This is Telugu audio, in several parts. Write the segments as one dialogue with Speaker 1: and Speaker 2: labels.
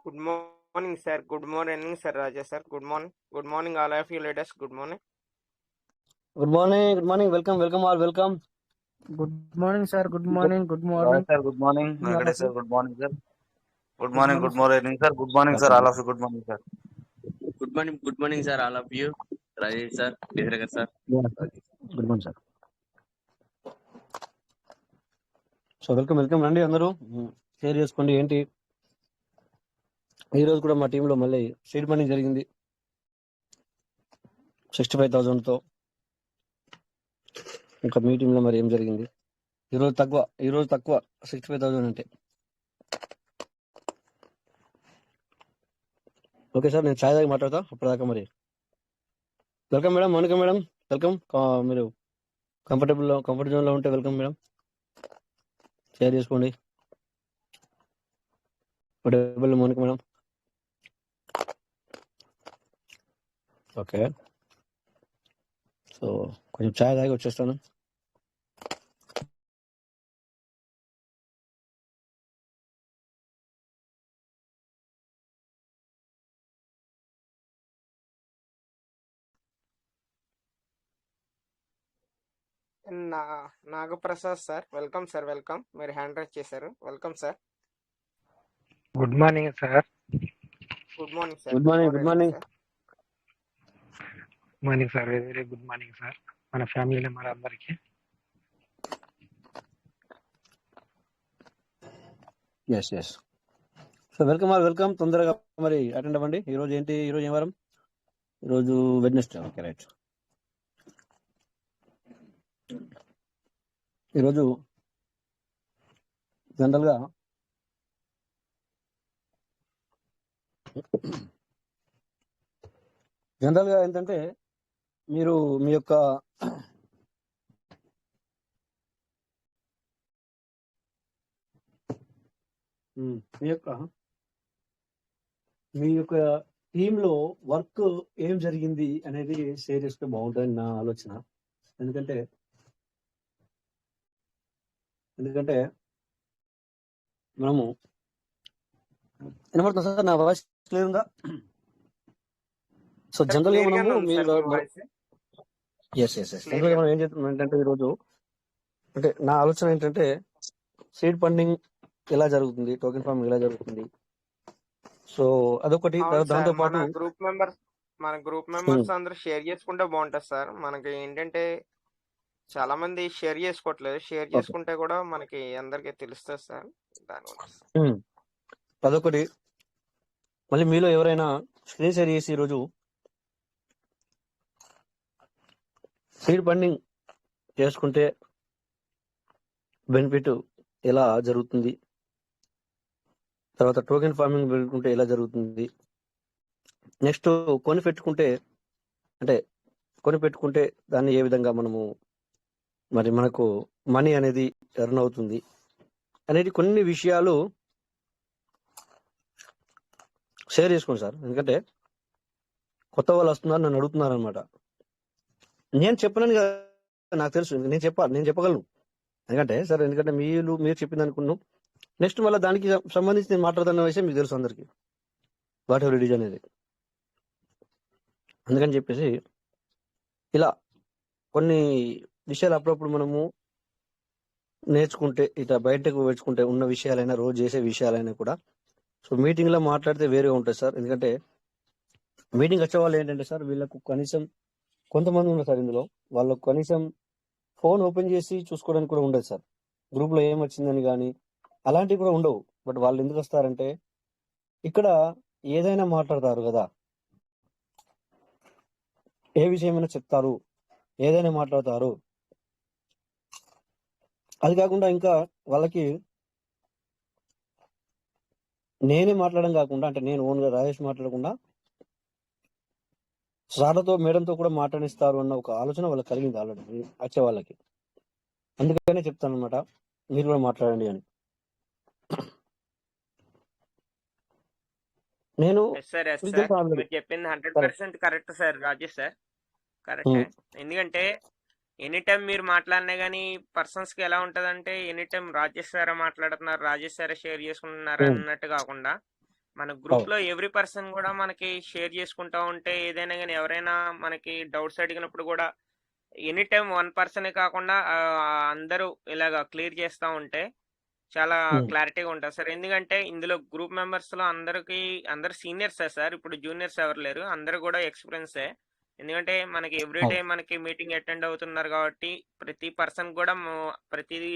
Speaker 1: Good morning, sir. Good morning, sir. Raja, sir. Good morning. Good morning, all of you ladies. Good morning.
Speaker 2: Good morning. Good morning. Welcome all. Welcome.
Speaker 3: Good morning, sir. Good morning. Good morning.
Speaker 4: Sir, good morning.
Speaker 3: All of
Speaker 4: Venkatesh sir,
Speaker 3: you.
Speaker 4: good morning, sir. Good
Speaker 3: Good
Speaker 4: morning,
Speaker 3: morning,
Speaker 4: good
Speaker 3: sir.
Speaker 4: morning, sir. Good morning, sir. All of you, good morning, sir.
Speaker 5: Good morning, sir. All of you. Rajesh sir, Vidhiragar sir.
Speaker 2: Good morning, sir. So welcome రండి అందరూ షేర్ చేసుకోండి. ఏంటి ఈరోజు కూడా మా టీంలో మళ్ళీ సీడ్ మనీ జరిగింది 65,000తో. ఇంకా మీటింగ్లో మరి ఏం జరిగింది? ఈరోజు తక్కువ 65,000 అంటే. ఓకే సార్, నేను ఛాయ్ దాకా మాట్లాడతా అప్పటిదాకా. మరి welcome madam, Mounika madam, welcome. మీరు కంఫర్ట్ జోన్లో ఉంటే వెల్కమ్ మేడం. షేర్ చేసుకోండి. మౌనిక మేడం. ఓకే, సో కొంచెం ఛాయ్ తాగి వచ్చేస్తాను.
Speaker 1: Nagaprasad sir, welcome sir. Welcome. మీరు హ్యాండ్ రైజ్ చేశారు. Welcome sir.
Speaker 3: Good morning, sir.
Speaker 1: Good morning sir.
Speaker 2: Good morning. Good morning.
Speaker 3: Morning, sir. Very good morning, sir. మన ఫ్యామిలీ మెంబర్ అందరికి
Speaker 2: ఎస్. So welcome. తొందరగా మరి అటెండ్ అవ్వండి. ఈరోజు ఏం వారం? ఈరోజు వెడ్నెస్డే. Okay, right. ఈరోజు జనరల్గా ఏంటంటే మీరు మీ యొక్క టీంలో వర్క్ ఏం జరిగింది అనేది షేర్ చేస్తే బాగుంటుంది నా ఆలోచన. ఎందుకంటే మనము వినపడుతుంది సార్, నా వాయిస్ క్లియర్ ఉందా? సో జనరల్ గా మనము మనం ఏం చేస్తున్నాం ఏంటంటే ఈరోజు అంటే నా ఆలోచన ఏంటంటే సీడ్ ఫండింగ్ ఎలా జరుగుతుంది, టోకెన్ ఫార్మింగ్ ఎలా జరుగుతుంది. సో అదొకటి. దాంతో పాటు
Speaker 1: మన గ్రూప్ మెంబర్స్ అందరూ షేర్ చేసుకుంటే బాగుంటుంది సార్. మనకి ఏంటంటే చాలా మంది షేర్ చేసుకోవట్లేదు. షేర్ చేసుకుంటే కూడా మనకి అందరికి తెలుస్తుంది సార్. దానివల్ల
Speaker 2: అదొకటి. మళ్ళీ మీలో ఎవరైనా స్క్రీన్ షేర్ చేసి ఈరోజు సీడ్ ఫండింగ్ చేసుకుంటే బెనిఫిట్ ఎలా జరుగుతుంది, తర్వాత టోకెన్ ఫార్మింగ్ పెట్టుకుంటే ఎలా జరుగుతుంది, నెక్స్ట్ కొని పెట్టుకుంటే దాన్ని ఏ విధంగా మనకు మనీ అనేది ఎర్న్ అవుతుంది అనేది కొన్ని విషయాలు షేర్ చేసుకోండి సార్. ఎందుకంటే కొత్త వాళ్ళు వస్తున్నారు, నన్ను అడుగుతున్నారు అనమాట. నేను చెప్పనని నాకు తెలుసు, నేను చెప్పగలను. ఎందుకంటే మీరు చెప్పింది అనుకున్నాను. నెక్స్ట్ మళ్ళీ దానికి సంబంధించి నేను మాట్లాడుతున్న విషయం మీకు తెలుసు అందరికి, వాట్ ఎవర్ ఇట్ ఈజ్ అనేది. అందుకని చెప్పేసి ఇలా కొన్ని విషయాలు అప్పుడప్పుడు మనము నేర్చుకుంటే, ఇట్లా బయటకు వేసుకుంటే ఉన్న విషయాలైనా, రోజు చేసే విషయాలైనా కూడా సో మీటింగ్ లో మాట్లాడితే వేరేగా ఉంటుంది సార్. ఎందుకంటే మీటింగ్ వచ్చే వాళ్ళు ఏంటంటే సార్, వీళ్ళకు కనీసం కొంతమంది ఉన్నారు సార్ ఇందులో, వాళ్ళకు కనీసం ఫోన్ ఓపెన్ చేసి చూసుకోవడానికి కూడా ఉండదు సార్. గ్రూప్ లో ఏం వచ్చిందని కానీ అలాంటివి కూడా ఉండవు. బట్ వాళ్ళు ఎందుకు వస్తారంటే ఇక్కడ ఏదైనా మాట్లాడతారు కదా, ఏ విషయమైనా చెప్తారు, ఏదైనా మాట్లాడతారు. అది కాకుండా ఇంకా వాళ్ళకి నేనే మాట్లాడడం కాకుండా, అంటే నేను ఓన్గా రాజేష్ మాట్లాడకుండా సార్లతో మేడంతో కూడా మాట్లాడిస్తారు అన్న ఒక ఆలోచన వాళ్ళకి కలిగింది ఆల్రెడీ వచ్చే వాళ్ళకి. అందుకనే చెప్తాను అనమాట, మీరు కూడా మాట్లాడండి అని. నేను
Speaker 1: చెప్పింది 100% correct sir. Rajesh sir correct. ఎందుకంటే ఎనీ టైం మీరు మాట్లాడినా కానీ పర్సన్స్ కి ఎలా ఉంటదంటే ఎనీ టైం రాజేష్ సార్ మాట్లాడుతున్నారు, రాజేష్ సార్ షేర్ చేసుకుంటున్నారు అన్నట్టు కాకుండా మన గ్రూప్ లో ఎవ్రీ పర్సన్ కూడా మనకి షేర్ చేసుకుంటా ఉంటే ఏదైనా కానీ ఎవరైనా మనకి డౌట్స్ అడిగినప్పుడు కూడా ఎనీ టైం వన్ పర్సనే కాకుండా అందరూ ఇలాగా క్లియర్ చేస్తూ ఉంటే చాలా క్లారిటీగా ఉంటుంది సార్. ఎందుకంటే ఇందులో గ్రూప్ మెంబర్స్ లో అందరు సీనియర్స్ సార్, ఇప్పుడు జూనియర్స్ ఎవరు లేరు, అందరు కూడా ఎక్స్పీరియన్సే. ఎందుకంటే మనకి ఎవ్రీడే మనకి మీటింగ్ అటెండ్ అవుతున్నారు కాబట్టి ప్రతి పర్సన్ కూడా ప్రతిదీ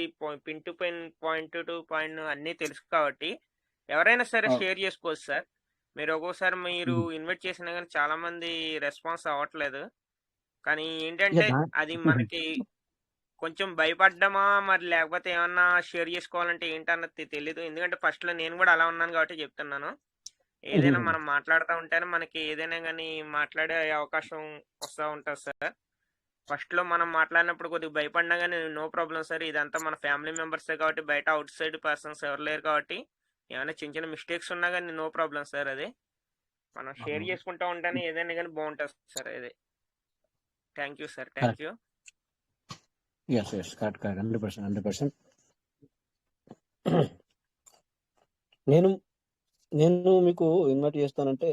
Speaker 1: pin to pin, point to point అన్నీ తెలుసు కాబట్టి ఎవరైనా సరే షేర్ చేసుకోవచ్చు సార్. మీరు ఒక్కోసారి మీరు ఇన్వైట్ చేసినా కానీ చాలా మంది రెస్పాన్స్ అవ్వట్లేదు. కానీ ఏంటంటే అది మనకి కొంచెం భయపడ్డామా మరి లేకపోతే ఏమన్నా షేర్ చేసుకోవాలంటే ఏంటన్నది తెలీదు. ఎందుకంటే ఫస్ట్ లో నేను కూడా అలా ఉన్నాను కాబట్టి చెప్తున్నాను. ఏదైనా మనం మాట్లాడుతూ ఉంటేనే మనకి ఏదైనా కానీ మాట్లాడే అవకాశం వస్తూ ఉంటుంది సార్. ఫస్ట్ లో మనం మాట్లాడినప్పుడు కొద్దిగా భయపడినా కానీ నో ప్రాబ్లం సార్, ఇదంతా మన ఫ్యామిలీ మెంబర్సే కాబట్టి బయట అవుట్ సైడ్ పర్సన్స్ ఎవరు లేరు కాబట్టి ఏమైనా చిన్న చిన్న మిస్టేక్స్ ఉన్నా కానీ నో ప్రాబ్లం సార్. అది మనం షేర్ చేసుకుంటూ ఉంటేనే ఏదైనా కానీ బాగుంటుంది సార్. అది thank you sir, thank you.
Speaker 2: Correct 100%. నేను మీకు ఇన్వైట్ చేస్తానంటే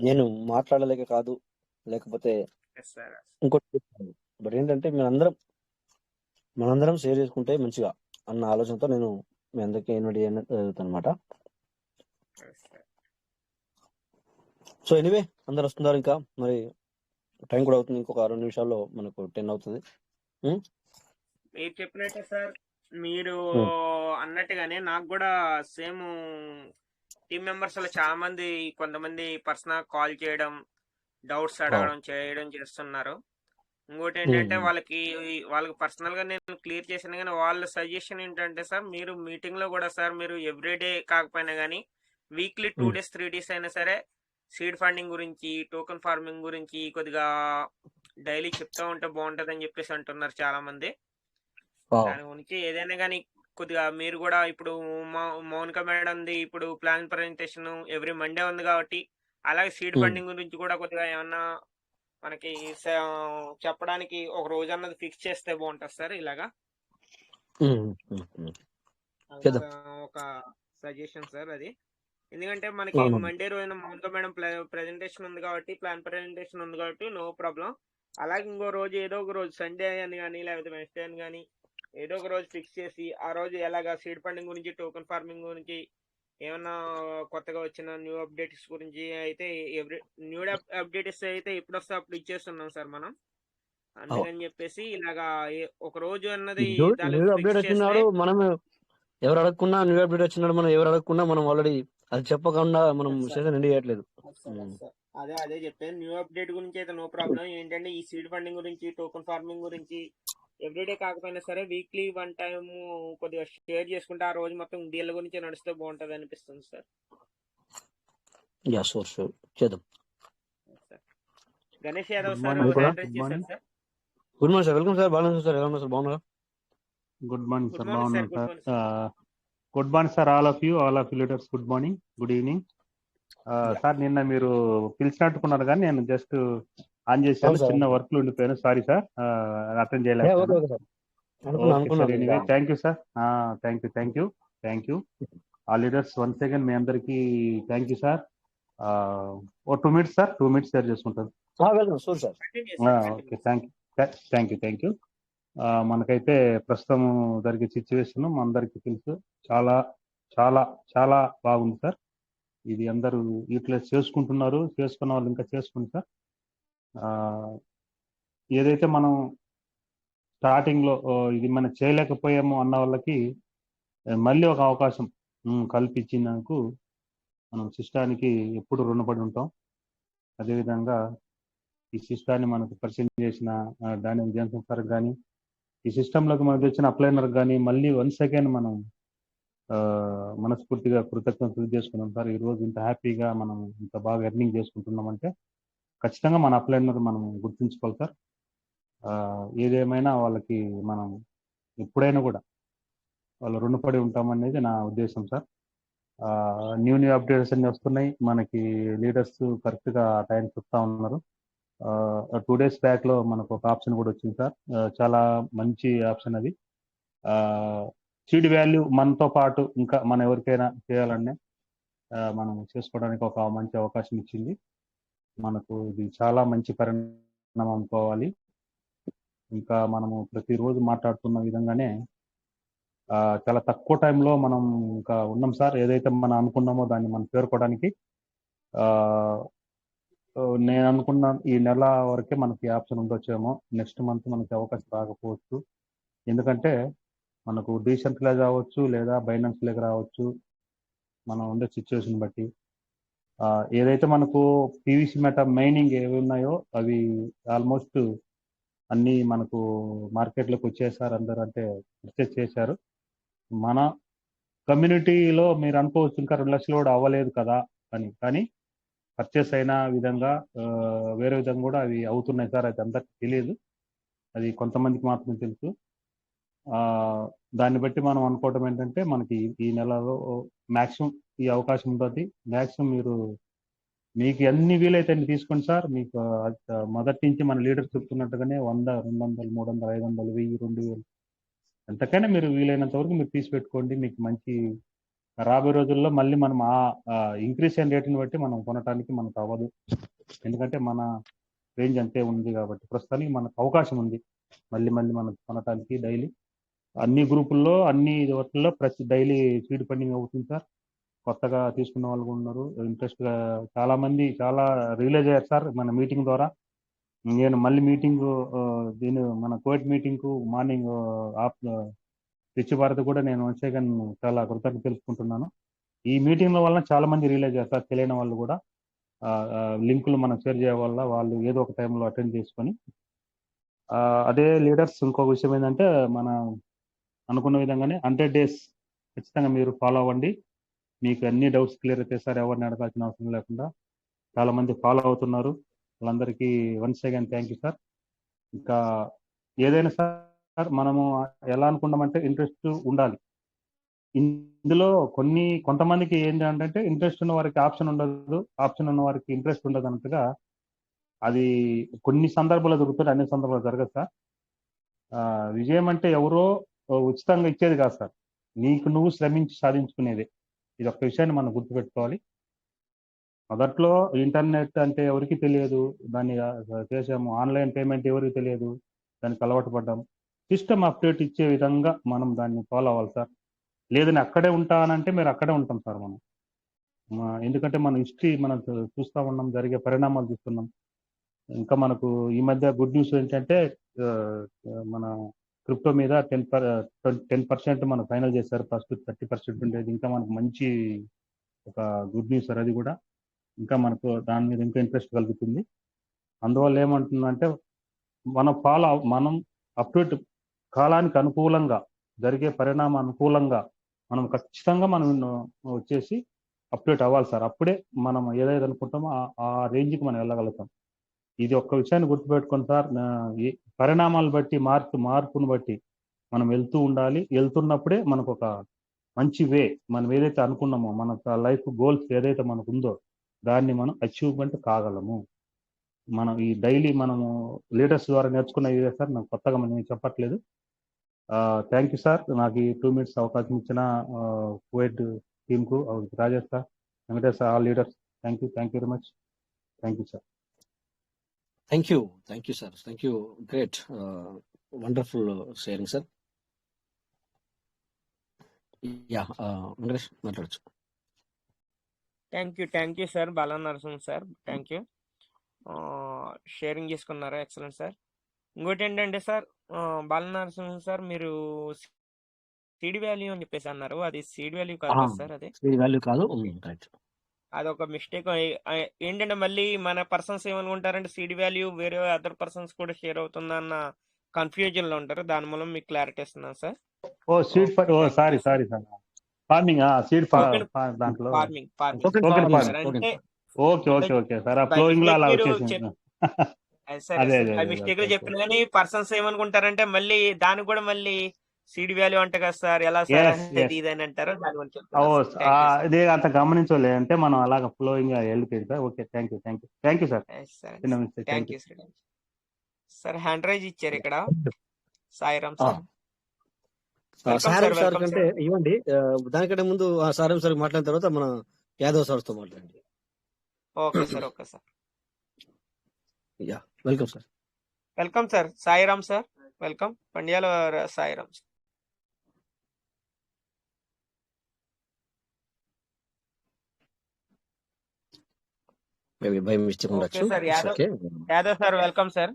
Speaker 2: నేను మాట్లాడలేక కాదు, లేకపోతే ఇంకోటి, బట్ ఏంటంటే మనందరం షేర్ చేసుకుంటే మంచిగా అన్న ఆలోచనతో నేను మీ అందరికీ ఇన్వైట్ చేయను అనమాట. సో ఎనీవే అందరు వస్తున్నారు, ఇంకా మరి టైం కూడా అవుతుంది, ఇంకొక 2 నిమిషాల్లో మనకు 10 అవుతుంది.
Speaker 1: మీరు చెప్పినట్టే సార్, మీరు అన్నట్టుగానే నాకు కూడా సేమ్ టీం మెంబర్స్ లో చాలా మంది కొంతమంది పర్సనల్ కాల్ చేయడం, డౌట్స్ అడగడం చేస్తున్నారు. ఇంకోటి ఏంటంటే వాళ్ళకి పర్సనల్ గా నేను క్లియర్ చేసాను, కానీ వాళ్ళ సజెషన్ ఏంటంటే సార్, మీరు మీటింగ్ లో కూడా సార్ మీరు ఎవ్రీడే కాకపోయినా కానీ వీక్లీ 2 days 3 days అయినా సరే సీడ్ ఫండింగ్ గురించి, టోకెన్ ఫార్మింగ్ గురించి కొద్దిగా డైలీ చెప్తా ఉంటే బాగుంటది అని చెప్పేసి అంటున్నారు చాలా మంది. దాని గురించి ఏదైనా కానీ కొద్దిగా మీరు కూడా ఇప్పుడు మౌనిక మేడంది ఇప్పుడు ప్లాన్ ప్రజెంటేషన్ ఎవ్రీ మండే ఉంది కాబట్టి అలాగే సీడ్ ఫండింగ్ గురించి కూడా కొద్దిగా ఏమన్నా మనకి చెప్పడానికి ఒక రోజు అన్నది ఫిక్స్ చేస్తే బాగుంటుంది సార్. ఇలాగా ఒక సజెషన్ సార్ అది. ఎందుకంటే మనకి మండే రోజున మౌనిక మేడం ప్రెజెంటేషన్ ఉంది కాబట్టి, ప్లాన్ ప్రెజెంటేషన్ ఉంది కాబట్టి నో ప్రాబ్లం. అలాగే ఇంకో రోజు ఏదో ఒక రోజు సండే అని కానీ లేకపోతే వెన్స్డే అని కానీ ఏదో ఒక రోజు ఫిక్స్ చేసి ఆ రోజు ఎలాగా సీడ్ ఫండింగ్ గురించి, టోకెన్ ఫార్మింగ్ గురించి, ఏమన్నా కొత్తగా వచ్చిన న్యూ అప్డేట్స్ గురించి అయితే న్యూ అప్డేట్స్ అయితే ఎప్పుడు వస్తే అప్పుడు ఇచ్చేస్తున్నాం సార్ మనం. అందుకని చెప్పేసి ఇలాగా ఒక రోజు అన్నది
Speaker 2: అప్డేట్ వచ్చినాడు, మనం ఎవరు అడగకుండా న్యూ అప్డేట్ వచ్చినాడు, మనం ఎవరు అడగకుండా మనం ఆల్రెడీ అది చెప్పకుండా మనం సెషన్ ఎండ్ చేయట్లేదు.
Speaker 1: అదే చెప్పాను, న్యూ అప్డేట్ గురించి అయితే నో ప్రాబ్లం. ఏంటంటే ఈ సీడ్ ఫండింగ్ గురించి, టోకెన్ ఫార్మింగ్ గురించి ఎవ్రీడే కాకపోయినా సరే వీక్లీ 1 time కొద్దిగా షేర్ చేసుకుంటే ఆ రోజు మొత్తం దీళ్ళ గురించి నడిస్తే బాగుంటది అనిపిస్తుంది సార్.
Speaker 2: షూర్ చేద్దాం.
Speaker 1: గణేష్ యాదవ్ సార్ అడ్రస్ చేశారు sir.
Speaker 2: Good morning sir, welcome sir. బాగున్నాను సార్, ఎలా ఉన్నారు సార్? బాగున్నారా?
Speaker 6: గుడ్ మార్నింగ్ సార్, బాగున్నాను sir. Good morning sir, all of you leaders. Good morning, good evening sir. నిన్న మీరు పిలిచినట్టుకున్నారు కానీ నేను జస్ట్ ఆన్ చేశాను, చిన్న వర్క్ లో ఉండిపోయాను, సారీ సార్, అటెండ్ చేయలేదు. Thank you sir, thank you all leaders. Once again మీ అందరికి థ్యాంక్ యూ సార్. ఓ 2 minutes సార్, 2 minutes షేర్ చేసుకుంటాను. Okay, thank you. మనకైతే ప్రస్తుతం జరిగే సిచ్యువేషన్ మనందరికీ తెలుసు, చాలా చాలా చాలా బాగుంది సార్. ఇది అందరూ యూటిలైజ్ చేసుకుంటున్నారు, చేసుకున్న వాళ్ళు ఇంకా చేసుకోండి సార్. ఏదైతే మనం స్టార్టింగ్ లో ఇది మనం చేయలేకపోయాము అన్న వాళ్ళకి మళ్ళీ ఒక అవకాశం కల్పించినందుకు మనం సిస్టానికి ఎప్పుడు రుణపడి ఉంటాం. అదేవిధంగా ఈ సిస్టాన్ని మనకు పరిచయం చేసిన డానియల్ జాన్సన్ సార్ కానీ, ఈ సిస్టంలోకి మనకు తెచ్చిన అప్లైనర్ కానీ మళ్ళీ వన్స్ అగైన్ మనం మనస్ఫూర్తిగా కృతజ్ఞతలు చేసుకున్నాం సార్. ఈరోజు ఇంత హ్యాపీగా మనం ఇంత బాగా ఎర్నింగ్ చేసుకుంటున్నామంటే ఖచ్చితంగా మన అప్లైనర్ మనం గుర్తుంచుకోవాలి సార్. ఏదేమైనా వాళ్ళకి మనం ఎప్పుడైనా కూడా వాళ్ళు రుణపడి ఉంటామనేది నా ఉద్దేశం సార్. న్యూ అప్డేట్స్ అన్ని వస్తున్నాయి మనకి, లీడర్స్ కరెక్ట్గా టైం చెప్తా ఉన్నారు. 2 days బ్యాక్ లో మనకు ఒక ఆప్షన్ కూడా వచ్చింది సార్, చాలా మంచి ఆప్షన్ అది. సీడ్ వాల్యూ మనతో పాటు ఇంకా మనం ఎవరికైనా చేయాలనే మనం చేసుకోవడానికి ఒక మంచి అవకాశం ఇచ్చింది. మనకు ఇది చాలా మంచి పరిణామం అనుకోవాలి. ఇంకా మనము ప్రతిరోజు మాట్లాడుతున్న విధంగానే చాలా తక్కువ టైంలో మనం ఇంకా ఉన్నాం సార్. ఏదైతే మనం అనుకున్నామో దాన్ని మనం చేరుకోవడానికి నేను అనుకున్న ఈ నెల వరకే మనకి ఆప్షన్ ఉండొచ్చేమో. నెక్స్ట్ మంత్ మనకి అవకాశం రాకపోవచ్చు. ఎందుకంటే మనకు డీసెంట్రలైజ్ అవ్వచ్చు లేదా బైనాన్స్ లేక రావచ్చు, మనం ఉండే సిచ్యువేషన్ బట్టి. ఏదైతే మనకు పీవీసీ మెటా మైనింగ్ ఏవి ఉన్నాయో అవి ఆల్మోస్ట్ అన్నీ మనకు మార్కెట్లోకి వచ్చేసారు. అందరూ అంటే పర్చేస్ చేశారు. మన కమ్యూనిటీలో మీరు అనుకోవచ్చు ఇంకా 2 లక్షలు కూడా అవ్వలేదు కదా అని. కానీ పర్చేస్ అయిన విధంగా వేరే విధంగా కూడా అవి అవుతున్నాయి సార్. అది అందరికి తెలియదు, అది కొంతమందికి మాత్రమే తెలుసు. దాన్ని బట్టి మనం అనుకోవటం ఏంటంటే మనకి ఈ నెలలో మ్యాక్సిమం ఈ అవకాశం ఉంటుంది. మ్యాక్సిమం మీకు ఎన్ని వీలైతే అన్ని తీసుకోండి సార్. మీకు మొదటి నుంచి మన లీడర్స్ చెప్తున్నట్టుగానే 100, 200, 300, 500, 1000, 2000 ఎంతకైనా మీరు వీలైనంత వరకు మీరు తీసి పెట్టుకోండి. మీకు మంచి రాబోయే రోజుల్లో మళ్ళీ మనం ఇంక్రీస్ అయిన రేటుని బట్టి మనం కొనడానికి మనకు అవ్వదు. ఎందుకంటే మన రేంజ్ అంతే ఉంది కాబట్టి ప్రస్తుతానికి మనకు అవకాశం ఉంది మళ్ళీ మనం కొనడానికి. డైలీ అన్ని గ్రూపుల్లో అన్ని వాటిల్లో ప్రతి డైలీ సీడ్ ఫండింగ్ అవుతుంది సార్. కొత్తగా తీసుకున్న వాళ్ళు కూడా ఉన్నారు. ఇంట్రెస్ట్గా చాలా మంది చాలా రియలైజ్ అయ్యారు సార్ మన మీటింగ్ ద్వారా. నేను మళ్ళీ మీటింగ్ మన కోవిడ్ మీటింగ్కు మార్నింగ్ స్వచ్ఛ భారత్ కూడా నేను వచ్చాక చాలా కృతజ్ఞత తెలుసుకుంటున్నాను. ఈ మీటింగ్ల వల్ల చాలా మంది రియలైజ్ చేస్తారు. తెలియని వాళ్ళు కూడా లింకులు మనం షేర్ చేయడం వల్ల వాళ్ళు ఏదో ఒక టైంలో అటెండ్ చేసుకొని అదే లీడర్స్. ఇంకో విషయం ఏంటంటే మన అనుకున్న విధంగానే 100 days ఖచ్చితంగా మీరు ఫాలో అవ్వండి. మీకు అన్ని డౌట్స్ క్లియర్ అయితే సార్ ఎవరిని అడగాల్సిన అవసరం లేకుండా చాలా మంది ఫాలో అవుతున్నారు. వాళ్ళందరికీ once again thank you sir. ఇంకా ఏదైనా సార్ మనము ఎలా అనుకున్నామంటే ఇంట్రెస్ట్ ఉండాలి. ఇందులో కొంతమందికి ఏంటంటే ఇంట్రెస్ట్ ఉన్న వారికి ఆప్షన్ ఉండదు, ఆప్షన్ ఉన్న వారికి ఇంట్రెస్ట్ ఉండదు అన్నట్టుగా అది కొన్ని సందర్భాల్లో దొరుకుతుంది, అన్ని సందర్భాలు జరగదు సార్. విజయం అంటే ఎవరో ఉచితంగా ఇచ్చేది కాదు సార్, నీకు నువ్వు శ్రమించి సాధించుకునేది. ఇది ఒక్క విషయాన్ని మనం గుర్తుపెట్టుకోవాలి. మొదట్లో ఇంటర్నెట్ అంటే ఎవరికి తెలియదు, దాన్ని చేసాము. ఆన్లైన్ పేమెంట్ ఎవరికి తెలియదు, దానికి అలవాటు పడ్డాం. సిస్టమ్ అప్డేట్ ఇచ్చే విధంగా మనం దాన్ని ఫాలో అవ్వాలి సార్. లేదని అక్కడే ఉంటానంటే మీరు అక్కడే ఉంటాం సార్ మనం. ఎందుకంటే మన హిస్టరీ మనం చూస్తూ ఉన్నాం, జరిగే పరిణామాలు చూస్తున్నాం. ఇంకా మనకు ఈ మధ్య గుడ్ న్యూస్ ఏంటంటే మన క్రిప్టో మీద 10% మనం ఫైనల్ చేశారు. ఫస్ట్ 30% ఉండేది. ఇంకా మనకు మంచి ఒక గుడ్ న్యూస్ సార్ అది కూడా. ఇంకా మనకు దాని మీద ఇంకా ఇంట్రెస్ట్ కలుగుతుంది. అందువల్ల ఏమంటుందంటే మనం అప్డేట్ కాలానికి అనుకూలంగా జరిగే పరిణామం అనుకూలంగా మనం ఖచ్చితంగా మనం వచ్చేసి అప్డేట్ అవ్వాలి సార్. అప్పుడే మనం ఏదైతే అనుకుంటామో ఆ రేంజ్కి మనం వెళ్ళగలుగుతాం. ఇది ఒక్క విషయాన్ని గుర్తుపెట్టుకోండి సార్. పరిణామాలు బట్టి మార్పును బట్టి మనం వెళ్తూ ఉండాలి. వెళ్తున్నప్పుడే మనకు ఒక మంచి వే, మనం ఏదైతే అనుకున్నామో మన లైఫ్ గోల్స్ ఏదైతే మనకు ఉందో దాన్ని మనం అచీవ్మెంట్ కాగలము. మనం ఈ డైలీ మనము లీడర్స్ ద్వారా నేర్చుకున్న ఇదే సార్, నాకు కొత్తగా మనం చెప్పట్లేదు. Thank you sir. నాకు ఈ 2 minutes అవకాశం ఇచ్చిన కువైట్ టీమ్కు, Rajesh sir, Venkatesh sir, all leaders thank you very much. Thank you sir.
Speaker 2: Thank you sir. Thank you. Great, wonderful sharing sir. Yeah, Venkatesh మాట్లాడచ్చు.
Speaker 1: Thank you sir. Bala Narasimha sir, thank you. Sharing చేసుకున్నారు, ఎక్సలెంట్ సార్. ఇంకోటి ఏంటంటే సార్, బాలా నరసింహ సార్ మీరు సీడ్ వాల్యూ అని చెప్పేసి అన్నారు. అది సీడ్ వాల్యూ కాదు సార్, అది
Speaker 2: సీడ్ వాల్యూ కాదు.
Speaker 1: అదొక మిస్టేక్. ఏంటంటే మళ్ళీ మన పర్సన్స్ ఏమనుకుంటారంటే సీడ్ వాల్యూ వేరే అదర్ పర్సన్స్ కూడా షేర్ అవుతుందన్న కన్ఫ్యూజన్ లో ఉంటారు. దాని మూలం మీకు క్లారిటీ ఇస్తున్నాను sir.
Speaker 6: Sorry sir. Farming seed దాంట్లో
Speaker 1: ఫార్మింగ్
Speaker 6: అంటే ఓకే సార్. ఆ ఫ్లోయింగ్ లో అలా వచ్చేసింది.
Speaker 1: మిస్టేక్ లో చెప్పిన కానీ పర్సన్స్ ఏమనుకుంటారంటే మళ్ళీ దానికి కూడా మళ్ళీ సీడ్ వాల్యూ అంట కదా సార్, ఎలా సార్ ఇది అని అంటారు. దాని గురించి
Speaker 6: ఇదే అంత గమనించలే అంటే మనం అలాగా ఫ్లోయింగ్ వెళ్ళిపోయింది sir. Okay, thank you sir.
Speaker 1: Thank you sir. Hand raise ఇచ్చారు ఇక్కడ సాయిరామ్ సార్. వెల్కమ్
Speaker 2: సారం
Speaker 1: సార్
Speaker 2: సార్
Speaker 1: వెల్కమ్
Speaker 2: కంటే
Speaker 1: సార్
Speaker 2: ఇవ్వండి. దానికంటే ముందు ఆ సారం సార్ మాట్లాడిన తర్వాత మన యాదవ్ సార్తో మాట్లాడండి.
Speaker 1: Okay sir okay sir
Speaker 2: yeah welcome sir.
Speaker 1: Welcome sir Sairam sir welcome Pandyala Sairam sir.
Speaker 2: Maybe by mistake
Speaker 1: okay
Speaker 2: ఉండొచ్చు.
Speaker 1: Sir
Speaker 2: it's okay.
Speaker 1: Yadav sir welcome sir.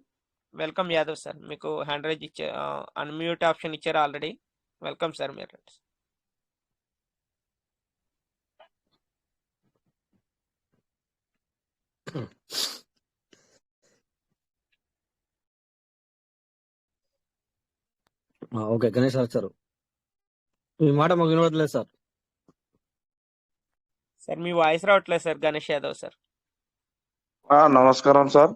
Speaker 1: Welcome Yadav sir. మీకు హ్యాండ్ రైజ్ ఇచ్చే అన్మ్యూట్ ఆప్షన్ ఇచ్చారు ఆల్రెడీ. వెల్కమ్ సార్ మీరు.
Speaker 2: ఓకే గణేష్ సార్ మీ మాట మాకు వినవట్లేదు సార్.
Speaker 1: సార్ మీ వాయిస్ రావట్లేదు సార్ గణేష్ యాదవ్ సార్.
Speaker 4: నమస్కారం సార్.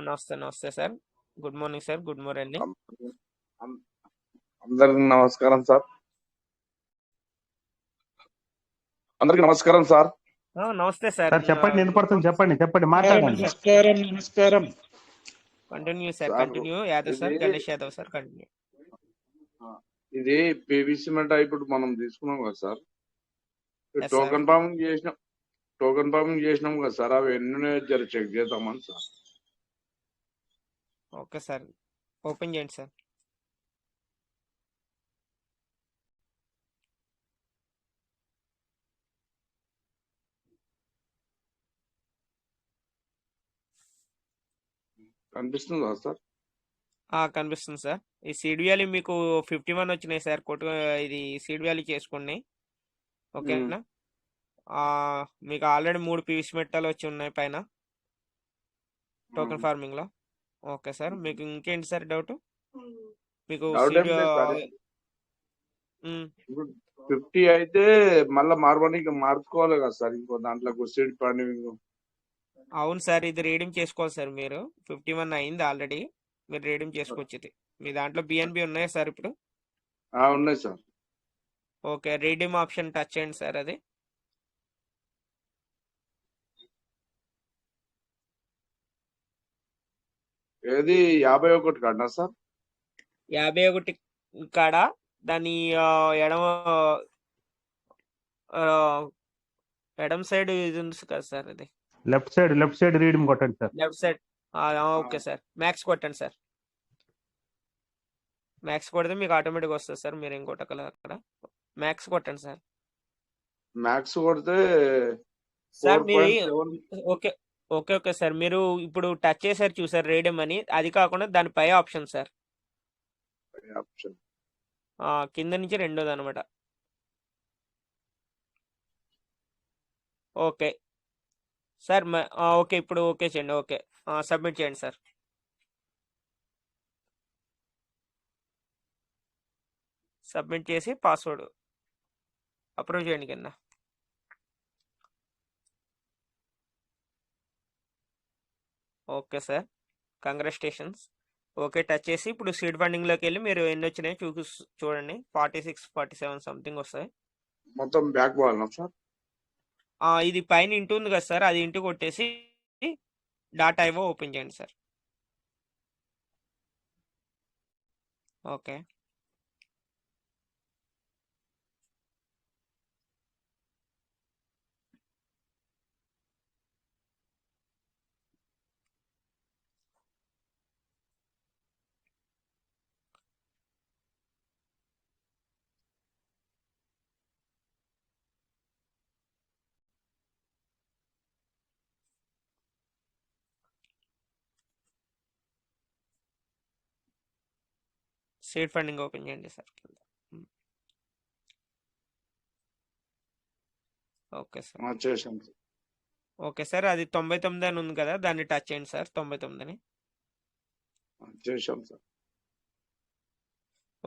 Speaker 1: నమస్తే నమస్తే sir. Good morning sir. Good morning.
Speaker 4: అందరికి నమస్కారం సార్. అందరికి నమస్కారం సార్.
Speaker 1: నమస్తే సార్.
Speaker 6: సార్ చెప్పండి, వినపడుతుంది. చెప్పండి మాట్లాడండి.
Speaker 7: నమస్కారం.
Speaker 1: Continue sir
Speaker 4: sir,
Speaker 1: continue. Yadav sir Ganesh Yadav sir continue.
Speaker 4: ఇది పీవీ సిమెంట్ ఇప్పుడు మనం తీసుకున్నాం కదా సార్.
Speaker 1: Yes,
Speaker 4: టోకెన్ ఫార్మింగ్ చేసినాం కదా సార్. అవి ఎన్ని జర చెక్ చేద్దామని సార్.
Speaker 1: ఓకే సార్ ఓపెన్ చేయండి సార్.
Speaker 4: కనిపిస్తుందా సార్?
Speaker 1: కనిపిస్తుంది సార్. ఈ సీడ్ వ్యాలీ మీకు 51 వచ్చినాయి సార్. ఇది సీడ్ వ్యాలీ చేసుకోండి ఓకేనా. మీకు ఆల్రెడీ 3 పీవీసీ మెట్టలు వచ్చి ఉన్నాయి పైన టోకెన్ ఫార్మింగ్ లో. ఓకే సార్ మీకు ఇంకేంటి సార్ డౌట్? మీకు
Speaker 4: డౌట్ ఏం లేదు సార్. ఇప్పుడు 50 అయితే మళ్ళీ మార్చుకోవాలి కదా సార్. ఇంకో దాంట్లో సీడ్ ఫార్మింగ్.
Speaker 1: అవును సార్ ఇది రీడింగ్ చేసుకోవాలి సార్. మీరు 51 అయింది ఆల్రెడీ. మీరు రీడింగ్ చేసుకోవచ్చు. మీ దాంట్లో బిఎన్బి ఉన్నాయి సార్ ఇప్పుడు?
Speaker 4: ఉన్నాయి sir.
Speaker 1: Okay reading option touch చేయండి సార్. అది
Speaker 4: ఏది 51 కాడా సార్?
Speaker 1: 51 కాడ దాని ఎడమ సైడ్ ఇది ఉంది కదా సార్. అది
Speaker 6: లెఫ్ట్ సైడ్ రీడింగ్ కొట్టండి sir.
Speaker 1: Left side. Okay sir max కొట్టండి సార్. మ్యాక్స్ కొడితే మీకు ఆటోమేటిక్ వస్తుంది సార్. మీరు ఏం కొట్టగలరు అక్కడ. మ్యాక్స్ కొట్టండి సార్.
Speaker 4: మ్యాక్స్ కొడితే
Speaker 1: సార్ మీరు
Speaker 4: 4.7.
Speaker 1: Okay okay okay sir. మీరు ఇప్పుడు టచ్ చేశారు చూసారు రీడమ్ అని. అది కాకుండా దాని పై ఆప్షన్ సార్.
Speaker 4: ఆప్షన్
Speaker 1: కింద నుంచి రెండోది అనమాట. ఓకే సార్ ఓకే ఇప్పుడు ఓకే చేయండి. ఓకే సబ్మిట్ చేయండి సార్. సబ్మిట్ చేసి పాస్వర్డ్ అప్రూవ్ చేయండి కింద. Okay sir congratulations. Okay touch చేసి ఇప్పుడు సీడ్ ఫండింగ్లోకి వెళ్ళి మీరు ఎన్ని వచ్చినాయి చూడండి. 46 47 సంథింగ్ వస్తాయి.
Speaker 4: మొత్తం బ్యాక్ పోవాలన్నా సార్?
Speaker 1: ఇది పైన ఇంటి ఉంది కదా సార్. అది ఇంటి కొట్టేసి డాట్ ఐవో ఓపెన్ చేయండి sir. Okay seed funding open చేయండి సార్. ఓకే సార్
Speaker 4: చేసాం సార్.
Speaker 1: ఓకే సార్ అది 99 అని ఉంది కదా దాన్ని టచ్ చేయండి సార్. 99ని
Speaker 4: చేసాం సార్.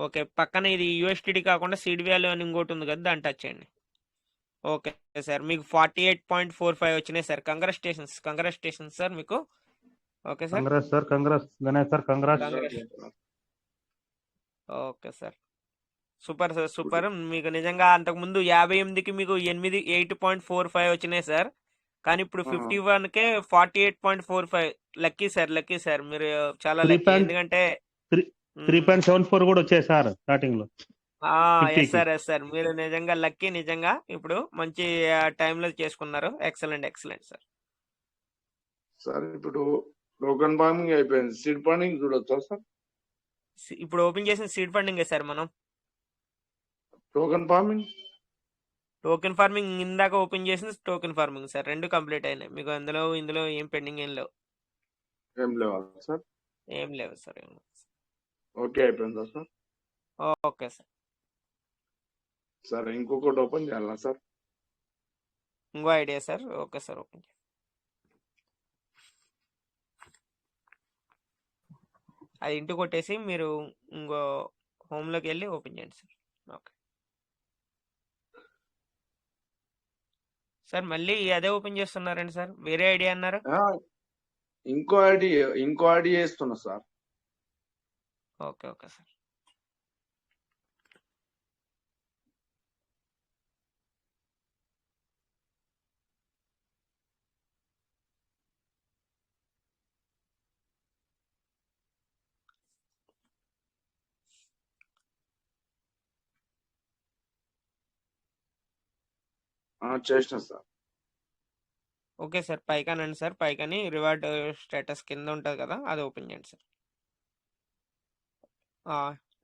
Speaker 1: ఓకే పక్కన ఇది యూఎస్డిటీ కాకుండా సీడ్ వాల్యూ అని ఇంకోటి ఉంది కదా దాన్ని టచ్ చేయండి. ఓకే సార్ మీకు 48.45 వచ్చినాయి సార్. కంగ్రాచులేషన్స్ సార్ మీకు. Okay sir
Speaker 6: congrats Ganesh sir. Congrats.
Speaker 1: Okay sir super sir super. మీకు నిజంగా అంతకుముందు 58కి మీకు 8.45 వచ్చినాయి సార్. కానీ ఇప్పుడు 51కే 48.45. లక్కీ సార్ మీరు చాలా లక్కీ. ఎందుకంటే
Speaker 6: 3.74 కూడా వచ్చాయి సార్ స్టార్టింగ్ లో. 50కి
Speaker 1: ఎస్ సార్ మీరు నిజంగా లక్కీ నిజంగా ఇప్పుడు మంచి టైంలో చేసుకున్నారు. Excellent sir.
Speaker 4: సార్ ఇప్పుడు టోకెన్ ఫార్మింగ్ అయిపోయింది, సీడ్ ఫండింగ్ చూడొచ్చా సార్?
Speaker 1: ఇప్పుడు ఓపెన్ చేసిన సీడ్ ఫండింగ్ సార్ మనం.
Speaker 4: టోకెన్ ఫార్మింగ్
Speaker 1: టోకెన్ ఫార్మింగ్ ఇందాక ఓపెన్ చేసిన టోకెన్ ఫార్మింగ్ సార్, రెండు కంప్లీట్ అయినాయి. మీకు ఇందులో ఏం పెండింగ్ ఏం లేవు.
Speaker 4: ఏం లేవా సార్?
Speaker 1: ఏం లేవు సార్.
Speaker 4: ఓకే అయిపోయిందా సార్?
Speaker 1: Okay sir.
Speaker 4: సరే ఇంకొకటి ఓపెన్ చేయాలా సార్?
Speaker 1: ఇంకో idea sir. Okay sir open. అది ఇంటి కొట్టేసి మీరు ఇంకో హోమ్లోకి వెళ్ళి ఓపెన్ చేయండి సార్. Okay sir. మళ్ళీ అదే ఓపెన్ చేస్తున్నారండి సార్, వేరే ఐడియా అన్నారు.
Speaker 4: ఇంకో ఐడి చేస్తున్నా సార్.
Speaker 1: Okay sir.
Speaker 4: చేసిన సార్.
Speaker 1: Okay sir. పైకానండి సార్, పైకని రివార్డ్ స్టేటస్ కింద ఉంటుంది కదా, అది ఓపెన్ చేయండి sir.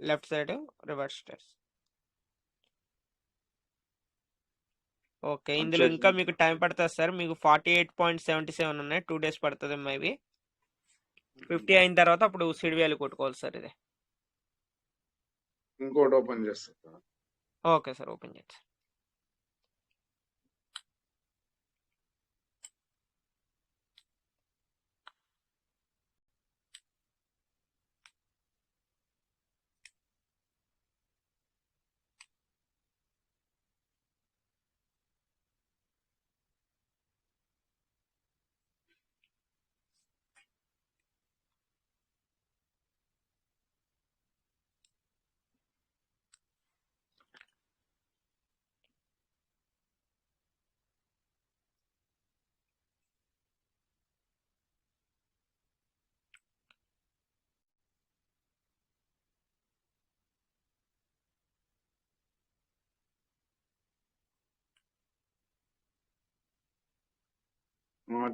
Speaker 1: Left side reward status. Okay, ఇందులో ఇంకా మీకు టైం పడుతుంది సార్. మీకు 48.77 ఉన్నాయి. 2 days పడుతుంది మేబీ. 50 అయిన తర్వాత అప్పుడు సీడ్ వ్యాల్యూ కొట్టుకోవాలి సార్. ఇది
Speaker 4: ఇంకోటి ఓపెన్ చేస్తా సార్.
Speaker 1: ఓకే సార్ ఓపెన్ చేయండి సార్.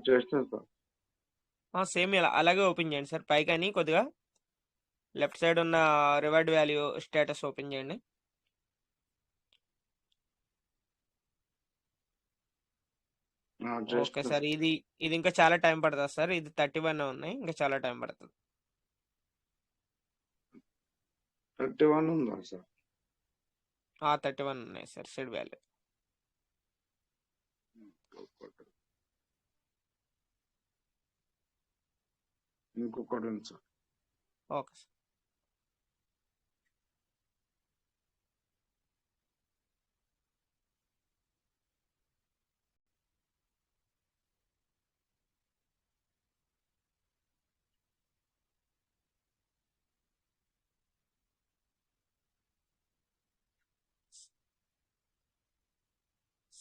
Speaker 4: చేసిన సార్.
Speaker 1: సేమ్ ఇలా అలాగే ఓపెన్ చేయండి సార్. పైకని కొద్దిగా లెఫ్ట్ సైడ్ ఉన్న రివార్డ్ వాల్యూ స్టేటస్ ఓపెన్ చేయండి. Okay sir. ఇది ఇంకా చాలా టైం పడుతుంది సార్. ఇది 31 ఉన్నాయి, ఇంకా చాలా టైం పడుతుంది.
Speaker 4: 31 ఉందా సార్?
Speaker 1: 31 ఉన్నాయి సార్ సీడ్ వాల్యూ.
Speaker 4: ఇంకొకటి ఉంది సార్.
Speaker 1: Okay sir.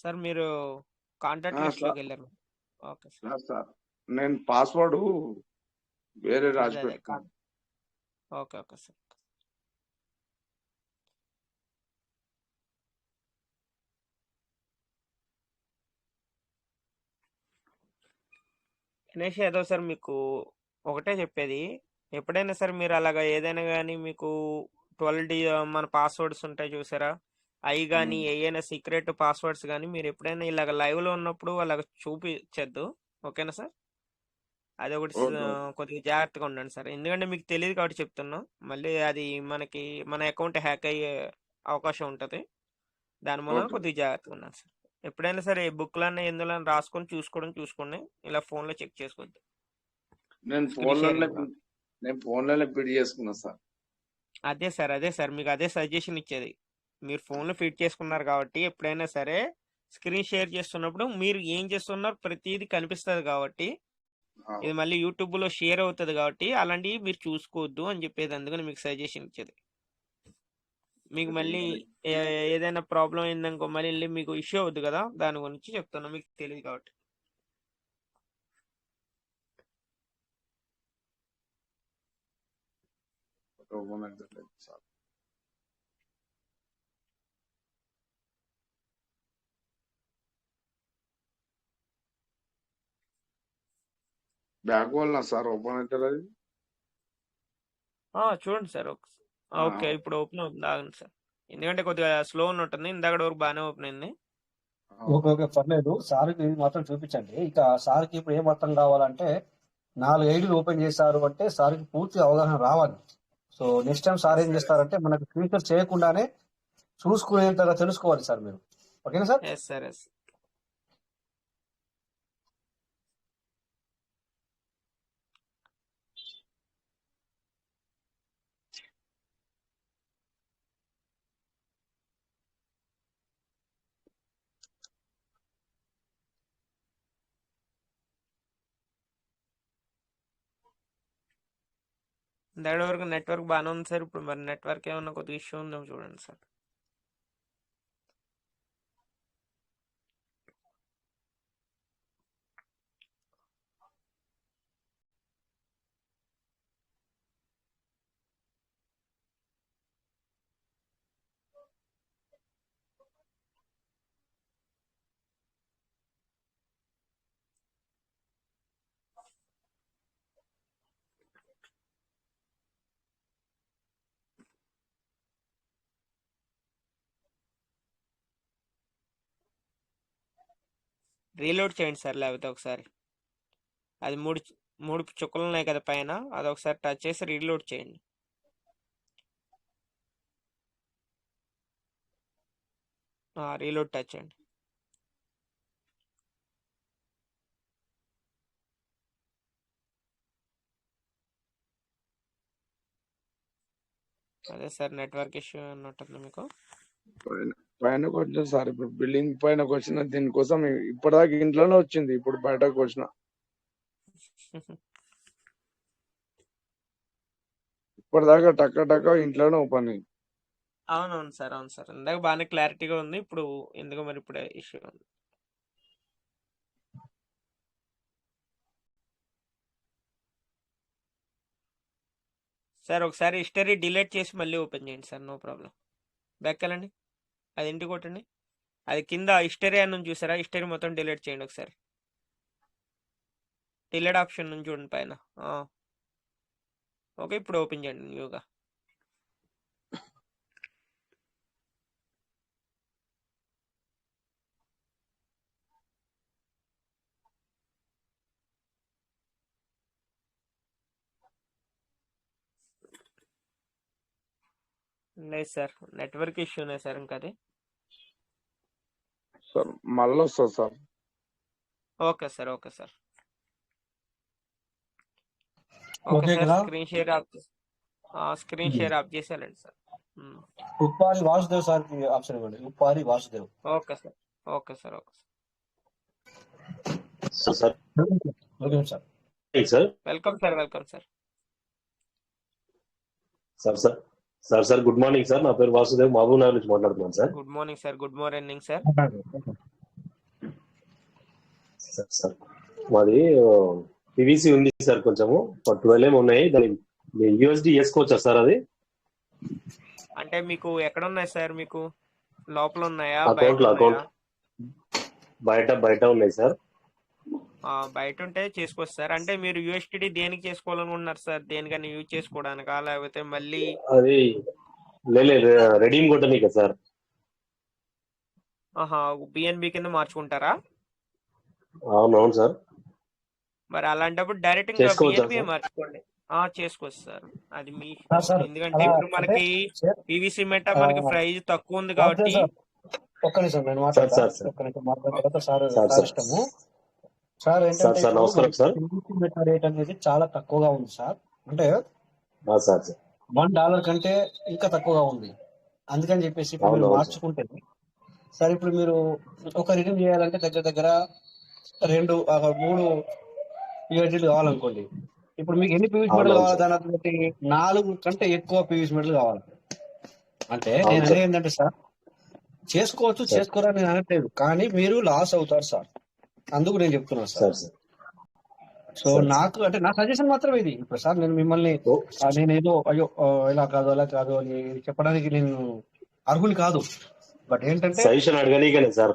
Speaker 1: సార్ మీరు కాంటాక్ట్ లిస్ట్ లోకి వెళ్ళారు. Okay sir.
Speaker 4: సార్ నేను పాస్వర్డ్ వేరే రాసి
Speaker 1: అదే
Speaker 4: పెట్టుకున్నాను.
Speaker 1: Okay sir. Ganesh Yadav sir, మీకు ఒకటే చెప్పేది, ఎప్పుడైనా సరే మీరు అలాగా ఏదైనా కానీ మీకు 12 మన పాస్వర్డ్స్ ఉంటాయి చూసారా, అవి కానీ ఏదైనా సీక్రెట్ పాస్వర్డ్స్ కానీ మీరు ఎప్పుడైనా ఇలాగ లైవ్లో ఉన్నప్పుడు అలాగ చూపించద్దు. ఓకేనా సార్? అది ఒకటి కొద్దిగా జాగ్రత్తగా ఉండండి సార్. ఎందుకంటే మీకు తెలియదు కాబట్టి చెప్తున్నాం. మళ్ళీ అది మన అకౌంట్ హ్యాక్ అయ్యే అవకాశం ఉంటుంది. దాని మూలన కొద్దిగా జాగ్రత్తగా ఉండండి సార్. ఎప్పుడైనా సరే బుక్లన్నా ఎందులో రాసుకొని చూసుకోండి. ఇలా ఫోన్లో చెక్ చేసుకోవద్దు.
Speaker 4: నేను ఫోన్లోనే ఫిట్ చేసుకున్నా సార్.
Speaker 1: అదే సార్ మీకు అదే సజెషన్ ఇచ్చేది. మీరు ఫోన్లో ఫిట్ చేసుకున్నారు కాబట్టి ఎప్పుడైనా సరే స్క్రీన్ షేర్ చేస్తున్నప్పుడు మీరు ఏం చేస్తున్నారు ప్రతిదీ కనిపిస్తుంది కాబట్టి, ఇది మళ్ళీ యూట్యూబ్లో షేర్ అవుతుంది కాబట్టి అలాంటివి మీరు చూసుకోవద్దు అని చెప్పేది. అందుకని మీకు సజెషన్ ఇచ్చేది. మీకు మళ్ళీ ఏదైనా ప్రాబ్లం అయిందనుకో మళ్ళీ మీకు ఇష్యూ అవుద్ది కదా, దాని గురించి చెప్తున్నా. మీకు తెలియదు కాబట్టి.
Speaker 4: బ్యాక్ వల్ల సార్ ఓపెన్ అవుతుంది అది.
Speaker 1: చూడండి సార్ ఓకే ఇప్పుడు ఓపెన్ అవుతుంది, ఆగండి సార్. ఎందుకంటే కొద్దిగా స్లో ఉన్నట్టుంది, ఇందాక వరకు బాగానే ఓపెన్ అయింది.
Speaker 2: ఓకే ఓకే పర్లేదు, సార్కి మాత్రం చూపించండి. ఇక సార్కి ఇప్పుడు ఏం అర్థం కావాలంటే 4 ఐడీలు ఓపెన్ చేశారు అంటే సార్కి పూర్తి అవగాహన రావాలి. సో నెక్స్ట్ టైం సార్ ఏం చేస్తారంటే మనకు ఫీచర్ చేయకుండానే చూసుకునేంతగా తెలుసుకోవాలి సార్ మీరు. ఓకేనా సార్?
Speaker 1: Yes sir yes. ఇందాక వరకు నెట్వర్క్ బాగానే ఉంది సార్, ఇప్పుడు మరి నెట్వర్క్ ఏమన్నా కొద్దిగా ఇష్యూ ఉందో చూడండి సార్. రీలోడ్ చేయండి సార్, లేకపోతే ఒకసారి అది మూడు చుక్కలు ఉన్నాయి కదా పైన, అది ఒకసారి టచ్ చేసి రీలోడ్ చేయండి. రీలోడ్ టచ్ చేయండి. అదే సార్ నెట్వర్క్ ఇష్యూ అన్నట్టుంది మీకు.
Speaker 4: పైనకి వచ్చిన సార్, ఇప్పుడు బిల్డింగ్ పైనకి వచ్చిన దీనికోసం ఇప్పటిదాకా ఇంట్లోనే వచ్చింది, ఇప్పుడు బయటకు వచ్చిన. ఇప్పటిదాకా టక్క ఇంట్లోనే ఓపెన్ అయింది.
Speaker 1: అవునవును సార్, అవును సార్, ఇందాక బాగానే క్లారిటీగా ఉంది, ఇప్పుడు ఎందుకు మరి ఇప్పుడే ఇష్యూ ఉంది. సార్ ఒకసారి హిస్టరీ డిలీట్ చేసి మళ్ళీ ఓపెన్ చేయండి సార్, నో ప్రాబ్లం. బ్యాక్ వెళ్ళండి, అది ఇంటికి కొట్టండి, అది కింద హిస్టరీ అని చూసారా, హిస్టరీ మొత్తం డిలీట్ చేయండి ఒకసారి. డిలీట్ ఆప్షన్ నుంచి చూడండి పైన. ఓకే ఇప్పుడు ఓపెన్ చేయండి న్యూగా. లేదు సార్, నెట్వర్క్ ఇష్యూనే సార్ ఇంకా అది.
Speaker 4: సార్ మళ్ళీ వస్తుంది sir.
Speaker 1: Okay sir okay sir okay sir. Screen share off చేసేయాలండి సార్.
Speaker 2: ఉప్పారి వాసుదేవ్ సార్ కి ఆప్షన్ ఇవ్వండి, Uppari Vasudev.
Speaker 1: Okay sir okay sir okay
Speaker 6: sir
Speaker 2: okay sir.
Speaker 6: Sir
Speaker 1: welcome sir welcome sir.
Speaker 6: Sir sir sir sir good morning sir, నా పేరు వాసుదేవ్, మహబూబ్ నగర్ నుంచి మాట్లాడుతున్నాను sir.
Speaker 1: Good morning sir, good morning sir.
Speaker 6: Sir sir మాది పివిసి ఉంది సార్, కొంచెము 12 ఏమో ఉన్నాయి, దాని యూఎస్డి వేసుకోవచ్చా సార్? అది
Speaker 1: అంటే మీకు ఎక్కడ ఉన్నాయి సార్, మీకు లోపల ఉన్నాయా
Speaker 6: అకౌంట్ బయట ఉన్నాయి సార్.
Speaker 1: బయట ఉంటే చేసుకోవచ్చు సార్. అంటే మీరు యూఎస్డి దేనికి చేసుకోవాలనుకుంటున్నారు సార్? దేనికైనా యూజ్ చేసుకోవడానికా, లేకపోతే మళ్ళీ
Speaker 6: అది రెడీమ్ కొట్టనీకా సార్?
Speaker 1: బిఎన్బి కింద మార్చుకుంటారా?
Speaker 6: అవునవును సార్.
Speaker 1: మరి అలాంటప్పుడు డైరెక్ట్ గా బిఎన్బి మార్చుకోండి. చేసుకోవచ్చు సార్, అది మీ ఎందుకంటే ఇప్పుడు మనకి పివిసి మెటా మనకి ప్రైస్ తక్కువ ఉంది కాబట్టి.
Speaker 2: ఒక్క నిమిషం నేను మాట్లాడతాను. సార్ ఏంటంటే మెటా రేట్ అనేది చాలా తక్కువగా ఉంది సార్. అంటే $1 కంటే ఇంకా తక్కువగా ఉంది. అందుకని చెప్పేసి ఇప్పుడు మీరు మార్చుకుంటే సార్, ఇప్పుడు మీరు ఒక రిడీమ్ చేయాలంటే దగ్గర 2-3 యూఎస్డీలు కావాలనుకోండి. ఇప్పుడు మీకు ఎన్ని పీవీసీ మెడల్ కావాలి? దాని 4 కంటే ఎక్కువ పీవీసీ మెడల్ కావాలి. అంటే నేను అనేది ఏంటంటే సార్, చేసుకోవచ్చు చేసుకోరా నేను అనట్లేదు, కానీ మీరు లాస్ అవుతారు సార్, అందుకు నేను చెప్తున్నాను సార్. సో నాకు అంటే నా సజెషన్ మాత్రమే ఇది. ఇప్పుడు సార్ నేను మిమ్మల్ని నేనేదో అయ్యో ఇలా కాదు అలా కాదు అని చెప్పడానికి నేను అర్హులు కాదు. బట్ ఏంటంటే
Speaker 7: సజెషన్ అడగనీకనే సార్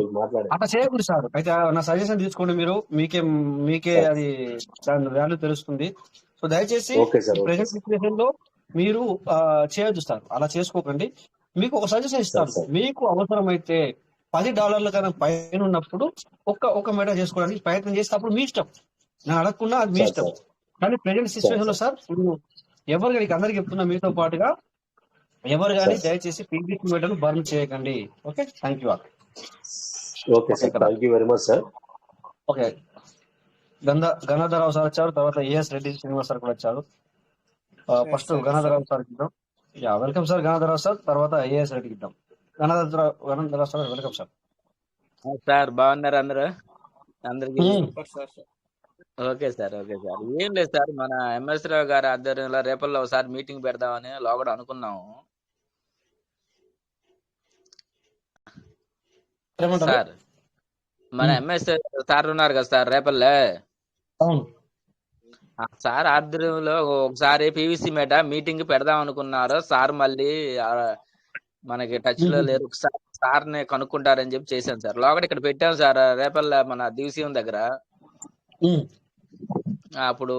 Speaker 7: మీకు మాట్లాడే.
Speaker 2: అట్లా చేయకూడదు సార్. అయితే నా సజెషన్ తీసుకోండి మీరు, మీకే అది దాని వాల్యూ తెలుస్తుంది. సో దయచేసి
Speaker 7: ఓకే సార్,
Speaker 2: ఈ
Speaker 7: ఓకే
Speaker 2: ప్రెసెంట్
Speaker 7: సార్.
Speaker 2: సిచ్యువేషన్ లో మీరు చేయొద్దు సార్, అలా చేసుకోకండి. మీకు ఒక సజెషన్
Speaker 7: సార్
Speaker 2: ఇస్తాను.
Speaker 7: సార్
Speaker 2: మీకు అవసరమైతే $10 కన్నా పైన ఉన్నప్పుడు ఒక మెటా చేసుకోవడానికి ప్రయత్నం చేస్తే అప్పుడు మీ ఇష్టం, నేను అడగకుండా అది మీ
Speaker 7: సార్
Speaker 2: ఇష్టం.
Speaker 7: సార్
Speaker 2: కానీ ప్రెసెంట్
Speaker 7: సార్
Speaker 2: సిచ్యువేషన్ లో
Speaker 7: సార్
Speaker 2: సార్ ఎవరు కానీ అందరికి చెప్తున్నా, మీతో పాటుగా ఎవరు కానీ
Speaker 7: సార్
Speaker 2: దయచేసి పీవీసీ మెటల్ బర్న్ చేయకండి. Okay, thank you.
Speaker 7: Okay
Speaker 2: okay
Speaker 7: sir,
Speaker 2: ఇక్కడ
Speaker 7: thank you very much sir.
Speaker 2: Okay, Gangadhararao sir వచ్చారు, తర్వాత ఏఎస్ రెడ్డి శ్రీనివాస్ సార్ కూడా వచ్చారు. ఫస్ట్ గంగాధరరావు సార్ ఇద్దాం. వెల్కమ్ సార్ గంగాధరరావు సార్, తర్వాత ఏఎస్ రెడ్డికి ఇద్దాం. Gangadhararao sir welcome sir.
Speaker 8: Sir బాగున్నారు అందరూ? అందరికి
Speaker 1: super sir.
Speaker 8: Okay sir, okay sir. ఏం లేదు సార్, మన ఎంఎస్ రావు గారి ఆధ్వర్యంలో రేపల్లో ఒకసారి మీటింగ్ పెడదామని లోగడ అనుకున్నాము సార్. మన ఎంఎస్ సార్ ఉన్నారు కదా సార్ రేపల్లే, సార్ ఆధ్వర్యంలో ఒకసారి పీవీసీ మేట మీటింగ్ పెడదాం అనుకున్నారు సార్. మళ్ళీ మనకి టచ్ లో లేరు, ఒకసారి సార్ని కనుక్కుంటారని చెప్పి చేశాను సార్. లోగడ ఇక్కడ పెట్టాం సార్ రేపల్ల మన దివిసీఎం దగ్గర. అప్పుడు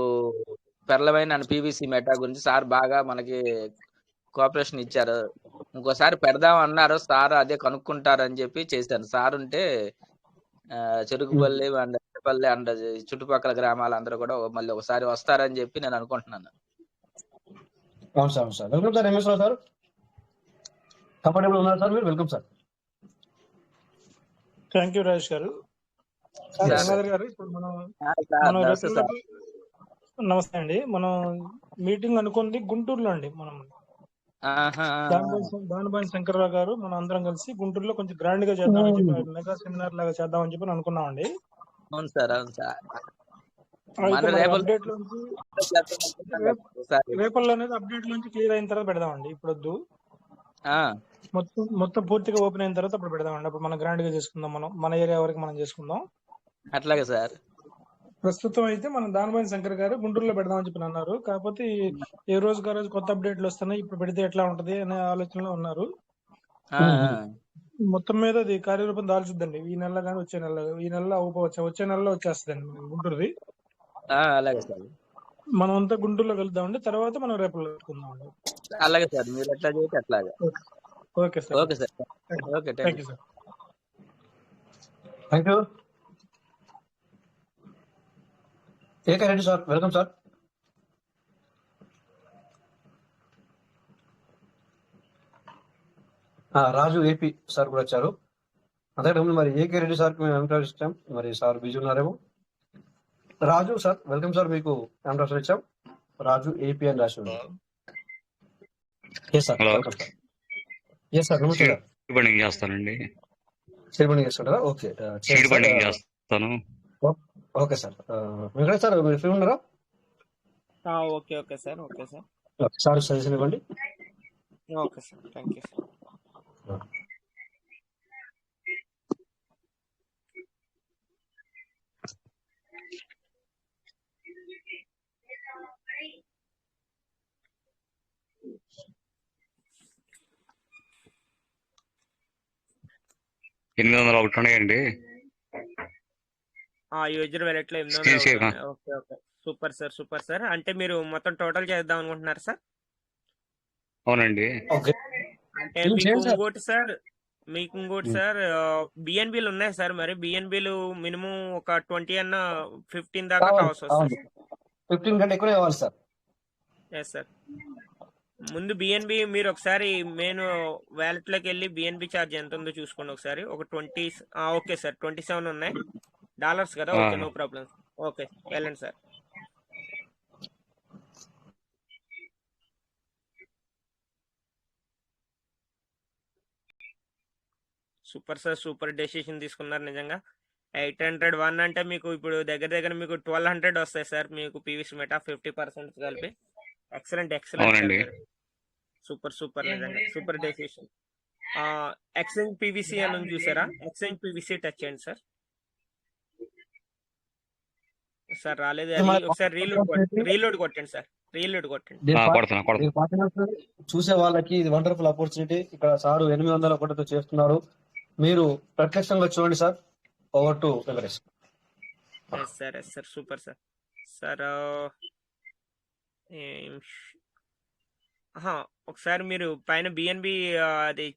Speaker 8: పెరలమైన పీవీసీ మెటా గురించి సార్ బాగా మనకి కోఆపరేషన్ ఇచ్చారు. ఇంకోసారి పెడదాం అన్నారు సార్, అదే కనుక్కుంటారని చెప్పి చేశాను. సార్ ఉంటే చెరుకుపల్లి అండ్ పల్లి అండ్ చుట్టుపక్కల గ్రామాలు అందరూ కూడా మళ్ళీ ఒకసారి వస్తారని చెప్పి నేను అనుకుంటున్నాను.
Speaker 2: అవును సార్, అవును సార్. వెల్కమ్ సార్ ఎంఎస్ రావు సార్, కంఫర్టబుల్ ఉన్నారు సార్ మీరు? Welcome sir.
Speaker 9: Thank you Rajesh గారు. గంగాధర్ గారు, ఇప్పుడు మనం నమస్తే అండి. మనం మీటింగ్ అనుకుంది గుంటూరులో అండి. మనం దానిపైన శంకర్రావు గారు మనం అందరం కలిసి గుంటూరులో కొంచెం గ్రాండ్ గా చేద్దామని చెప్పి, మెగా సెమినార్ లాగా చేద్దామని చెప్పి అనుకున్నామండి.
Speaker 8: అవును సార్, అవును సార్.
Speaker 9: అప్డేట్ లోంచి రేపల్లో అనేది అప్డేట్ లోంచి క్లియర్ అయిన తర్వాత పెడదామండి. ఇప్పుడు వద్దు, మొత్తం పూర్తిగా ఓపెన్ అయిన తర్వాత అప్పుడు పెడదామండి. అప్పుడు మనం గ్రాండ్ గా చేసుకుందాం, మనం మన ఏరియా వరకు మనం చేసుకుందాం.
Speaker 8: అట్లాగే సార్.
Speaker 9: ప్రస్తుతం అయితే మనం దానిపైన శంకర్ గారు గుంటూరులో పెడదామని చెప్పి అన్నారు. కాకపోతే ఏ రోజుకి ఆ రోజు కొత్త అప్డేట్లు వస్తున్నాయి, ఇప్పుడు పెడితే ఎట్లా ఉంటది అనే ఆలోచనలో ఉన్నారు. మొత్తం మీద అది కార్యరూపం దాల్చిద్దండి. ఈ నెల కానీ వచ్చే నెల, ఈ నెలలో వచ్చే నెలలో వచ్చేస్తుందండి గుంటూరుది.
Speaker 8: అలాగే సార్,
Speaker 9: మనం అంతా గుంటూరులో వెళ్దామండి. తర్వాత మనం రేపు పెట్టుకుందామండి.
Speaker 8: అలాగే సార్, మీరు ఎట్లా చేస్తే అట్లాగే.
Speaker 9: Okay sir,
Speaker 8: okay sir, okay,
Speaker 9: thank you sir.
Speaker 2: Thank you. AK Reddy sir welcome sir. Raju AP sir కూడా వచ్చారు. అదే మరి ఏకే రెడ్డి సార్ మేము ఎంట్రాన్స్ ఇచ్చాం, మరి సార్ బిజీ ఉన్నారేమో. రాజు సార్ వెల్కమ్ సార్, మీకు ఎంట్రాన్స్ ఇచ్చాం. రాజు ఏపీ అని రాసి ఉంది. Sir welcome sir. Yes sir, నమస్తే సార్.
Speaker 10: బండింగ్ చేస్తానండి.
Speaker 2: సీడ్ బండింగ్ చేస్తుంటారా? ఓకే,
Speaker 10: సీడ్ బండింగ్ చేస్తాను.
Speaker 2: Okay sir. వెంకటేష్ సార్ మీరు ఫ్రీ ఉన్నారా?
Speaker 1: Okay okay sir, okay sir.
Speaker 2: Sir suggestion ఇవ్వండి.
Speaker 1: Okay sir, thank you sir.
Speaker 10: $801 ఉన్నాయండి.
Speaker 1: యూజర్ వ్యాలెట్ లో 800. Okay okay, super sir, super sir. అంటే మీరు మొత్తం టోటల్ చేద్దాం అనుకుంటున్నారు సార్?
Speaker 10: అవునండి.
Speaker 1: అంటే మీకు ఇంకోటి సార్ బిఎన్బిలు ఉన్నాయి సార్. మరి బిఎన్బిలు మినిమం ఒక 20 అన్న 15 దాకా కావాల్సి వస్తుంది.
Speaker 2: 15 కంటే ఎక్కువ కావాలి సార్.
Speaker 1: Yes sir. ముందు బిఎన్బి మీరు ఒకసారి మెయిన్ వ్యాలెట్ లోకి వెళ్ళి బిఎన్బి ఛార్జ్ ఎంత ఉందో చూసుకోండి ఒకసారి. ఒక 20. ఓకే సార్, $27 ఉన్నాయి డాలర్స్ కదా. Okay, no problem. ఓకే, వెళ్ళండి sir. Super sir, super decision తీసుకున్నారు నిజంగా. 801 అంటే మీకు ఇప్పుడు దగ్గర దగ్గర మీకు 1200 వస్తాయి సార్ మీకు పీవీసీ మెటా 50% కలిపి. Excellent, excellent. సూపర్ సూపర్, నిజంగా సూపర్ డెసిషన్. ఎక్స్చేంజ్ పీవీసీ అని చూసారా? ఎక్స్చేంజ్ పీవీసీ టచ్ చేయండి సార్. సార్ రాలేదు అది. ఒకసారి రీలోడ్ కొట్టండి సార్, రీలోడ్ కొట్టండి.
Speaker 2: దీని పార్ట్నర్స్ చూసే వాళ్ళకి ఇది వండర్ఫుల్ ఆపర్చునిటీ. ఇక్కడ సారు 801తో చేస్తున్నారు. మీరు ప్రత్యక్షంగా చూడండి sir. Over to Venkatesh.
Speaker 1: Yes sir super sir. Sir ఒకసారి మీరు పైన బిఎన్బి అది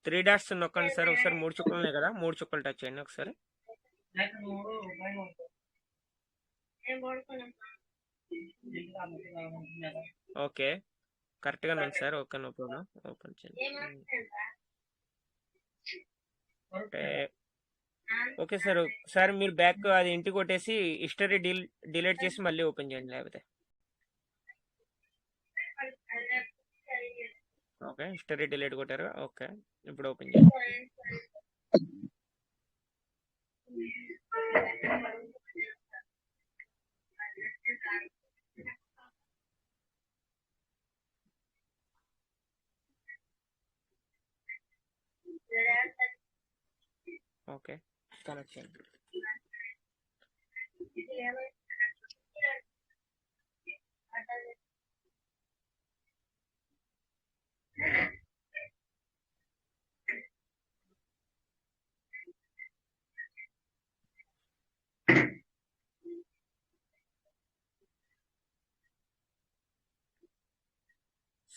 Speaker 1: 3 డాట్స్ నొక్కండి సార్. ఒకసారి 3 చుక్కలు ఉన్నాయి కదా, 3 చుక్కలు టచ్ చేయండి ఒకసారి. ఓకే, కరెక్ట్ గా ఉంది sir. Okay, no problem. Open చేయండి. Okay sir. ఒకసారి మీరు బ్యాక్ అది ఇంటికి కొట్టేసి హిస్టరీ డిలీట్ చేసి మళ్ళీ ఓపెన్ చేయండి. లేకపోతే ఓకే, హిస్టరీ డిలీట్ కొట్టారు. ఓకే, ఇప్పుడు ఓపెన్ చేయండి. ఓకే, కనెక్ట్ చేయండి.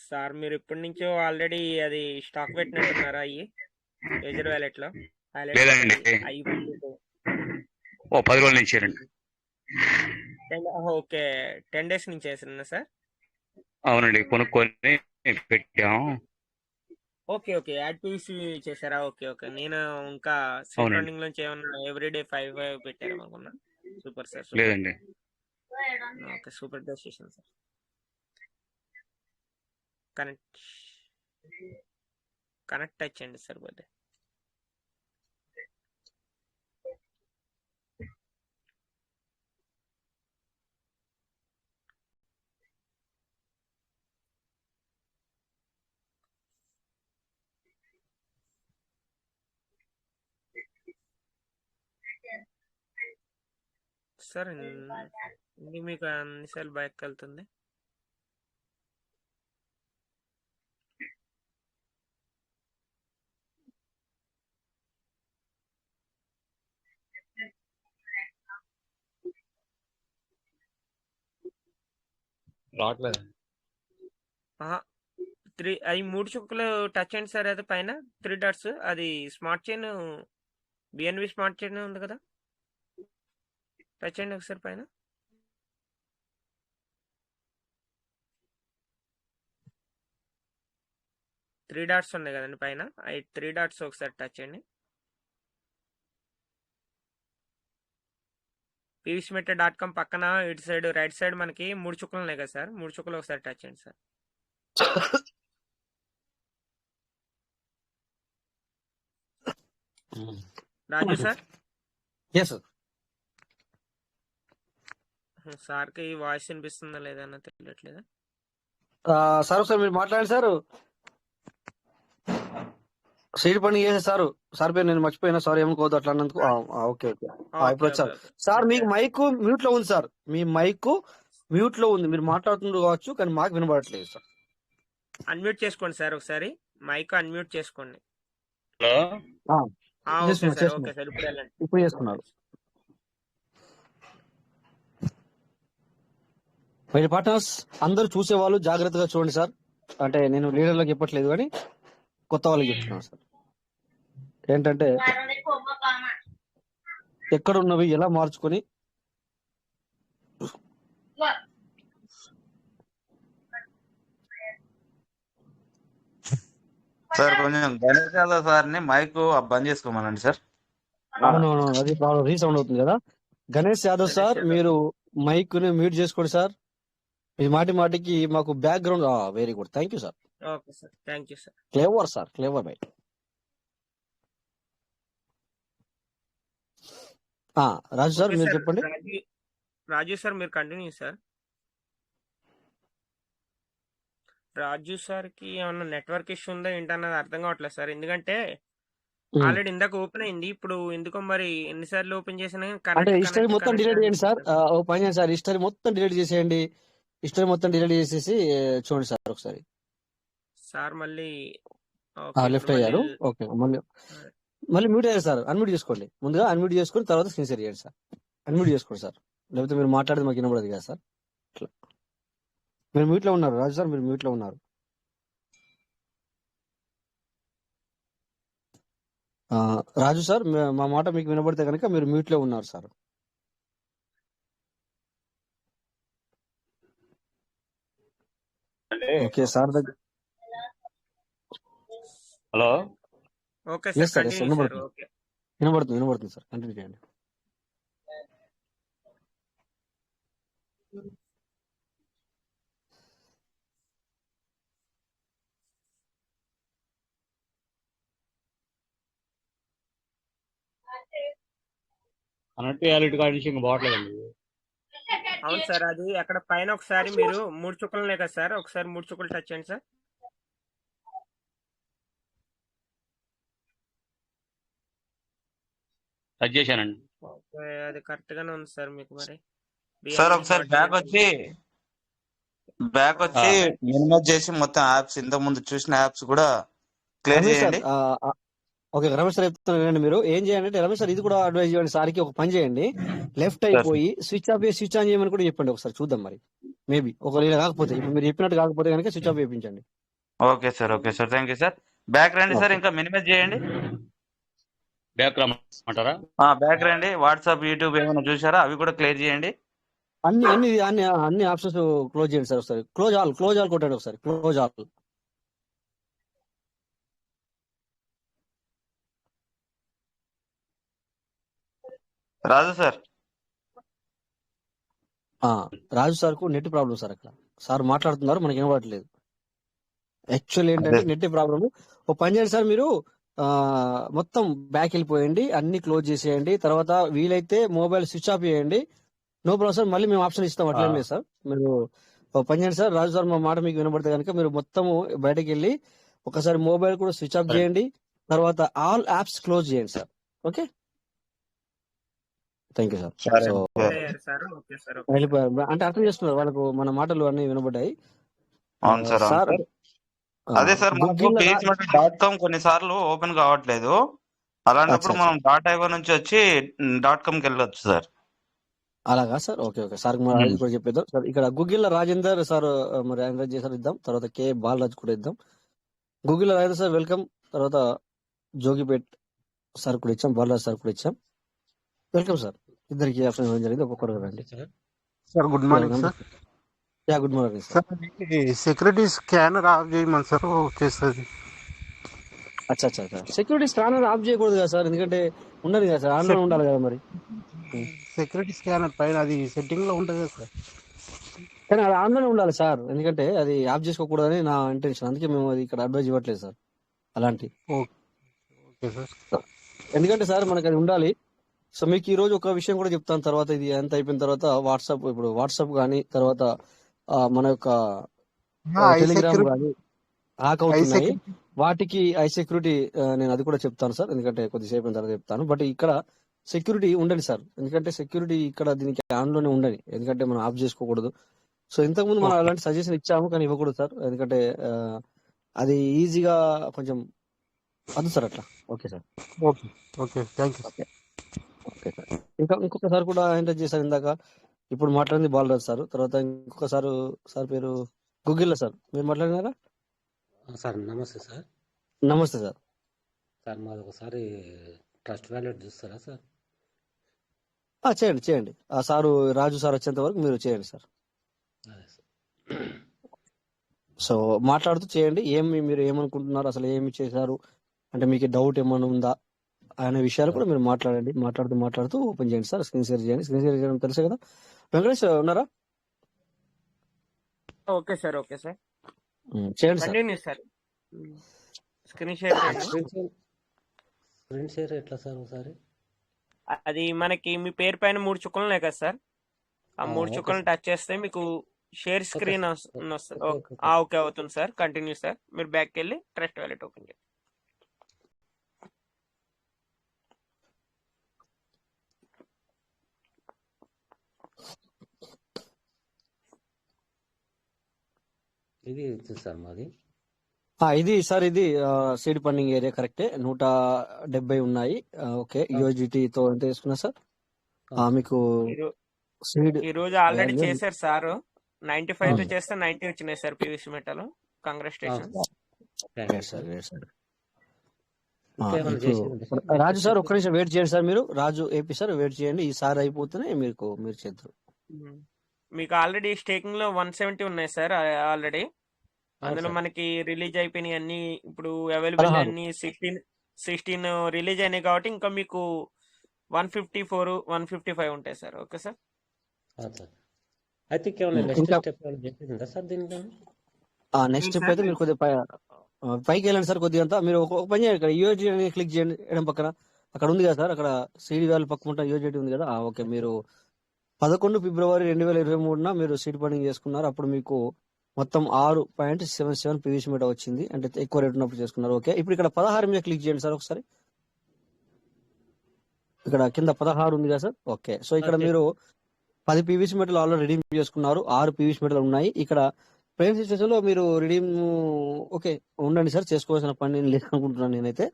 Speaker 1: సార్ మీరు ఇప్పటి నుంచో ఆల్రెడీ అది స్టాక్ పెట్టినట్టున్నారా? అయ్యి యూజర్ వ్యాలెట్ లో
Speaker 10: లేదండి, ఓ 10 రోజుల నుంచి రండి.
Speaker 1: ఓకే, 10 డేస్ నుంచి వేస్తున్నా సార్.
Speaker 10: అవునండి, కొనుక్కొని పెట్టాం.
Speaker 1: ఓకే ఓకే, యాడ్ పీసీ చేశారా? ఓకే ఓకే, నేను ఇంకా సెల్ రన్నింగ్ నుంచి ఏమన్నా ఎవ్రీడే 5 పెట్టారు అనుకున్నా. Super sir, super.
Speaker 10: లేదండి.
Speaker 1: Okay, super decision sir. Connect అయ్యండి సార్. Birthday sir. ఇది మీకు అన్నిసార్లు బ్యాక్ వెళ్తుంది.
Speaker 10: రావట్లేదు.
Speaker 1: 3 చుక్కలు టచ్ అయ్యండి సార్. అది పైన 3 డాట్స్, అది smart chain, BNB smart chain ఉంది కదా, టచ్ అయ్యండి ఒకసారి పైన. త్రీ డాట్స్ ఉన్నాయి కదండి పైన, ఆ 3 డాట్స్ ఒకసారి టచ్ చేయండి. pvsmeta.com పక్కన ఇటు సైడ్ రైట్ సైడ్ మనకి 3 చుక్కలు ఉన్నాయి కదా సార్, 3 చుక్కలు ఒకసారి టచ్ చేయండి సార్. రాజు సార్. సార్కి వాయిస్ వినిపిస్తుందా లేదా అన్న తెలియట్లేదా
Speaker 2: సార్? ఒకసారి మీరు మాట్లాడండి సార్. సీడ్ పని చేసే సార్ పేరు నేను మర్చిపోయినా, సార్ ఏమనుకోవద్దు అట్లా అన్నందుకు. ఓకే ఓకే, ఇప్పుడు వచ్చారు సార్. మీకు మైక్ మ్యూట్ లో ఉంది సార్, మీ మైక్ మ్యూట్ లో ఉంది. మీరు మాట్లాడుతుండ్రు కావచ్చు, కానీ మాకు వినబడట్లేదు సార్.
Speaker 1: అన్మ్యూట్ చేసుకోండి సార్, ఒకసారి మైక్ అన్మ్యూట్ చేసుకోండి.
Speaker 2: ఇప్పుడు చేసుకున్నారు. మరి పార్ట్నర్స్ అందరూ చూసేవాళ్ళు జాగ్రత్తగా చూడండి సార్. అంటే నేను లీడర్లకు చెప్పట్లేదు, కానీ కొత్త వాళ్ళకి చెప్తున్నాను సార్. ఏంటంటే ఎక్కడ ఉన్నవి ఎలా మార్చుకొని
Speaker 11: సార్ కొంచెం గణేష్ యాదవ్ సార్ని మైక్ బంద్ చేసుకోమనండి సార్.
Speaker 2: అవునవును, అది రీసౌండ్ అవుతుంది కదా. గణేష్ యాదవ్ సార్, మీరు మైక్ ని మ్యూట్ చేసుకోండి సార్. మీ మాటికి మాకు background. Very good, thank you sir.
Speaker 1: Okay sir, thank you sir.
Speaker 2: Clever sir, clever by. Raju sir మీరు చెప్పండి.
Speaker 1: రాజు సార్ మీరు కంటిన్యూ సార్. రాజు సార్కి ఏమన్నా నెట్వర్క్ ఇష్యూ ఉందో ఏంటన్నది అర్థం కావట్లేదు సార్. ఎందుకంటే ఆల్రెడీ ఇందాక ఓపెన్ అయింది. ఇప్పుడు ఎందుకో మరి ఎన్నిసార్లు ఓపెన్ చేసినా
Speaker 2: అంటే
Speaker 1: కనెక్ట్
Speaker 2: హిస్టరీ
Speaker 1: కనెక్ట్
Speaker 2: మొత్తం
Speaker 1: కనెక్ట్
Speaker 2: డిలీట్
Speaker 1: అని
Speaker 2: చేయండి సార్.
Speaker 1: చూపిస్తుంది.
Speaker 2: ఓ పని చేయండి సార్, హిస్టరీ మొత్తం డిలీట్ చేసేయండి. హిస్టరీ మొత్తం డిలీట్ చేసేసి చూడండి సార్ ఒకసారి.
Speaker 1: సార్ మళ్ళీ ఓకే
Speaker 2: లెఫ్ట్
Speaker 1: ఇప్పుడు మళ్ళీ
Speaker 2: అయ్యారు. ఓకే, మళ్ళీ మళ్ళీ మ్యూట్ అయ్యారు సార్. అన్మ్యూట్ చేసుకోండి, ముందుగా అన్మ్యూట్ చేసుకుని తర్వాత స్క్రీన్ షేర్ చేయండి సార్. అన్మ్యూట్ చేసుకోండి సార్, లేకపోతే మీరు మాట్లాడేది మాకు వినబడదు కదా సార్. అట్లా మీరు మ్యూట్ లో ఉన్నారు రాజు సార్, మీరు మ్యూట్ లో ఉన్నారు. రాజు సార్, మా మాట మీకు వినబడితే కనుక మీరు మ్యూట్ లో ఉన్నారు సార్. ఓకే సార్ దగ్గర
Speaker 10: hello.
Speaker 1: Okay sir
Speaker 2: yes sir, yes
Speaker 1: continue sir.
Speaker 2: వినబడుతుంది,
Speaker 1: ఓకే
Speaker 2: వినబడుతుంది సార్, కంటిన్యూ చేయండి.
Speaker 10: కనెక్ట్ రియాలిటీ కార్డు నుంచి ఇంకా పోవట్లేదండి.
Speaker 1: అవును సార్, అది అక్కడ పైన ఒకసారి మీరు 3 చుక్కలు ఉన్నాయి కదా సార్, ఒకసారి 3 చుక్కలు టచ్ చేయండి సార్.
Speaker 10: టచ్ చేశానండి.
Speaker 1: ఓకే, అది కరెక్ట్ గానే ఉంది సార్ మీకు. మరి
Speaker 11: సార్
Speaker 1: బిఆర్ఎస్
Speaker 11: ఒకసారి
Speaker 1: డాట్
Speaker 11: బ్యాక్ వచ్చి మినిమైజ్ చేసి మొత్తం యాప్స్ ఇంతకు ముందు చూసిన యాప్స్ కూడా క్లియర్
Speaker 2: రమేష్ సార్,
Speaker 11: చేయండి.
Speaker 2: ఓకే రమేష్ సార్ చెప్తున్నాను వినండి. మీరు ఏం చేయండి రమేష్ సార్, ఇది కూడా అడ్వైజ్ చేయండి సార్కి. ఒక పని చేయండి, లెఫ్ట్ అయిపోయి స్విచ్ ఆఫ్ చేసి స్విచ్ ఆన్ చేయమని కూడా చెప్పండి ఒకసారి, చూద్దాం మరి. మేబీ ఒకవేళ కాకపోతే, ఇప్పుడు మీరు చెప్పినట్టు కాకపోతే కనుక స్విచ్ ఆఫ్ చేయించండి.
Speaker 11: Okay sir, okay sir, thank you sir. Back రండి సార్, ఇంకా మినిమైజ్ చేయండి.
Speaker 10: బ్యాక్ రమ్మంటారా?
Speaker 11: బ్యాక్ రండి. వాట్సాప్, యూట్యూబ్ ఏమైనా చూసారా అవి కూడా క్లియర్ చేయండి.
Speaker 2: అన్ని ఆప్షన్స్ క్లోజ్ చేయండి సార్ ఒకసారి. క్లోజ్ ఆల్ కొట్టండి ఒకసారి, క్లోజ్ ఆల్.
Speaker 11: రాజు సార్,
Speaker 2: రాజు సార్ కు నెట్ ప్రాబ్లం సార్. అక్కడ సార్ మాట్లాడుతున్నారు, మనకి వినబడట్లేదు. యాక్చువల్ ఏంటంటే నెట్ ప్రాబ్లమ్. ఓ పని చేయండి సార్, మీరు మొత్తం బ్యాక్ వెళ్ళిపోయండి, అన్ని క్లోజ్ చేసేయండి, తర్వాత వీలైతే మొబైల్ స్విచ్ ఆఫ్ చేయండి. నో ప్రాబ్లం సార్, మళ్ళీ మేము ఆప్షన్ ఇస్తాం, అట్లేం లేదు సార్. మీరు పని చేయండి సార్. రాజు సార్, మా మాట మీకు వినబడితే కనుక మీరు మొత్తము బయటకు వెళ్ళి ఒకసారి మొబైల్ కూడా స్విచ్ ఆఫ్ చేయండి, తర్వాత ఆల్ యాప్స్ క్లోజ్ చేయండి sir. Okay, thank you sir. So వెళ్ళిపోయారు అంటే అర్థం చేస్తున్నారు, వాళ్ళకు మన మాటలు అన్ని వినబడ్డాయి.
Speaker 11: అవును సార్,
Speaker 2: సార్
Speaker 11: అదే సార్, మాకు పేజ్మెంట్.com కొన్నిసార్లు ఓపెన్ కావట్లేదు. అలాంటప్పుడు మనం .ivo నుంచి వచ్చి .com కి వెళ్ళొచ్చు సార్.
Speaker 2: అలాగా సార్, ఓకే ఓకే సార్, కూడా చెప్పేద్దాం సార్. ఇక్కడ గూగుల్ రాజేందర్ సార్, మరి రాజేందర్ చేసారు ఇద్దాం, తర్వాత కే బాలరాజ్ కూడా ఇద్దాం. గూగుల్ రాజేందర్ సార్ వెల్కమ్, తర్వాత జోగిపేట్ సార్ కూడా ఇచ్చాం, బాలరాజ్ సార్ కూడా ఇచ్చాం. వెల్కమ్ సార్, ఇద్దరికి ఆప్షన్ ఇవ్వడం జరిగింది, ఒక్కొక్కరు రండి
Speaker 12: sir. Good morning sir.
Speaker 2: Good morning sir.
Speaker 12: Security scanner of చేయమని సార్ చేస్తుంది.
Speaker 2: అచ్చా, సెక్యూరిటీ స్కానర్ ఆఫ్ చేయకూడదు కదా సార్, ఎందుకంటే ఉండదు కదా సార్, ఆన్లైన్ ఉండాలి కదా మరి.
Speaker 12: సెక్యూరిటీ స్కానర్ పైన అది సెట్టింగ్ లో ఉంటుంది కదా సార్,
Speaker 2: కానీ అది ఆన్లైన్ ఉండాలి సార్, ఎందుకంటే అది ఆఫ్ చేసుకోకూడదని నా ఇంటెన్షన్. అందుకే మేము అది ఇక్కడ అడ్వైజ్ ఇవ్వట్లేదు సార్ అలాంటి.
Speaker 12: ఓకే సార్,
Speaker 2: ఎందుకంటే సార్ మనకి అది ఉండాలి. సో మీకు ఈ రోజు ఒక విషయం కూడా చెప్తాను, తర్వాత ఇది ఎంత అయిపోయిన తర్వాత ఇప్పుడు వాట్సాప్ కానీ, తర్వాత మన యొక్క టెలిగ్రామ్ కానీ హ్యాక్ అవుతున్నాయి, వాటికి ఐ సెక్యూరిటీ నేను అది కూడా చెప్తాను సార్, ఎందుకంటే కొద్దిసేపు తర్వాత చెప్తాను. బట్ ఇక్కడ సెక్యూరిటీ ఉండండి సార్, ఎందుకంటే సెక్యూరిటీ ఇక్కడ దీనికి ఆన్ లోనే ఉండాలి, ఎందుకంటే మనం ఆఫ్ చేసుకోకూడదు. సో ఇంతకుముందు మనం అలాంటి సజెషన్ ఇచ్చాము, కానీ ఇవ్వకూడదు సార్, ఎందుకంటే అది ఈజీగా కొంచెం అది సార్ అట్లా. Okay sir,
Speaker 12: okay thank you.
Speaker 2: Okay sir. ఇంకొకసారి కూడా ఎంటర్ చేశారు ఇందాక, ఇప్పుడు మాట్లాడింది బాలరాజ్ సార్, తర్వాత ఇంకొకసారి సార్ పేరు గూగుల్ సార్, మీరు మాట్లాడినారా
Speaker 13: సార్? నమస్తే సార్.
Speaker 2: నమస్తే సార్.
Speaker 13: సార్ మాది ఒకసారి ట్రస్ట్ వ్యాలెట్ చూస్తారా సార్?
Speaker 2: చేయండి. ఆ సారు రాజు సార్ వచ్చేంత వరకు మీరు చేయండి సార్. సో మాట్లాడుతూ చేయండి, మీరు ఏమనుకుంటున్నారు, అసలు ఏమి చేశారు అంటే మీకు డౌట్ ఏమైనా ఉందా అనే విషయాలు కూడా మీరు మాట్లాడుతూ ఓపెన్ చేయండి సార్. స్క్రీన్ షేర్ చేయండి. స్క్రీన్ షేర్ చేయడం తెలుసు కదా. వెంకటేష్ ఉన్నారా?
Speaker 1: ఓకే సార్, ఓకే సార్,
Speaker 2: చేయండి
Speaker 1: sir. Screen share
Speaker 13: screen share ఎట్లా సార్ ఒకసారి?
Speaker 1: అది మనకి మీ పేరు పైన 3 చుక్కలు ఉన్నాయి కదా సార్, ఆ 3 చుక్కలను టచ్ చేస్తే మీకు షేర్ స్క్రీన్ వస్తుంది. ఓకే అవుతుంది సార్, కంటిన్యూ సార్. మీరు బ్యాక్ వెళ్ళి ట్రస్ట్ వ్యాలెట్ ఓపెన్ చేయండి.
Speaker 13: ఇది సార్ మాది.
Speaker 2: ఇది సార్ ఇది సీడ్ ఫండింగ్ ఏరియా కరెక్టే 170 ఉన్నాయి. ఓకే యూజిటీతో ఎంత తీసుకున్నా సార్ మీకు సీడ్
Speaker 1: ఈ రోజు ఆల్రెడీ చేశారు సార్. 95 తో చేస్తే 90 వచ్చినాయి సార్ పీవీసీ మెటల్. కంగ్రాచులేషన్.
Speaker 2: రాజు సార్ ఒక్క నిమిషం వెయిట్ చేయండి సార్. మీరు రాజు ఏపీ సార్ వెయిట్ చేయండి. ఈసారి అయిపోతేనే మీరు చేద్దరు.
Speaker 1: మీకు ఆల్రెడీ స్టేకింగ్ లో 170 ఉన్నాయి సార్ ఆల్రెడీ. అందులో మనకి రిలీజ్ అయిపోయినాయి అన్ని. ఇప్పుడు అవైలబుల్ అన్ని 16 రిలీజ్ అయినాయి కాబట్టి ఇంకా మీకు 154 155 ఉంటాయి సార్. Okay sir.
Speaker 13: అయితే నెక్స్ట్
Speaker 2: స్టెప్ అయితే మీరు కొద్దిగా పైకి వెళ్ళండి సార్. కొద్దిగా అంతా మీరు ఒక పని చేయండి. ఇక్కడ యూఎస్డి అని క్లిక్ చేయండి ఎడం పక్కన. అక్కడ ఉంది కదా సార్, అక్కడ సీడ్ వాల్యూ పక్కన ఉంటా యూఎస్డి ఉంది కదా. ఓకే మీరు 11 ఫిబ్రవరి 2023 మీరు సీడ్ ఫండింగ్ చేసుకున్నారు. అప్పుడు మీకు మొత్తం 6.77 పీవీసీ మీటర్ వచ్చింది. అంటే ఎక్కువ రేట్ ఉన్నప్పుడు చేసుకున్నారు. ఓకే ఇప్పుడు ఇక్కడ 16 మీద క్లిక్ చేయండి సార్ ఒకసారి. ఇక్కడ కింద 16 ఉంది కదా సార్. ఓకే సో ఇక్కడ మీరు 10 పీవీసీ మీటర్లు ఆల్రెడీ రిడీమ్ చేసుకున్నారు. 6 పీవీసీ మీటర్లు ఉన్నాయి. ఇక్కడ ప్రైమ్ సిచ్యువేషన్ లో మీరు రిడీమ్ ఓకే ఉండండి సార్, చేసుకోవాల్సిన పని లేదు అనుకుంటున్నాను నేనైతే.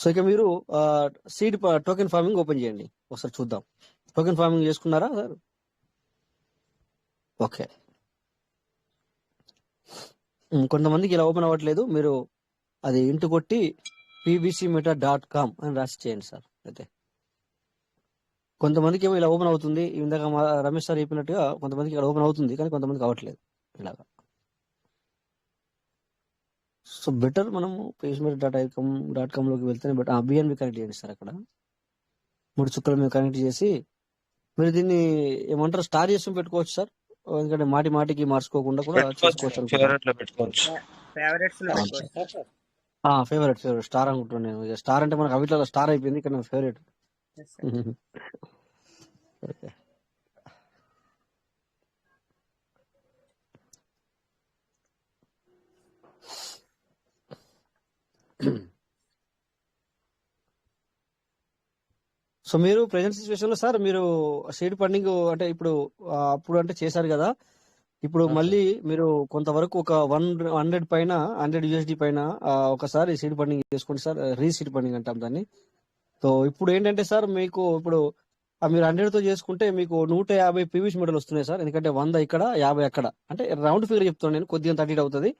Speaker 2: సో ఇక మీరు సీడ్ టోకెన్ ఫార్మింగ్ ఓపెన్ చేయండి ఒకసారి చూద్దాం. టోకెన్ ఫార్మింగ్ చేసుకున్నారా సార్? ఓకే కొంతమందికి ఇలా ఓపెన్ అవ్వట్లేదు. మీరు అది ఇంటి కొట్టి pbcmeter.com అని రాసి చేయండి సార్. అయితే కొంతమందికి ఏమో ఇలా ఓపెన్ అవుతుంది. ఇందాక రమేష్ సార్ చెప్పినట్టుగా కొంతమందికి ఇక్కడ ఓపెన్ అవుతుంది, కానీ కొంతమందికి అవ్వట్లేదు ఇలాగా. సో బెటర్ మనము pbcmeter.com లోకి వెళ్తేనే బట్ బిఎన్బి కనెక్ట్ చేయండి సార్. అక్కడ 3 చుక్కలు మీరు కనెక్ట్ చేసి మీరు దీన్ని ఏమంటారు స్టార్ చేసి పెట్టుకోవచ్చు సార్. ఎందుకంటే మాటికి మార్చుకోకుండా కూడా చేసుకోవచ్చు. ఫేవరెట్ స్టార్ అనుకుంటున్నాను నేను. స్టార్ అంటే మనకు అవిట్లో స్టార్ అయిపోయింది, ఇక్కడ ఫేవరెట్. ఓకే సో మీరు ప్రెజెంట్ సిచ్యువేషన్ లో సార్ మీరు సీడ్ ఫండింగ్ అంటే ఇప్పుడు అప్పుడు అంటే చేశారు కదా. ఇప్పుడు మళ్ళీ మీరు కొంతవరకు ఒక 100 పైన 100 USD పైన ఒకసారి సీడ్ ఫండింగ్ చేసుకోండి సార్. రీసీడ్ ఫండింగ్ అంటాం దాన్ని. సో ఇప్పుడు ఏంటంటే సార్ మీకు ఇప్పుడు మీరు 100 తో చేసుకుంటే మీకు 150 పీవీసీ మీటర్లు వస్తున్నాయి సార్. ఎందుకంటే 100 ఇక్కడ 50 అక్కడ, అంటే రౌండ్ ఫిగర్ చెప్తాను నేను, కొద్దిగా 30 అవుతుంది.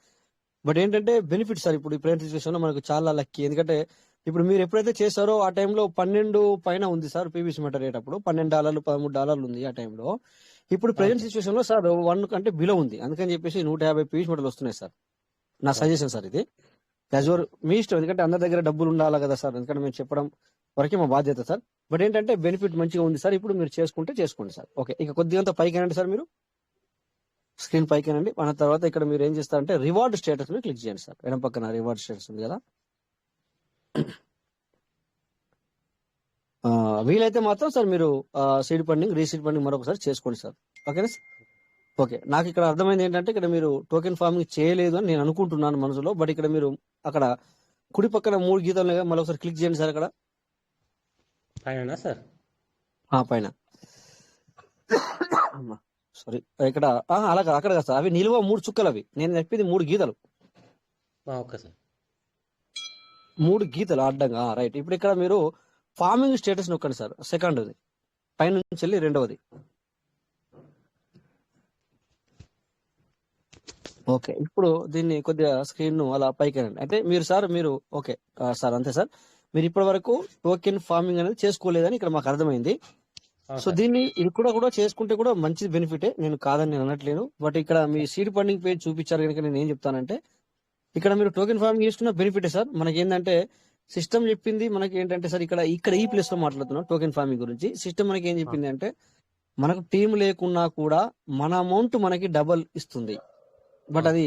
Speaker 2: బట్ ఏంటంటే బెనిఫిట్ సార్ ఇప్పుడు ఈ ప్రెజెంట్ సిచ్యువేషన్ లో మనకు చాలా లక్కీ. ఎందుకంటే ఇప్పుడు మీరు ఎప్పుడైతే చేశారో ఆ టైంలో 12 పైన ఉంది సార్ పీవీసీ మీటర్ రేట్. అప్పుడు $12 $13 ఉంది ఆ టైంలో. ఇప్పుడు ప్రెజెంట్ సిచ్యువేషన్ లో సార్ 1 కంటే బిలో ఉంది. అందుకని చెప్పేసి 150 పీవీసీ మీటర్లు వస్తున్నాయి సార్. నా సజెషన్ సార్ ఇది. క్యాజువల్ మీ ఇష్టం, ఎందుకంటే అందరి దగ్గర డబ్బులు ఉండాలి కదా సార్. ఎందుకంటే మేము చెప్పడం వరకే మా బాధ్యత సార్. బట్ ఏంటంటే బెనిఫిట్ మంచిగా ఉంది సార్. ఇప్పుడు మీరు చేసుకుంటే చేసుకోండి సార్. ఓకే ఇక కొద్దిగా పైకి అనండి సార్. మీరు స్క్రీన్ పైకి అనండి. మన తర్వాత ఇక్కడ మీరు ఏం చేస్తారంటే రివార్డ్ స్టేటస్ మీద క్లిక్ చేయండి సార్. ఎడం పక్కన రివార్డ్ స్టేటస్ ఉంది కదా. వీలైతే మాత్రం సార్ మీరు సీడ్ ఫండింగ్ రీసీడ్ ఫండింగ్ మరొకసారి చేసుకోండి సార్. ఓకేనా సార్? ఓకే నాకు ఇక్కడ అర్థమైంది ఏంటంటే ఇక్కడ మీరు టోకెన్ ఫార్మింగ్ చేయలేదు అని నేను అనుకుంటున్నాను మనసులో. బట్ ఇక్కడ మీరు అక్కడ కుడి పక్కన 3 గీతలు మళ్ళీ ఒకసారి క్లిక్ చేయండి సార్. అక్కడ
Speaker 13: సార్
Speaker 2: పైన సారీ ఇక్కడ అలాగా అక్కడ కదా సార్. అవి నిలువ 3 చుక్కలు. అవి నేను చెప్పింది 3 గీతలు.
Speaker 13: ఓకే సార్
Speaker 2: 3 గీతలు అడ్డంగా రైట్. ఇప్పుడు ఇక్కడ మీరు ఫార్మింగ్ స్టేటస్ నొక్కండి సార్. సెకండ్ది పైనుంచి వెళ్ళి రెండవది. ఓకే ఇప్పుడు దీన్ని కొద్దిగా స్క్రీన్ ను అలా పైకి రండి. అయితే మీరు సార్ మీరు ఓకే సార్ అంతే సార్. మీరు ఇప్పటి వరకు టోకెన్ ఫార్మింగ్ అనేది చేసుకోలేదని ఇక్కడ మాకు అర్థమైంది. సో దీన్ని ఇది కూడా చేసుకుంటే కూడా మంచి బెనిఫిటే, నేను కాదని నేను అనట్లేను. బట్ ఇక్కడ మీ సీడ్ ఫండింగ్ పేజ్ చూపించారు కనుక నేను ఏం చెప్తానంటే ఇక్కడ మీరు టోకెన్ ఫార్మింగ్ చేసుకున్న బెనిఫిటే సార్. మనకి ఏంటంటే సిస్టమ్ చెప్పింది మనకి ఏంటంటే సార్ ఇక్కడ ఈ ప్లేస్ లో మాట్లాడుతున్నాం టోకెన్ ఫార్మింగ్ గురించి. సిస్టమ్ మనకి ఏం చెప్పింది అంటే మనకు టీం లేకున్నా కూడా మన అమౌంట్ మనకి డబల్ ఇస్తుంది. బట్ అది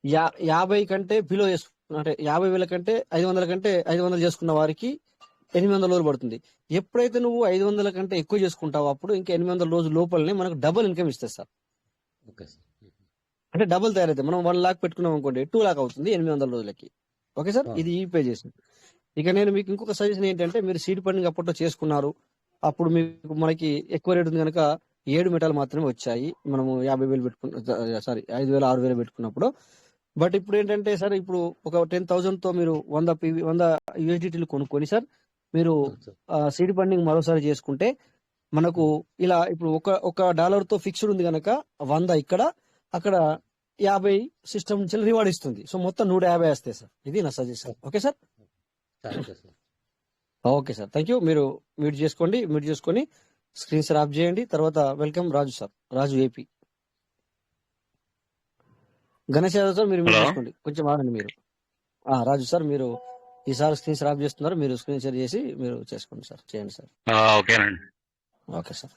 Speaker 2: 50 కంటే బిలో చేసుకున్న అంటే 50,000 కంటే 500 కంటే 500 చేసుకున్న వారికి 800 రోజులు పడుతుంది. ఎప్పుడైతే నువ్వు 500 కంటే ఎక్కువ చేసుకుంటావో అప్పుడు ఇంకా 800 రోజుల లోపలనే మనకు డబుల్ ఇన్కమ్ ఇస్తుంది సార్. అంటే డబుల్ తయారైతే మనం 1 లాక్ పెట్టుకున్నాం అనుకోండి 2 లాక్ అవుతుంది 800 రోజులకి. ఓకే సార్ ఇది ఈ పే చేసింది. ఇక నేను మీకు ఇంకొక సజెషన్ ఏంటంటే మీరు సీడ్ ఫండింగ్ అప్పట్లో చేసుకున్నారు, అప్పుడు మీకు మనకి ఎక్కువ రేట్ ఉంది కనుక 7 మెటాలు మాత్రమే వచ్చాయి. మనము 50,000 పెట్టుకున్న సారీ 5,000 6,000 పెట్టుకున్నప్పుడు. బట్ ఇప్పుడు ఏంటంటే సార్ ఇప్పుడు ఒక 10,000తో మీరు 100 USDTలు కొనుక్కొని సార్ మీరు సీడ్ ఫండింగ్ మరోసారి చేసుకుంటే మనకు ఇలా ఇప్పుడు ఒక డాలర్తో ఫిక్స్డ్ ఉంది కనుక 100 ఇక్కడ అక్కడ 50 సిస్టమ్ నుంచి రివార్డ్ ఇస్తుంది. సో మొత్తం 150 వస్తాయి సార్. ఇది నా suggestion. Okay sir. Okay sir, thank you. మీరు మ్యూట్ చేసుకొని స్క్రీన్ సార్ ఆఫ్ చేయండి. తర్వాత వెల్కమ్ రాజు sir, Raju AP. Ganesh Yadav sir మీరు మ్యూట్ చేసుకోండి, కొంచెం ఆగండి మీరు. రాజు సార్ మీరు ఈసారి స్క్రీన్ షేర్ ఆఫ్ చేస్తున్నారు, మీరు స్క్రీన్ షేర్ చేసి మీరు చేసుకోండి సార్, చేయండి సార్.
Speaker 10: ఓకేనండి.
Speaker 2: Okay sir.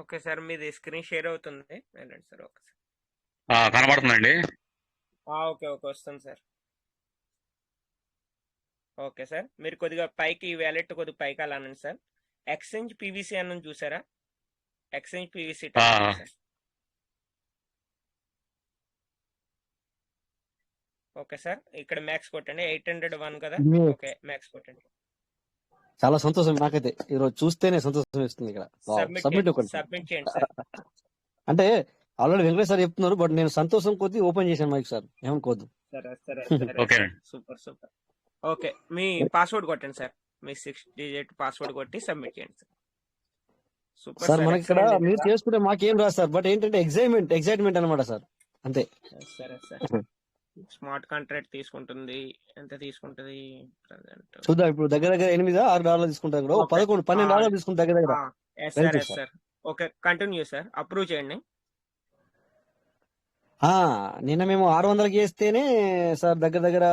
Speaker 1: ఓకే సార్, మీది స్క్రీన్ షేర్ అవుతుంది వెళ్ళండి సార్. ఓకే సార్,
Speaker 10: కనబడుతుందండి.
Speaker 1: ఓకే వస్తుంది సార్. ఓకే సార్, మీరు కొద్దిగా పైకి వ్యాలెట్ కొద్దిగా పైకి అలానండి సార్. ఎక్స్చేంజ్ పీవీసీ అన్నది చూసారా? Exchange PVC sir. Okay sir, ఇక్కడ మ్యాక్స్ కొట్టండి 801 కదా. ఓకే మ్యాక్స్ కొట్టండి.
Speaker 2: చాలా సంతోషం నాకైతే, ఈరోజు చూస్తేనే సంతోషం ఇస్తుంది. ఇక్కడ సబ్మిట్ చేయండి సార్. అంటే ఆల్రెడీ వెంకటేష్ సార్ చెప్తున్నారు, బట్ నేను సంతోషం కొద్ది ఓపెన్ చేశాను మైక్ సార్, ఏమనుకోవద్దు.
Speaker 1: సూపర్. ఓకే, మీ పాస్వర్డ్ కొట్టండి సార్, మీ 6 డిజిట్ పాస్వర్డ్ కొట్టి సబ్మిట్ చేయండి సార్. Super
Speaker 2: sir. మనకి ఇక్కడ మీరు చేసుకుంటే మాకేం రాదు సార్, బట్ ఏంటంటే ఎగ్జైట్మెంట్ అనమాట సార్, అంతే.
Speaker 1: సరే సార్, స్మార్ట్ కాంట్రాక్ట్ తీసుకుంటుంది, ఎంత తీసుకుంటది
Speaker 2: చూద్దాం. ఇప్పుడు దగ్గర $8-6 తీసుకుంటారు కూడా, $11-12 తీసుకుంటారు దగ్గర.
Speaker 1: Sir okay, continue sir, approve చేయండి.
Speaker 2: నిన్న మేము 600కి వేస్తేనే సార్ దగ్గర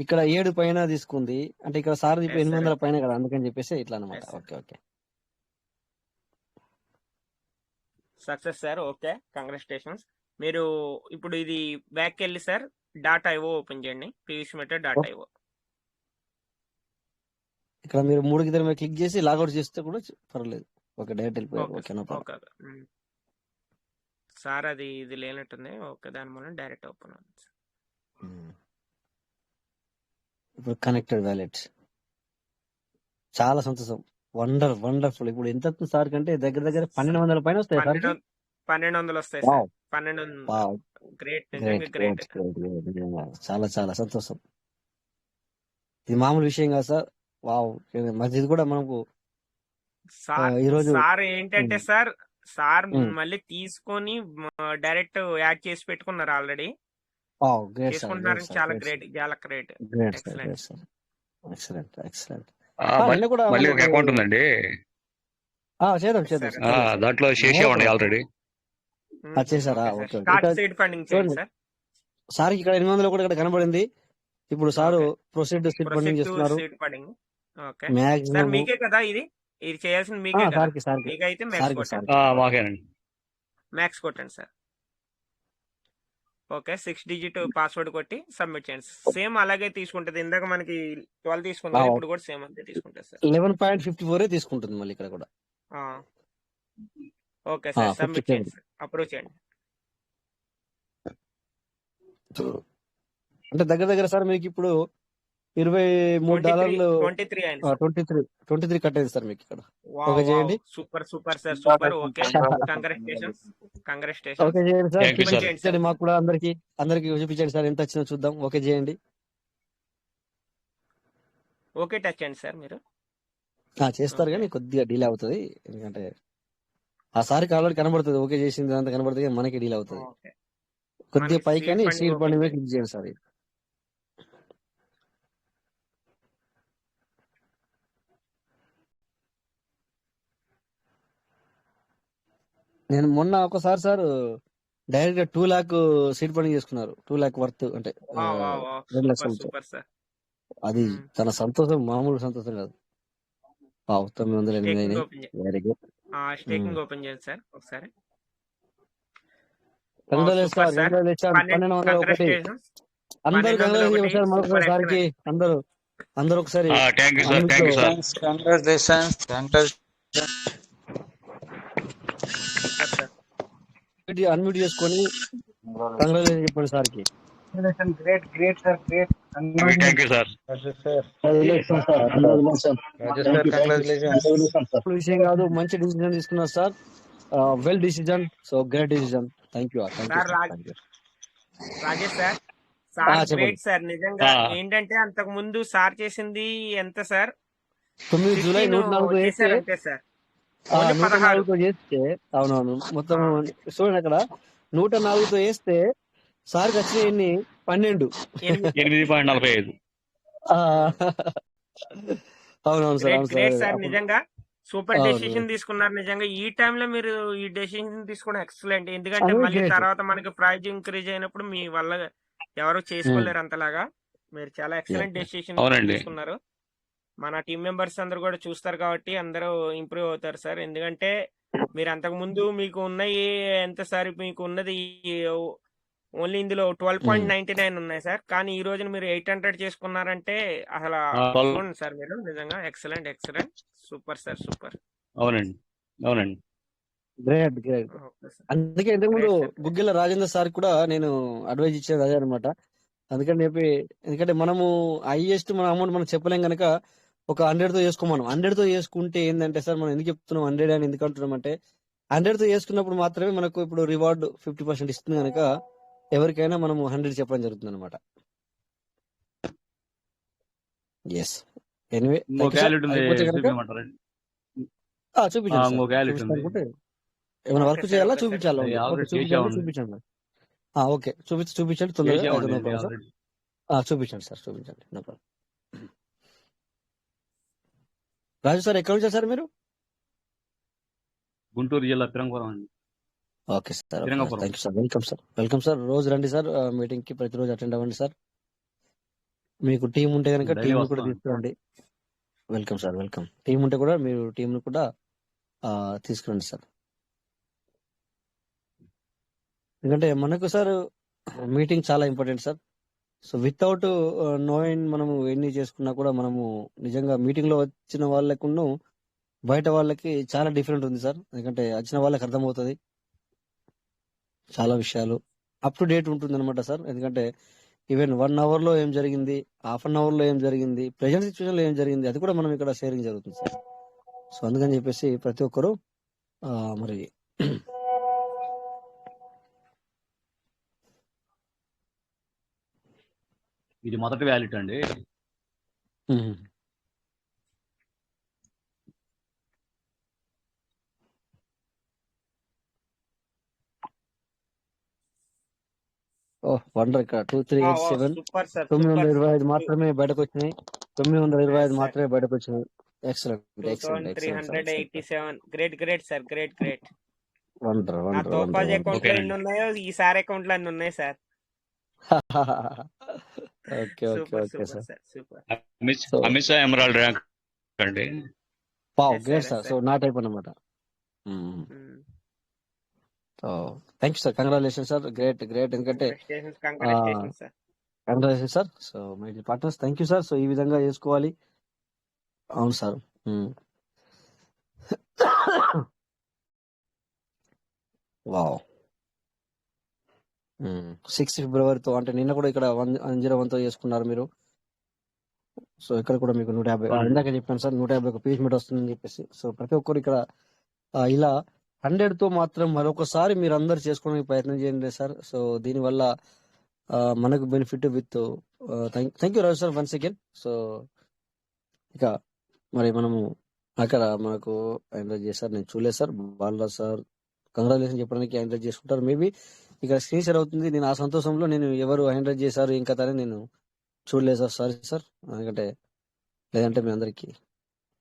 Speaker 2: ఇక్కడ 7 పైన తీసుకుంది, అంటే ఇక్కడ సార్ 800 పైన కదా, అందుకని చెప్పేసి ఇట్లా అనమాట. Okay
Speaker 1: success sir. Okay, congratulations. మీరు ఇప్పుడు ఇది బ్యాక్ వెళ్ళి సార్ .io ఓపెన్ చేయండి, pvcmeter.io.
Speaker 2: ఇక్కడ మీరు 3 మీద క్లిక్ చేసి లాగౌట్ చేస్తే కూడా పర్లేదు. ఓకే, డైరెక్ట్ వెళ్ళిపోయారు. ఓకే
Speaker 1: సార్, అది ఇది లేనట్టుంది. ఓకే, దాని మూలం డైరెక్ట్ ఓపెన్ అవుతుంది.
Speaker 2: ఇప్పుడు కనెక్టెడ్ వ్యాలెట్, చాలా సంతోషం. వండర్ఫుల్. ఇప్పుడు ఎంత సార్ కంటే దగ్గర 1200 పైన వస్తాయి సార్.
Speaker 1: 1200 వస్తాయి సార్. 1200. గ్రేట్.
Speaker 2: చాలా సంతోషం. ఇది మామూలు విషయం కాదు సార్. వావ్, మరి ఇది కూడా మనకు ఈరోజు
Speaker 1: సార్ ఏంటంటే సార్ మళ్ళీ తీసుకొని డైరెక్ట్ యాడ్ చేసి పెట్టుకున్నారు ఆల్రెడీ. చేసుకుంటున్నారు. చాలా గ్రేట్.
Speaker 2: ఎక్సలెంట్.
Speaker 10: మళ్ళీ ఒక అకౌంట్ ఉందండి,
Speaker 2: చేద్దాం.
Speaker 10: దాంట్లో చేసేవాడి ఆల్రెడీ.
Speaker 2: చేశారా?
Speaker 1: సీడ్ ఫండింగ్ చేయండి సార్.
Speaker 2: సార్ ఇక్కడ 800 కూడా ఇక్కడ కనబడింది. ఇప్పుడు సార్ ప్రొసీడ్ సీడ్ ఫండింగ్ చేస్తున్నారు.
Speaker 1: మీకే కదా ఇది చేయాల్సింది, మీకే కదా. మీకైతే మ్యాక్స్ కొట్టండి సార్. ఓకే, 6 డిజిట్ పాస్వర్డ్ కొట్టి సబ్మిట్ చేయండి. సేమ్ అలాగే తీసుకుంటది, ఇందాక మనకి 12 తీసుకుంటాం, ఇప్పుడు కూడా సేమ్ అంతే తీసుకుంటుంది సార్.
Speaker 2: 11.54 తీసుకుంటుంది మళ్ళీ ఇక్కడ కూడా.
Speaker 1: ఓకే సార్, సబ్మిట్ చేయండి సార్, అప్రూవ్ చేయండి.
Speaker 2: అంటే దగ్గర సార్ మీకు ఇప్పుడు $23 23 కట్ అయింది సార్ మీకు ఇక్కడ. ఓకే చేయండి.
Speaker 1: Super sir, super. Okay, congratulations.
Speaker 2: Okay చేయండి సార్, చూపించండి మాకు కూడా, అందరికి చూపించండి సార్ ఎంత వచ్చిందో చూద్దాం. ఓకే చేయండి.
Speaker 1: ఓకే టచ్ చేయండి సార్. మీరు
Speaker 2: చేస్తారు కానీ కొద్దిగా డీలే అవుతుంది, ఎందుకంటే ఆ సారికి ఆల్రెడీ కనబడుతుంది ఓకే చేసింది అంత కనబడుతుంది, కానీ మనకి డీలే అవుతుంది కొద్దిగా పైకి. కానీ సీడ్ ఫండింగ్ మీద క్లిక్ చేయండి సార్. నేను మొన్న ఒకసారి సార్ డైరెక్ట్ గా 2 lakh సీడ్ ఫండింగ్ చేసుకున్నారు. 2 lakh వర్త్, అంటే 2 లక్షలు. అది తన సంతోషం మామూలు సంతోషం కాదు. 908 అయినాయి. Very good.
Speaker 1: స్టేకింగ్ ఓపెన్ చేయండి సార్ ఒకసారి.
Speaker 2: కంగ్రాచులేషన్. 1201. అందరూ కంగ్రాచులేషన్ మరొకసారికి. అందరూ ఒకసారి.
Speaker 11: కంగ్రాచులేషన్.
Speaker 2: అన్మ్యూట్ చేసుకొని కంగ్రాచులేషన్ చెప్పండి సార్కి.
Speaker 12: Great great sir great.
Speaker 10: Thank you sir.
Speaker 2: విషయం కాదు, మంచి డిసిజన్ తీసుకున్నారు sir. Well decision. So great decision. Thank you thank you
Speaker 1: sir
Speaker 2: sir. Thank you.
Speaker 1: Rajesh sir, sir
Speaker 2: చెప్పండి.
Speaker 1: Great sir. నిజంగా ఏంటంటే అంతకు ముందు సార్ చేసింది ఎంత సార్?
Speaker 2: 9 జూలై 104 చేస్తే
Speaker 1: చేశారంటే సార్ ఓన్లీ 16.
Speaker 2: 104తో చేస్తే అవునవును మొత్తం చూడండి అక్కడ 104తో వేస్తే సార్కి వచ్చిన ఎన్ని 12.
Speaker 10: 8.45.
Speaker 2: అవునవును సార్. అవును
Speaker 1: గ్రేట్ సార్.
Speaker 2: సార్
Speaker 1: నిజంగా సూపర్
Speaker 2: అవును.
Speaker 1: డెసిషన్ తీసుకున్నారు. నిజంగా ఈ టైంలో మీరు ఈ డెసిషన్ తీసుకోవడం ఎక్సలెంట్. ఎందుకంటే
Speaker 2: అది
Speaker 1: మళ్ళీ
Speaker 2: great.
Speaker 1: తర్వాత మనకి ప్రైజ్ ఇంక్రీజ్ అయినప్పుడు మీ వల్ల ఎవరు చేసుకోలేరు అంతలాగా. మీరు చాలా ఎక్సలెంట్ డెసిషన్
Speaker 10: అవునండి.
Speaker 1: తీసుకున్నారు. మన టీం మెంబర్స్ అందరూ కూడా చూస్తారు కాబట్టి అందరూ ఇంప్రూవ్ అవుతారు సార్. ఎందుకంటే మీరు అంతకు ముందు మీకు ఉన్నాయి ఎంత సార్? మీకు ఉన్నది ఓన్లీ ఇందులో 12.99 ఉన్నాయి సార్. కానీ ఈ రోజున మీరు 800 చేసుకున్నారంటే అసలు చూడండి సార్, మీరు నిజంగా excellent excellent. Super sir super.
Speaker 10: అవునండి అవునండి.
Speaker 2: Great great. అందుకే ఇంతకుముందు గుగ్గిల రాజేంద్ర సార్ కూడా నేను అడ్వైజ్ ఇచ్చేది అదే అనమాట. అందుకని చెప్పి ఎందుకంటే మనము హైయెస్ట్ మన అమౌంట్ మనం చెప్పలేం కనుక ఒక 100తో చేసుకోమను. 100తో చేసుకుంటే ఏంటంటే సార్ మనం ఎందుకు చెప్తున్నాం 100 అని ఎందుకు అంటున్నాం అంటే 100తో చేసుకున్నప్పుడు మాత్రమే మనకు ఇప్పుడు రివార్డ్ 50% ఇస్తుంది కనుక ఎవరికైనా మనము 100 చెప్పడం జరుగుతుంది అనమాట. ఎస్ ఎనీవే చూపించండి. ఏమైనా వర్క్ చేయాలా చూపించాలా? చూపించండి. ఓకే చూపించండి తొందరగా. చూపించండి సార్ చూపించండి. No problem. రాజు సార్ ఎక్కడ వచ్చారు సార్ మీరు?
Speaker 10: గుంటూరు జిల్లా పిరంగపురం అండి.
Speaker 2: Okay sir. Thank you sir. Welcome sir. Welcome sir. రోజు రండి సార్ మీటింగ్ కి, ప్రతిరోజు అటెండ్ అవ్వండి సార్. మీకు టీం ఉంటే కనుక టీం కూడా తీసుకురండి. Welcome sir. వెల్కమ్. టీం ఉంటే కూడా మీరు టీం కూడా తీసుకురండి సార్. ఎందుకంటే మనకు సార్ మీటింగ్ చాలా important sir. So without knowing మనము ఎన్ని చేసుకున్నా కూడా మనము నిజంగా మీటింగ్ లో వచ్చిన వాళ్ళకును బయట వాళ్ళకి చాలా డిఫరెంట్ ఉంది సార్. ఎందుకంటే వచ్చిన వాళ్ళకి అర్థమవుతుంది చాలా విషయాలు, అప్ టు డేట్ ఉంటుంది అనమాట సార్. ఎందుకంటే ఈవెన్ 1 అవర్ లో ఏం జరిగింది, హాఫ్ అన్ అవర్ లో ఏం జరిగింది, ప్రెజెంట్ సిచ్యువేషన్ లో ఏం జరిగింది, అది కూడా మనం ఇక్కడ షేరింగ్ జరుగుతుంది సార్. సో అందుకని చెప్పేసి ప్రతి ఒక్కరు మరి
Speaker 10: ఇది మొదటి వ్యాలిట్ అండి.
Speaker 2: 925 మాత్రమే బయటకు వచ్చినాయి. 925 మాత్రమే బయటకు వచ్చినాయి. Excellent excellent excellent.
Speaker 1: 2387. Great great sir. Great great.
Speaker 2: Wonder
Speaker 1: నా
Speaker 2: వండర్
Speaker 1: తోపాజ్
Speaker 2: వండర్
Speaker 1: అకౌంట్ లో ఎన్ని ఉన్నాయో ఈ సార్ అకౌంట్ లో అన్ని ఉన్నాయి sir.
Speaker 2: Okay okay
Speaker 1: super
Speaker 2: okay
Speaker 1: super
Speaker 2: sir.
Speaker 1: Sir super.
Speaker 10: Amit Shah emerald rank అండి.
Speaker 2: Wow
Speaker 1: yes
Speaker 2: great
Speaker 1: sir
Speaker 2: sir. So నా టైప్ అన్నమాట. Thank you sir. Congratulation sir. Great great. ఎందుకంటే
Speaker 1: congratulations sir.
Speaker 2: Congratulation sir. So my partners thank you sir. So ఈ విధంగా చేసుకోవాలి. అవును సార్. వావ్ 6 ఫిబ్రవరితో అంటే నిన్న కూడా ఇక్కడ 101తో చేసుకున్నారు మీరు. సో ఇక్కడ కూడా మీకు 150 ఇందాక చెప్పాను సార్ 150 ఒక పీస్ మీట్ వస్తుందని చెప్పేసి. సో ప్రతి ఒక్కరు ఇక్కడ ఇలా 100తో మాత్రం మరొకసారి మీరు అందరు చేసుకోవడానికి ప్రయత్నం చేయండి సార్. సో దీనివల్ల మనకు benefit with thank you Raju sir once again. So ఇక మరి మనము అక్కడ మనకు ఎంజాయ్ చేశారు, నేను చూడలేదు సార్. బాలరాజ్ సార్ కంగ్రాచులేషన్ చెప్పడానికి ఎంజాయ్ చేసుకుంటారు. మేబీ ఇక్కడ స్క్రీన్ షేర్ అవుతుంది. నేను ఆ సంతోషంలో నేను ఎవరు హ్యాండిల్ చేశారు ఇంకా అని నేను చూడలేదు సార్. Sorry sir. ఎందుకంటే లేదంటే మీ అందరికి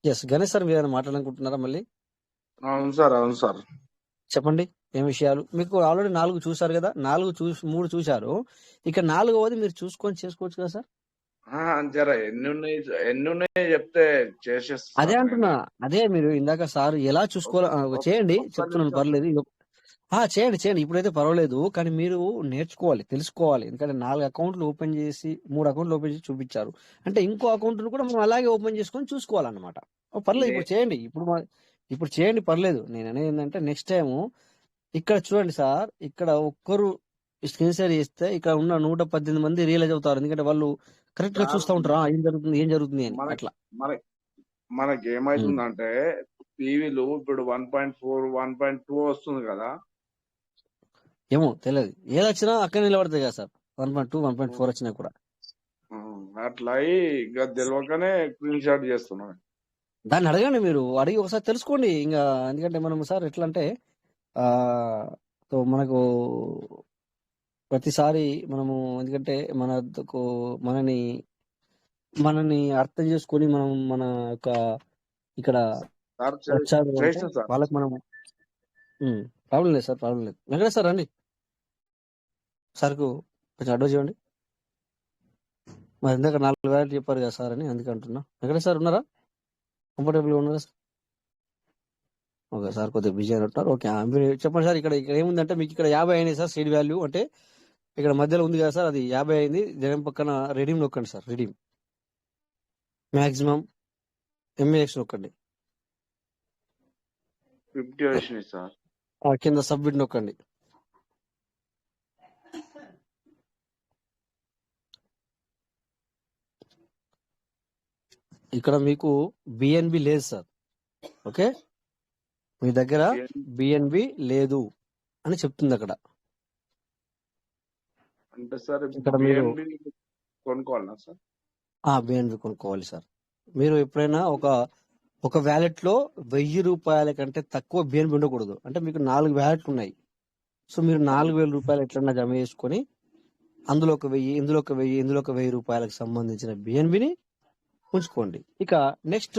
Speaker 2: ఎస్. గణేష్ సార్ మీరు ఏమైనా మాట్లాడాలనుకుంటున్నారా మళ్ళీ?
Speaker 4: అవును సార్ అవును సార్.
Speaker 2: చెప్పండి ఏం విషయాలు. మీకు ఆల్రెడీ 4 చూసారు కదా, 3 చూశారు. ఇక 4వది మీరు చూసుకొని చేసుకోవచ్చు కదా సార్.
Speaker 4: జర ఎన్ని ఉన్నాయి చెప్తే చేసేస్తా.
Speaker 2: అదే అంటున్నా. అదే మీరు ఇందాక సార్ ఎలా చూసుకోవాలి చేయండి చెప్తున్నాను, పర్లేదు. చేయండి చేయండి ఇప్పుడైతే పర్వాలేదు. కానీ మీరు నేర్చుకోవాలి, తెలుసుకోవాలి. ఎందుకంటే 4 అకౌంట్లు ఓపెన్ చేసి 3 అకౌంట్లు ఓపెన్ చేసి చూపించారు అంటే ఇంకో అకౌంట్ కూడా మనం అలాగే ఓపెన్ చేసుకొని చూసుకోవాలన్నమాట. పర్లేదు ఇప్పుడు చేయండి. ఇప్పుడు చేయండి పర్లేదు. నేను అనేది ఏంటంటే నెక్స్ట్ టైం ఇక్కడ చూడండి సార్, ఇక్కడ ఒక్కరు స్క్రీన్ షేర్ చేస్తే ఇక్కడ ఉన్న 118 మంది రియలైజ్ అవుతారు. ఎందుకంటే వాళ్ళు కరెక్ట్ గా
Speaker 4: సార్
Speaker 2: చూస్తూ ఉంటారు, ఏం జరుగుతుంది అని
Speaker 4: మనకి
Speaker 2: అట్లా.
Speaker 4: మనకి ఏమైతుందంటే టీవీలు ఇప్పుడు 1.4 1.2 వస్తుంది కదా.
Speaker 2: ఏమో తెలియదు, ఏది వచ్చినా అక్కడ నిలబడతాయి కదా సార్. 1.2 1.4 వచ్చినా కూడా
Speaker 4: అట్లా అయి ఇంకా తెలియకనే స్క్రీన్ షాట్ చేస్తున్నాను.
Speaker 2: దాన్ని అడగండి, మీరు అడిగి ఒకసారి తెలుసుకోండి. ఇంకా ఎందుకంటే మనం సార్ ఎట్లా అంటే ఆ సో మనకు ప్రతిసారి మనము ఎందుకంటే మనని అర్థం చేసుకొని మనం మన యొక్క ఇక్కడ
Speaker 4: సార్
Speaker 2: వచ్చారు అంటే
Speaker 4: శ్రేష్ఠ సార్
Speaker 2: వాళ్ళకి మనం ప్రాబ్లం లేదు సార్, ప్రాబ్లం లేదు. వెంకటేష్ సార్ రండి, సార్కు కొంచెం అడ్వైజ్ ఇవ్వండి. మరి ఇందాక 4 వేలు చెప్పారు కదా సార్ అని అందుకే అంటున్నా. వెంకటేష్ సార్ ఉన్నారా, కంఫర్టబుల్గా ఉన్నారా సార్? ఓకే సార్, కొద్దిగా బిజీ అంటున్నారు. ఓకే మీరు చెప్పండి సార్. ఇక్కడ ఏముందంటే మీకు ఇక్కడ 50 అయినాయి సార్ సీడ్ వాల్యూ. అంటే ఇక్కడ మధ్యలో ఉంది కదా సార్, అది 50 అయింది. దాని పక్కన రెడీమ్ నొక్కండి సార్, రెడీమ్ మాక్సిమం ఎంఏఎక్స్ నొక్కండి.
Speaker 4: 50 వచ్చినాయి సార్.
Speaker 2: కింద సబ్మిట్ నొక్కండి. ఇక్కడ మీకు బిఎన్బి లేదు సార్. ఓకే, మీ దగ్గర బిఎన్బి లేదు అని చెప్తుంది అక్కడ.
Speaker 4: అంటే సార్
Speaker 2: ఇక్కడ మీరు
Speaker 4: కొనుక్కోవాలా సార్?
Speaker 2: బిఎన్బి కొనుక్కోవాలి సార్. మీరు ఎప్పుడైనా ఒక వ్యాలెట్ లో 1000 రూపాయల కంటే తక్కువ బిఎన్బి ఉండకూడదు. అంటే మీకు 4 వ్యాలెట్లు ఉన్నాయి. సో మీరు 4000 రూపాయలు ఎట్లన్నా జమ చేసుకొని అందులో ఒక 1000, ఇందులో ఒక 1000, ఇందులో ఒక 1000 రూపాయలకు సంబంధించిన బిఎన్బిని ఉంచుకోండి. ఇక నెక్స్ట్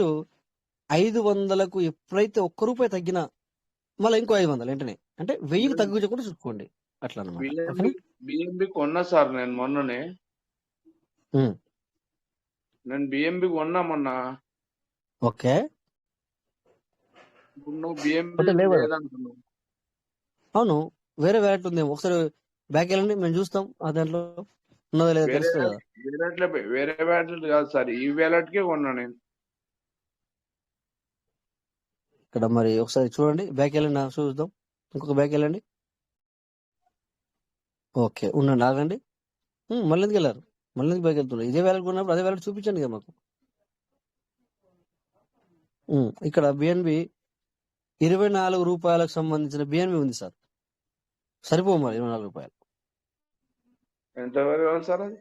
Speaker 2: 500కు ఎప్పుడైతే ₹1 తగ్గినా మళ్ళీ ఇంకో 500 వెంటనే, అంటే 1000కి తగ్గించకుండా చూసుకోండి అట్లా అన్నమాట.
Speaker 4: బిఎంబి కొన్నా సార్ నేను మొన్ననే. నేను బిఎంబి కొన్నా మొన్న.
Speaker 2: ఓకే,
Speaker 4: ఇప్పుడు నువ్వు బిఎంబి లేదంటున్నావు.
Speaker 2: అవును, వేరే వ్యాలెట్ ఉందేమో. ఒకసారి బ్యాక్ వెళ్ళండి, మేము చూస్తాం ఆ దాంట్లో ఉన్నదో లేదో తెలుస్తుంది కదా.
Speaker 4: వేరే వ్యాలెట్ కాదు సార్, ఈ వ్యాలెట్ కే కొన్నా నేను.
Speaker 2: ఇక్కడ మరి ఒకసారి చూడండి, బ్యాక్ వెళ్ళండి చూద్దాం. ఇంకొక బ్యాక్ వెళ్ళండి. ఓకే, ఉండండి, ఆగండి. మళ్ళీ ఎందుకు వెళ్ళారు? మళ్ళీ ఎందుకు బ్యాక్ వెళ్తున్నారు? ఇదే వ్యాలెట్ కొన్నప్పుడు అదే వ్యాలెట్ చూపించండి కదా మాకు. ఇక్కడ బిఎన్బి 24 రూపాయలకు సంబంధించిన బిఎన్బి ఉంది సార్. సరిపో మరి 24 రూపాయలు.
Speaker 4: ఎంత కావాలి సార్ అది?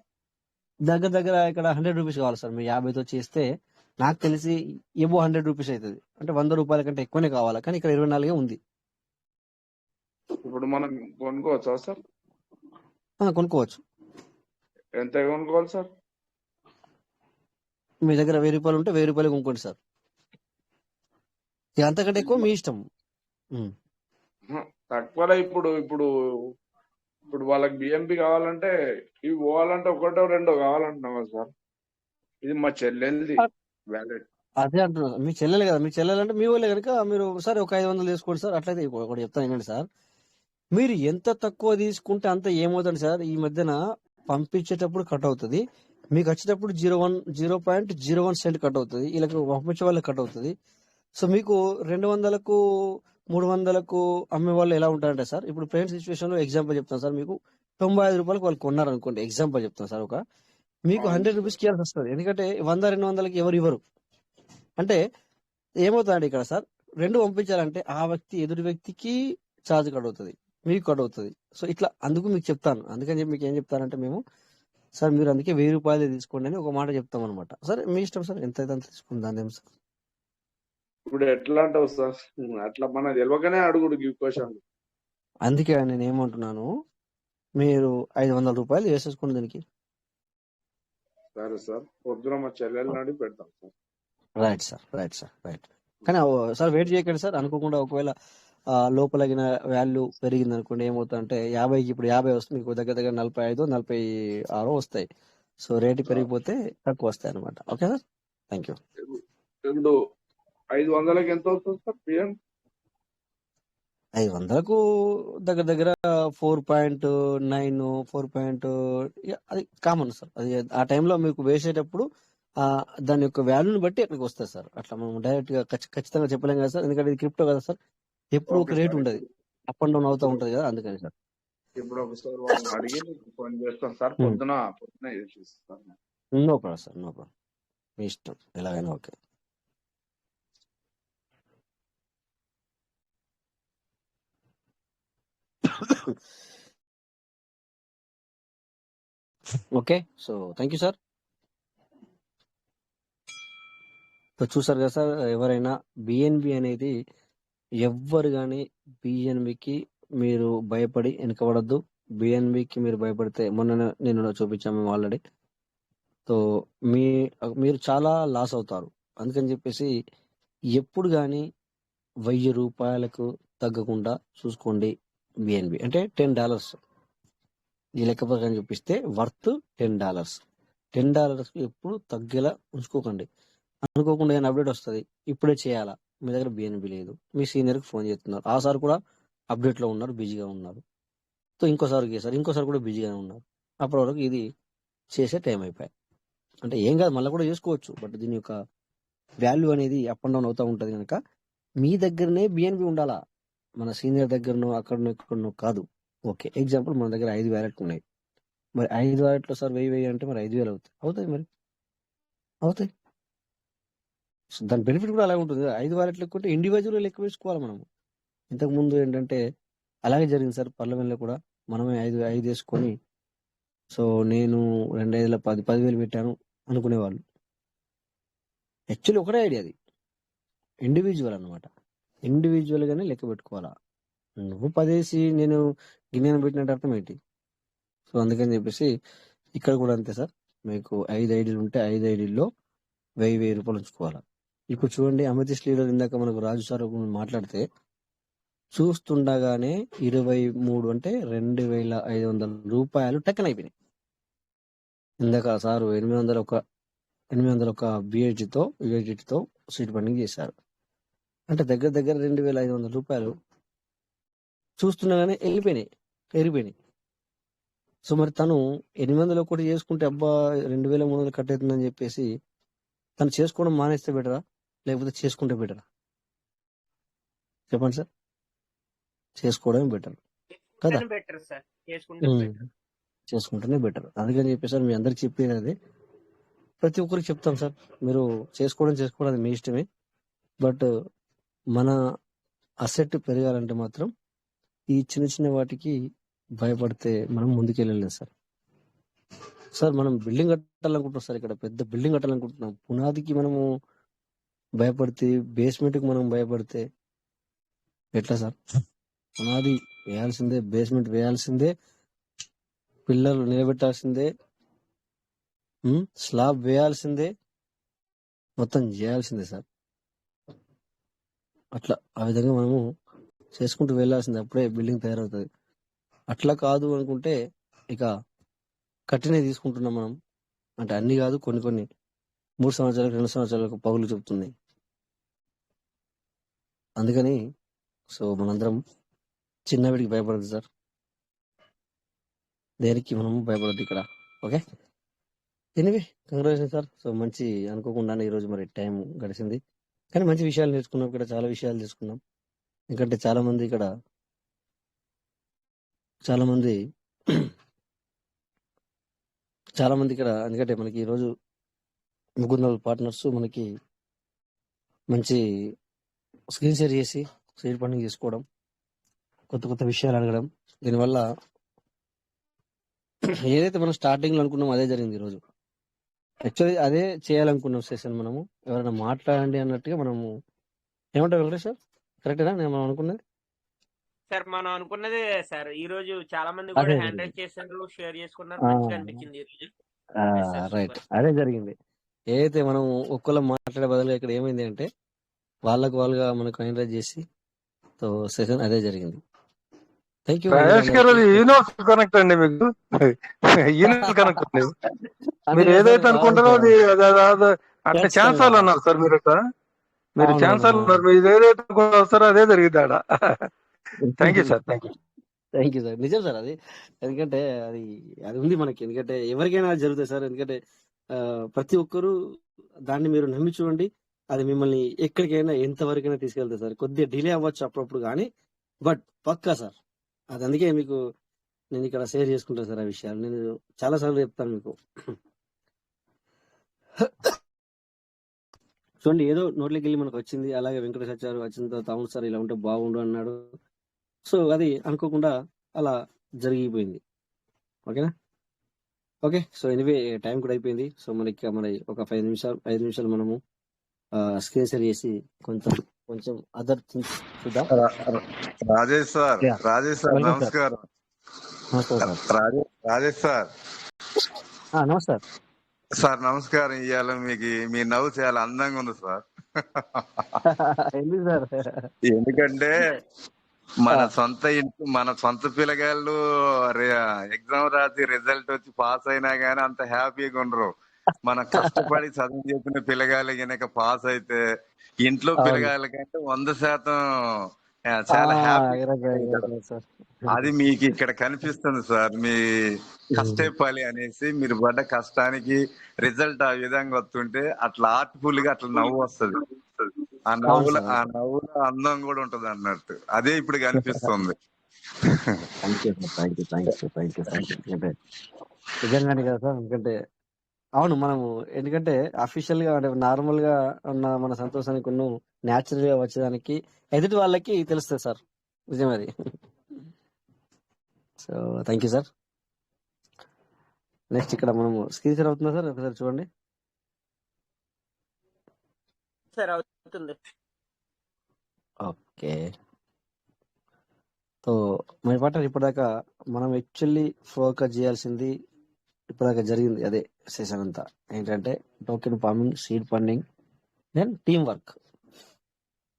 Speaker 2: దగ్గర ఇక్కడ 100 రూపీస్ కావాలి సార్. మీరు 50తో చేస్తే నాకు తెలిసి ఏమో 100 రూపీస్ అవుతుంది. అంటే 100 రూపాయల కంటే ఎక్కువనే కావాలి, కానీ ఇక్కడ 24 ఉంది.
Speaker 4: ఇప్పుడు మనం కొనుక్కోవచ్చా సార్?
Speaker 2: కొనుక్కోవచ్చు.
Speaker 4: ఎంత కొనుక్కోవాలి సార్?
Speaker 2: మీ దగ్గర 1000 రూపాయలు ఉంటే 1000 రూపాయలు కొనుక్కోండి సార్. అంతకంటే ఎక్కువ మీ ఇష్టం.
Speaker 4: తక్కువ ఇప్పుడు ఇప్పుడు ఇప్పుడు వాళ్ళకి బిఎంపి కావాలంటే ఇవి పోవాలంటే 1 2 కావాలంటున్నావా సార్? ఇది మా చెల్లెల్ది వ్యాలెట్.
Speaker 2: అదే అంటున్నా, మీ చెల్లెలు కదా. మీ చెల్లెలు అంటే మీ వాళ్ళే కనుక మీరు సరే ఒక 500 తీసుకోండి సార్. అట్లయితే ఒకటి చెప్తాను ఏంటంటే సార్, మీరు ఎంత తక్కువ తీసుకుంటే అంత ఏమవుతుంది సార్, ఈ మధ్యన పంపించేటప్పుడు కట్ అవుతుంది, మీకు వచ్చేటప్పుడు 0.01 సెంట్ కట్ అవుతుంది, వీళ్ళకి పంపించే వాళ్ళకి కట్ అవుతుంది. సో మీకు 200కు 300కు అమ్మే వాళ్ళు ఎలా ఉంటారంటే సార్, ఇప్పుడు ప్రెసెంట్ సిచ్యువేషన్ లో ఎగ్జాంపుల్ చెప్తాను సార్, మీకు 95 రూపాయలకు వాళ్ళు కొన్నారు అనుకోండి, ఎగ్జాంపుల్ చెప్తాను సార్. మీకు 100 రూపీస్ ఇవ్వాల్సి వస్తుంది. ఎందుకంటే 100 200కి ఎవరు ఇవ్వరు. అంటే ఏమవుతుందంటే ఇక్కడ సార్, 2 పంపించాలంటే ఆ వ్యక్తి ఎదుటి వ్యక్తికి ఛార్జ్ కట్ అవుతుంది, మీకు కట్ అవుతుంది. సో ఇట్లా అందుకు మీకు చెప్తాను. అందుకని చెప్పి మీకు ఏం చెప్తానంటే మేము సార్ మీరు అందుకే 1000 రూపాయలు తీసుకోండి అని ఒక మాట చెప్తాం అనమాట. సరే మీ ఇష్టం సార్, ఎంత అయితే అంత తీసుకోండి, దాని ఏం సార్.
Speaker 4: ఇప్పుడు ఎట్లా అంటావు సార్? అట్లా మన తెలియకనే అడుగుడు క్వశ్చన్.
Speaker 2: అందుకే నేను ఏమంటున్నాను, మీరు 500 రూపాయలు వేసేసుకోండి దీనికి.
Speaker 4: సరే సార్, పొద్దున మా చెల్లెల్ని అడిగి పెడతాం sir.
Speaker 2: Right sir, right sir, right. కానీ సార్ వెయిట్ చేయకండి సార్. అనుకోకుండా ఒకవేళ లోపలగిన వాల్యూ పెరిగింది అనుకోండి, ఏమవుతుందంటే 50కి ఇప్పుడు 50 వస్తుంది, మీకు దగ్గర 45 46 వస్తాయి. సో రేటు పెరిగిపోతే తక్కువ వస్తాయి అనమాట. Okay sir, thank you.
Speaker 4: ఇప్పుడు 500కి ఎంత వస్తుంది సార్ పిఎం?
Speaker 2: 500కు దగ్గర 4.9 4. అది కామన్ సార్. అది ఆ టైంలో మీకు వేసేటప్పుడు దాని యొక్క వాల్యూని బట్టి అక్కడికి వస్తుంది సార్. అట్లా మనం డైరెక్ట్ గా ఖచ్చితంగా చెప్పలేం కదా సార్, ఎందుకంటే ఇది క్రిప్టో కదా సార్, ఎప్పుడు ఒక రేట్ ఉండదు. అప్ అండ్ డౌన్ అవుతూ ఉంటది కదా, అందుకని సార్.
Speaker 4: ఇప్పుడు ఒకసారి వాళ్ళని అడిగి మీకు ఫోన్ చేస్తాను సార్. పొద్దున చేసిస్తాను.
Speaker 2: No problem sir, no problem, మీ ఇష్టం ఎలాగైనా okay. Okay, so thank you sir. So చూసారు కదా సార్, ఎవరైనా బిఎన్బి అనేది ఎవ్వరు కానీ బిఎన్బికి మీరు భయపడి వెనకబడద్దు. బిఎన్బికి మీరు భయపడితే మొన్న నేను చూపించాము మేము ఆల్రెడీ. సో మీరు చాలా లాస్ అవుతారు. అందుకని చెప్పేసి ఎప్పుడు కానీ $1000 తగ్గకుండా చూసుకోండి. బిఎన్బి అంటే $10 ఈ లెక్క ప్రకారం చూపిస్తే వర్త్ $10. $10 ఎప్పుడు తగ్గేలా ఉంచుకోకండి. అనుకోకుండా ఏమైనా అప్డేట్ వస్తుంది, ఇప్పుడే చేయాలా, మీ దగ్గర బిఎన్బి లేదు, మీ సీనియర్కి ఫోన్ చేస్తున్నారు, ఆ సార్ కూడా అప్డేట్లో ఉన్నారు, బిజీగా ఉన్నారు. సో ఇంకోసారి కూడా బిజీగా ఉన్నారు. అప్పటి వరకు ఇది చేసే టైం అయిపోయాయి. అంటే ఏం కాదు, మళ్ళీ కూడా చేసుకోవచ్చు. బట్ దీని యొక్క వాల్యూ అనేది అప్ అండ్ డౌన్ అవుతూ ఉంటుంది కనుక మీ దగ్గరనే బిఎన్బి ఉండాలా, మన సీనియర్ దగ్గరనో అక్కడనో ఇక్కడనో కాదు. ఓకే, ఎగ్జాంపుల్ మన దగ్గర 5 వ్యాలెట్లు ఉన్నాయి. మరి 5 వ్యాలెట్లో సార్ 1000 అంటే మరి 5000 అవుతాయి మరి అవుతాయి. సో దాని బెనిఫిట్ కూడా అలాగే ఉంటుంది. 5 వ్యాలెట్లు ఎక్కువ ఇండివిజువల్ లెక్క వేసుకోవాలి మనం. ఇంతకు ముందు ఏంటంటే అలాగే జరిగింది సార్, పార్లమెంట్లో కూడా మనమే 5 వేసుకొని, సో నేను 2,500 10,000 పెట్టాను అనుకునేవాళ్ళు. యాక్చువల్లీ ఒకటే ఐడియా, అది ఇండివిజువల్ అనమాట. ఇండివిజువల్గానే లెక్క పెట్టుకోవాలా. నువ్వు 10 వేసి నేను గిన్నెను పెట్టినట్టు అర్థం ఏంటి? సో అందుకని చెప్పేసి ఇక్కడ కూడా అంతే సార్, మీకు 5 ఐడీలు ఉంటే 5 ఐడీల్లో $1000 ఉంచుకోవాలా. ఇప్పుడు చూడండి, అమితీష్ లీడర్ ఇందాక మనకు రాజు సార్ మాట్లాడితే చూస్తుండగానే 23 అంటే $2,500 టక్కన అయిపోయినాయి. ఇందాక సారు 801 బిహెచ్తో సీట్ బండింగ్ చేశారు. అంటే దగ్గర దగ్గర $2,500 చూస్తుండగానే ఎరిపోయినాయి. సో మరి తను 800 ఒకటి చేసుకుంటే అబ్బా 2,300 కట్ అవుతుందని చెప్పేసి తను చేసుకోవడం మానేస్తే బెటరా, లేకపోతే చేసుకుంటే బెటరా? చెప్పండి సార్. చేసుకోవడమే బెటర్ కదా,
Speaker 1: బెటర్ సార్,
Speaker 2: చేసుకుంటేనే బెటర్. అందుకని చెప్పేసి మీ అందరికి చెప్పేది ప్రతి ఒక్కరికి చెప్తాం సార్, మీరు చేసుకోవడం అది మీ ఇష్టమే. బట్ మన అసెట్ పెరగాలంటే మాత్రం ఈ చిన్న చిన్న వాటికి భయపడితే మనం ముందుకెళ్ళలేదు సార్. సార్ మనం బిల్డింగ్ కట్టాలనుకుంటున్నాం సార్, ఇక్కడ పెద్ద బిల్డింగ్ కట్టాలనుకుంటున్నాం. పునాదికి మనము భయపడితే, బేస్మెంట్కి మనం భయపడితే ఎట్లా సార్? పునాది వేయాల్సిందే, బేస్మెంట్ వేయాల్సిందే, పిల్లలు నిలబెట్టాల్సిందే, స్లాబ్ వేయాల్సిందే, మొత్తం చేయాల్సిందే సార్. అట్లా ఆ విధంగా మనము చేసుకుంటూ వెళ్ళాల్సిందే, అప్పుడే బిల్డింగ్ తయారవుతుంది. అట్లా కాదు అనుకుంటే ఇక కట్టినే తీసుకుంటున్నాం మనం. అంటే అన్ని కాదు, కొన్ని 3 సంవత్సరాలకు 2 సంవత్సరాలకు పగులు చెప్తుంది. అందుకని సో మనందరం చిన్నవిడికి భయపడదు సార్, దేనికి మనం భయపడద్దు ఇక్కడ. Okay, anyway congratulation sir. So మంచి అనుకోకుండానే ఈరోజు మరి టైం గడిచింది, కానీ మంచి విషయాలు నేర్చుకున్నాం. ఇక్కడ చాలా విషయాలు తెలుసుకున్నాం. ఎందుకంటే చాలా మంది ఇక్కడ ఎందుకంటే మనకి ఈరోజు 3 పార్ట్నర్స్ మనకి మంచి స్క్రీన్ షేర్ చేసి సీడ్ ఫండింగ్ చేసుకోవడం, కొత్త విషయాలు అడగడం, దీనివల్ల ఏదైతే మనం స్టార్టింగ్ లో అనుకున్నామో అదే జరిగింది ఈరోజు. యాక్చువల్లీ అదే చేయాలనుకున్నాం సెషన్. మనము ఎవరైనా మాట్లాడండి అన్నట్టుగా మనము ఏమంటారు వెంకటేష్ సార్, కరెక్టేనా మనం అనుకున్నది?
Speaker 1: సార్ మనం అనుకున్నదే సార్. ఈ రోజు చాలా మంది కూడా హ్యాండ్ రైజ్ చేశారు, షేర్ చేసుకున్నారు, మంచిగా అనిపించింది ఈ రోజు.
Speaker 2: రైట్, అదే జరిగింది. ఏదైతే మనం ఒక్కళ్ళ మాట్లాడే బదులు ఇక్కడ ఏమైంది అంటే వాళ్ళుగా మనకు హ్యాండ్ రైజ్ చేసి, సో సెషన్ అదే జరిగింది. Thank you.
Speaker 14: కనెక్ట్ అండి, మీకు కనెక్ట్ అండి. మీరు ఏదైతే అనుకుంటారో అది అట్లా ఛాన్సాలు అన్నారు సార్. మీరు ఛాన్సాలు ఉన్నారు, మీరు ఏదైతే వస్తారో అదే జరిగింది ఆడ. Thank you sir, thank you
Speaker 2: sir. నిజం సార్ అది. ఎందుకంటే అది ఉంది మనకి. ఎందుకంటే ఎవరికైనా జరుగుతుంది సార్. ఎందుకంటే ప్రతి ఒక్కరు దాన్ని మీరు నమ్మి చూడండి, అది మిమ్మల్ని ఎక్కడికైనా ఎంతవరకైనా తీసుకెళ్తుంది సార్. కొద్దిగా డిలే అవ్వచ్చు అప్పుడప్పుడు, కానీ బట్ పక్కా సార్, అది అందుకే మీకు నేను ఇక్కడ షేర్ చేసుకుంటాను సార్. ఆ విషయాలు నేను చాలా సార్లు చెప్తాను మీకు. చూడండి, ఏదో నోట్లోకి వెళ్ళి మనకు వచ్చింది, అలాగే వెంకటేష్ వచ్చారు, వచ్చిన తర్వాత అవును సార్ ఇలా ఉంటే బాగుండు అన్నాడు. సో అది అనుకోకుండా అలా జరిగిపోయింది. ఓకేనా? ఓకే. సో ఎనివే టైం కూడా అయిపోయింది. సో మనకి ఒక 5 నిమిషాలు మనము స్క్రీన్ షేర్ చేసి కొంచెం అదర్ థింగ్స్ చూద్దాం.
Speaker 15: Rajesh sir, Rajesh sir
Speaker 2: welcome sir.
Speaker 15: నమస్కారం.
Speaker 2: నమస్కారం సార్.
Speaker 15: రాజేష్ సార్,
Speaker 2: నమస్కారం
Speaker 15: సార్ నమస్కారం. ఇవాళ మీకు మీ నవ్వు చాలా అందంగా ఉంది సార్.
Speaker 2: ఎందుకు సార్?
Speaker 15: ఎందుకంటే మన సొంత ఇంటి మన సొంత పిల్లగాళ్ళు ఎగ్జామ్ రాసి రిజల్ట్ వచ్చి పాస్ అయినా గానీ అంత హ్యాపీగా ఉండరు. మన కష్టపడి చదువు చెప్పిన పిల్లగాళ్ళు గనక పాస్ అయితే ఇంట్లో పిల్లగాళ్ళ కంటే 100% చాలా హ్యాపీ. అది మీకు ఇక్కడ కనిపిస్తుంది సార్. మీ కష్టే ఫలి అనేసి మీరు పడ్డ కష్టానికి రిజల్ట్ ఆ విధంగా వస్తుంటే అట్లా ఆర్ట్ఫుల్ గా అట్లా నవ్వు వస్తుంది. ఆ నవ్వులో అందం కూడా ఉంటది అన్నట్టు. అదే ఇప్పుడు కనిపిస్తుంది.
Speaker 2: నిజంగానే కదా సార్. ఎందుకంటే అవును, మనము ఎందుకంటే అఫీషియల్ గా అంటే నార్మల్ గా ఉన్న మన సంతోషానికి న్యాచురల్ గా వచ్చేదానికి ఎదుటి వాళ్ళకి తెలుస్తుంది సార్. నిజమే అది. So thank you sir. Next ఇక్కడ మనము స్క్రీన్ షేర్ అవుతుందా సార్? ఒకసారి చూడండి
Speaker 1: సార్. అవుతుంది.
Speaker 2: ఓకే. సో మన పాట ఇప్పటిదాకా మనం యాక్చువల్లీ ఫోకస్ చేయాల్సింది ఇప్పటిదాకా జరిగింది అదే సెషన్ అంతా. ఏంటంటే token farming, seed funding, then team work.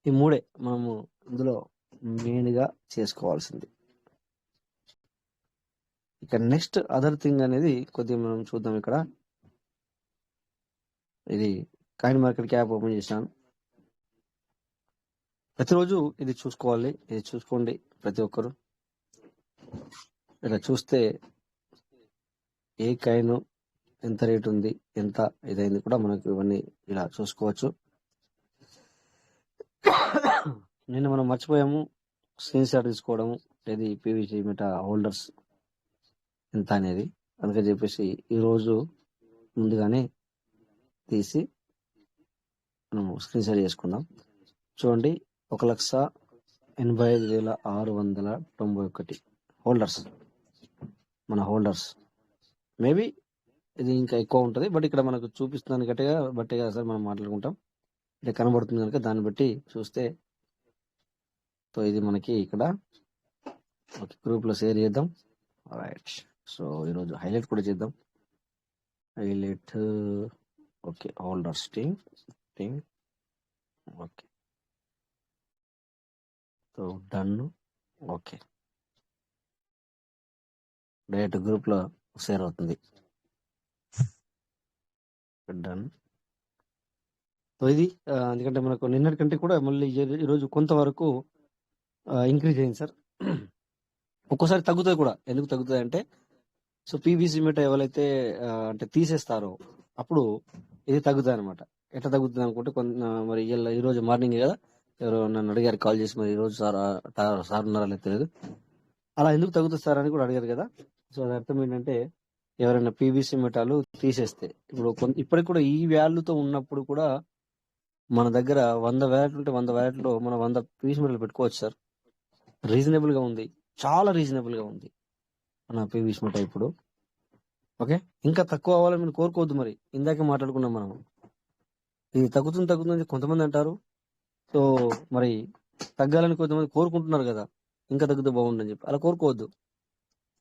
Speaker 2: ఈ మూడే మనము ఇందులో మెయిన్ గా చేసుకోవాల్సింది. ఇక నెక్స్ట్ అదర్ థింగ్ అనేది కొద్దిగా మనం చూద్దాం. ఇక్కడ ఇది కాయిన్ మార్కెట్ క్యాప్ ఓపెన్ చేశాను. ప్రతిరోజు ఇది చూసుకోవాలి. ఇది చూసుకోండి ప్రతి ఒక్కరు. ఇలా చూస్తే ఏ కాయిన్ ఎంత రేట్ ఉంది, ఎంత ఇదైంది కూడా మనకు ఇవన్నీ ఇలా చూసుకోవచ్చు. నిన్న మనం మర్చిపోయాము స్క్రీన్ షాట్ తీసుకోవడము. ఇది పీవీసీ మెటా హోల్డర్స్ ఎంత అనేది. అందుకని చెప్పేసి ఈరోజు ముందుగానే తీసి మనము స్క్రీన్ షాట్ చేసుకుందాం. చూడండి, 1,85,691 హోల్డర్స్ మన హోల్డర్స్. మేబీ ఇది ఇంకా ఎక్కువ ఉంటుంది, బట్ ఇక్కడ మనకు చూపిస్తున్నాను గట్టిగా బట్టే కదా సార్ మనం మాట్లాడుకుంటాం. ఇక్కడ కనబడుతుంది కనుక దాన్ని బట్టి చూస్తే. సో ఇది మనకి ఇక్కడ గ్రూప్ లో షేర్ చేద్దాం. రైట్. సో ఈరోజు హైలైట్ కూడా చేద్దాం. Highlight. Okay, holders team. Okay, so done. Okay, direct group లో షేర్ అవుతుంది. డన్. సో ఇది ఎందుకంటే మనకు నిన్నటి కంటే కూడా మళ్ళీ ఈరోజు కొంతవరకు ఇంక్రీజ్ అయింది సార్. ఒక్కోసారి తగ్గుతుంది కూడా. ఎందుకు తగ్గుతుంది అంటే, సో పీవీసీ మెటా ఎవరైతే అంటే తీసేస్తారో అప్పుడు ఇది తగ్గుతుంది అనమాట. ఎట్లా తగ్గుతుంది అనుకుంటే మరి ఈరోజు మార్నింగ్ కదా ఎవరో నన్ను అడిగారు కాల్ చేసి, మరి ఈరోజు సార్ ఉన్నారా లేదు తెలియదు, అలా ఎందుకు తగ్గుతుంది సార్ అని కూడా అడిగారు కదా. సో అది అర్థం ఏంటంటే, ఎవరైనా పీవీసీ మెటాలు తీసేస్తే ఇప్పటికి కూడా ఈ వాల్యూతో ఉన్నప్పుడు కూడా మన దగ్గర 100 వ్యాలెట్లు ఉంటే 100 వ్యాలెట్లో మనం 100 పీవీసీ మెటాలు పెట్టుకోవచ్చు సార్. రీజనబుల్ గా ఉంది, చాలా రీజనబుల్ గా ఉంది మన పీవీసీ మెటా ఇప్పుడు. ఓకే, ఇంకా తక్కువ అవ్వాలని మనం కోరుకోవద్దు. మరి ఇందాకే మాట్లాడుకున్నాం మనం, ఇది తగ్గుతుంది కొంతమంది అంటారు. సో మరి తగ్గాలని కొంతమంది కోరుకుంటున్నారు కదా, ఇంకా తగ్గితే బాగుండని చెప్పి. అలా కోరుకోవద్దు.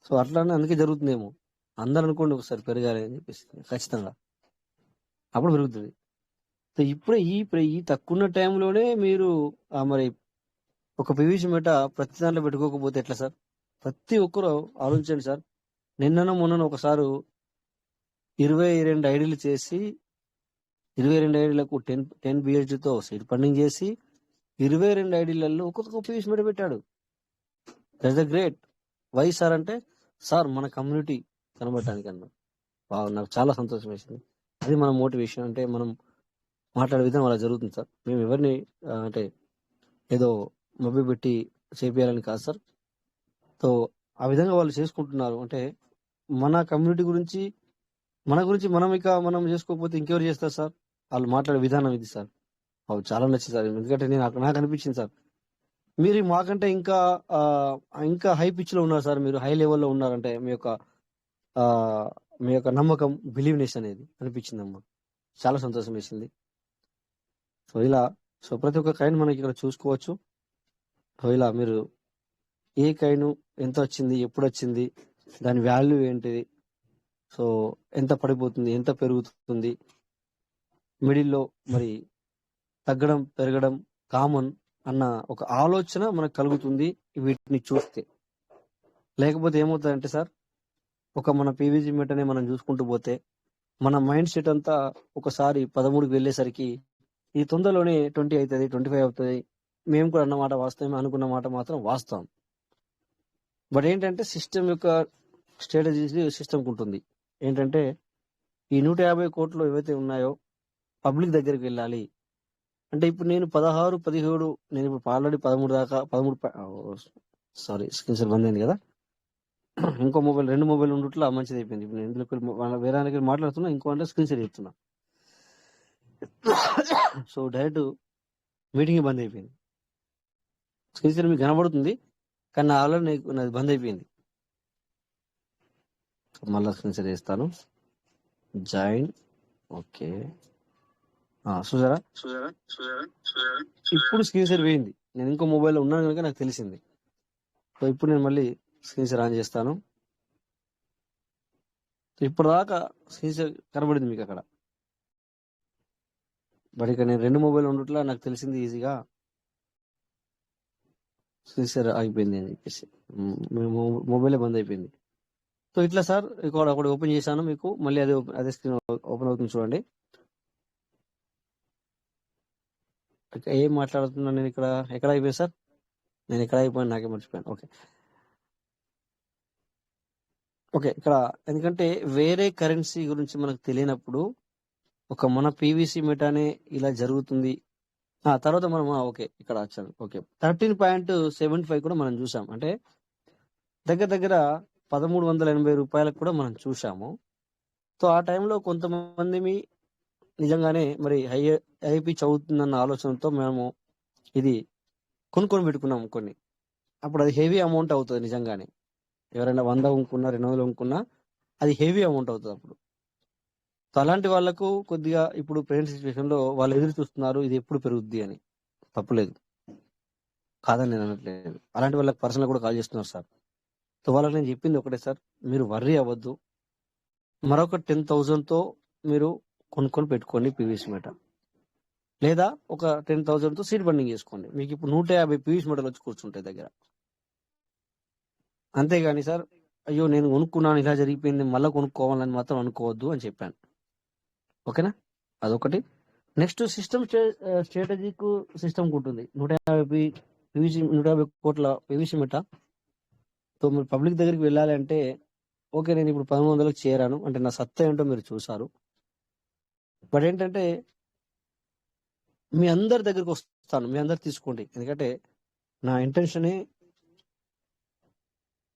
Speaker 2: సో అట్లానే అందుకే జరుగుతుందేమో. అందరు అనుకోండి ఒకసారి పెరగాలి అని చెప్పేసి, ఖచ్చితంగా అప్పుడు పెరుగుతుంది. సో ఇప్పుడే ఈ తక్కువ టైంలోనే మీరు మరి ఒక పీవీసీ మెటా ప్రతి దాంట్లో పెట్టుకోకపోతే ఎట్లా సార్? ప్రతి ఒక్కరు ఆలోచించండి సార్. మొన్న ఒకసారి 22 ఐడీలు చేసి 22 ఐడీలకు 10 బిహెచ్తో సీడ్ ఫండింగ్ చేసి 22 ఐడీలలో ఒక్కొక్క పీవీసీ మెటా పెట్టాడు. That's the great. Why sir అంటే, సార్ మన కమ్యూనిటీ కనబడటానికి అన్నా. నాకు చాలా సంతోషం వేసింది. అది మన మోటివేషన్. అంటే మనం మాట్లాడే విధానం అలా జరుగుతుంది సార్. మేము ఎవరిని అంటే ఏదో మభ్య పెట్టి చేపియాలని కాదు సార్. సో ఆ విధంగా వాళ్ళు చేసుకుంటున్నారు. అంటే మన కమ్యూనిటీ గురించి మన గురించి మనం చేసుకోకపోతే ఇంకెవరు చేస్తారు సార్? వాళ్ళు మాట్లాడే విధానం ఇది సార్. అవి చాలా నచ్చింది సార్. ఎందుకంటే నాకు అనిపించింది సార్, మీరు మాకంటే ఇంకా హై పిచ్ లో ఉన్నారు సార్. మీరు హై లెవెల్లో ఉన్నారంటే మీ యొక్క నమ్మకం, బిలీవ్నెస్ అనేది అనిపించిందమ్మా. చాలా సంతోషం వేసింది. సో ప్రతి ఒక్క కైన్ మనకి ఇక్కడ చూసుకోవచ్చు. సో ఇలా మీరు ఏ కైను ఎంత వచ్చింది, ఎప్పుడు వచ్చింది, దాని వాల్యూ ఏంటిది, సో ఎంత పడిపోతుంది, ఎంత పెరుగుతుంది, మిడిల్లో మరి తగ్గడం పెరగడం కామన్ అన్న ఒక ఆలోచన మనకు కలుగుతుంది వీటిని చూస్తే. లేకపోతే ఏమవుతుందంటే సార్, మన పీవీజీ మెటనే మనం చూసుకుంటూ పోతే మన మైండ్ సెట్ అంతా ఒకసారి 13కి వెళ్ళేసరికి ఈ తొందరలోనే 20 అవుతుంది, 25 అవుతుంది. మేము కూడా అన్నమాట వాస్తవమే, అనుకున్న మాట మాత్రం వాస్తవం. బట్ ఏంటంటే సిస్టమ్ యొక్క స్ట్రాటజీస్ సిస్టమ్కి ఉంటుంది. ఏంటంటే ఈ 150 కోట్లు ఏవైతే ఉన్నాయో పబ్లిక్ దగ్గరికి వెళ్ళాలి అంటే ఇప్పుడు నేను 16, 17 నేను ఇప్పుడు ఆల్రెడీ 13 దాకా 13 స్క్రీన్ షాట్ బంద్ అయింది కదా. ఇంకో మొబైల్ 2 మొబైల్ ఉండట్లా మంచిది అయిపోయింది. ఇప్పుడు నేను ఇందులో వేరే దగ్గర మాట్లాడుతున్నా, ఇంకో అంటే స్క్రీన్ షాట్ చెప్తున్నా. సో డైరెక్ట్ మీటింగ్ బంద్ అయిపోయింది. స్క్రీన్ షాట్ మీకు కనబడుతుంది కానీ ఆల్రెడీ నాది బంద్ అయిపోయింది. మళ్ళీ స్క్రీన్ షాట్ చేస్తాను. జాయిన్. ఓకే, చూసారా ఇప్పుడు స్క్రీన్ షాట్ పోయింది. నేను ఇంకో మొబైల్లో ఉన్నాను కనుక నాకు తెలిసింది. సో ఇప్పుడు నేను మళ్ళీ స్క్రీన్ షాట్ ఆన్ చేస్తాను. ఇప్పుడు దాకా స్క్రీన్ షాట్ కనబడింది మీకు అక్కడ. బట్ ఇక్కడ నేను 2 మొబైల్ ఉండట్లా నాకు తెలిసింది ఈజీగా స్క్రీన్ షాట్ ఆగిపోయింది అని చెప్పేసి మొబైలే బంద్ అయిపోయింది. సో ఇట్లా సార్ ఒకటి ఓపెన్ చేశాను మీకు, మళ్ళీ అదే స్క్రీన్ ఓపెన్ అవుతుంది చూడండి. ఏం మాట్లాడుతున్నా నేను ఇక్కడ? ఎక్కడ అయిపోయాను సార్? నేను ఎక్కడ అయిపోయాను నాకే మర్చిపోయాను. ఓకే ఇక్కడ ఎందుకంటే వేరే కరెన్సీ గురించి మనకు తెలియనప్పుడు మన పీవీసీ మెటానే ఇలా జరుగుతుంది. తర్వాత మనం ఓకే ఇక్కడ వచ్చాను. ఓకే 13.75 కూడా మనం చూసాం. అంటే దగ్గర 1380 రూపాయలకు కూడా మనం చూసాము. సో ఆ టైంలో కొంతమంది నిజంగానే మరి ఐపీ చదువుతుందన్న ఆలోచనతో మేము ఇది కొనుక్కొని పెట్టుకున్నాము కొన్ని. అప్పుడు అది హెవీ అమౌంట్ అవుతుంది నిజంగానే. ఎవరైనా 100 కొనుక్కున్నా, 200 కొనుక్కున్నా అది హెవీ అమౌంట్ అవుతుంది అప్పుడు. సో అలాంటి వాళ్ళకు కొద్దిగా ఇప్పుడు ప్రెజెంట్ సిచ్యువేషన్ లో వాళ్ళు ఎదురు చూస్తున్నారు ఇది ఎప్పుడు పెరుగుద్ది అని. తప్పులేదు, కాదని నేను అనట్లేదు. అలాంటి వాళ్ళకి పర్సనల్ కూడా కాల్ చేస్తున్నారు సార్. సో వాళ్ళకి నేను చెప్పింది ఒకటే సార్, మీరు వర్రీ అవ్వద్దు. మరొక 10,000తో మీరు కొనుక్కొని పెట్టుకోండి పీవీసీ మెటా, లేదా ఒక 10,000తో సీట్ బండింగ్ చేసుకోండి. మీకు ఇప్పుడు 150 పీవీసీ మెటలు వచ్చి కూర్చుంటాయి దగ్గర. అంతేగాని సార్ అయ్యో నేను కొనుక్కున్నాను ఇలా జరిగిపోయింది మళ్ళీ కొనుక్కోవాలని మాత్రం అనుకోవద్దు అని చెప్పాను. ఓకేనా? అదొకటి. నెక్స్ట్ సిస్టమ్ స్ట్రాటజిక్ సిస్టమ్ ఉంటుంది. 150 కోట్ల పీవీసీ మెటా. సో మీరు పబ్లిక్ దగ్గరికి వెళ్ళాలి అంటే ఓకే నేను ఇప్పుడు 1300లకు చేరాను అంటే నా సత్తా ఏంటో మీరు చూసారు. బట్ ఏంటంటే మీ అందరి దగ్గరికి వస్తాను, మీ అందరు తీసుకోండి. ఎందుకంటే నా ఇంటెన్షనే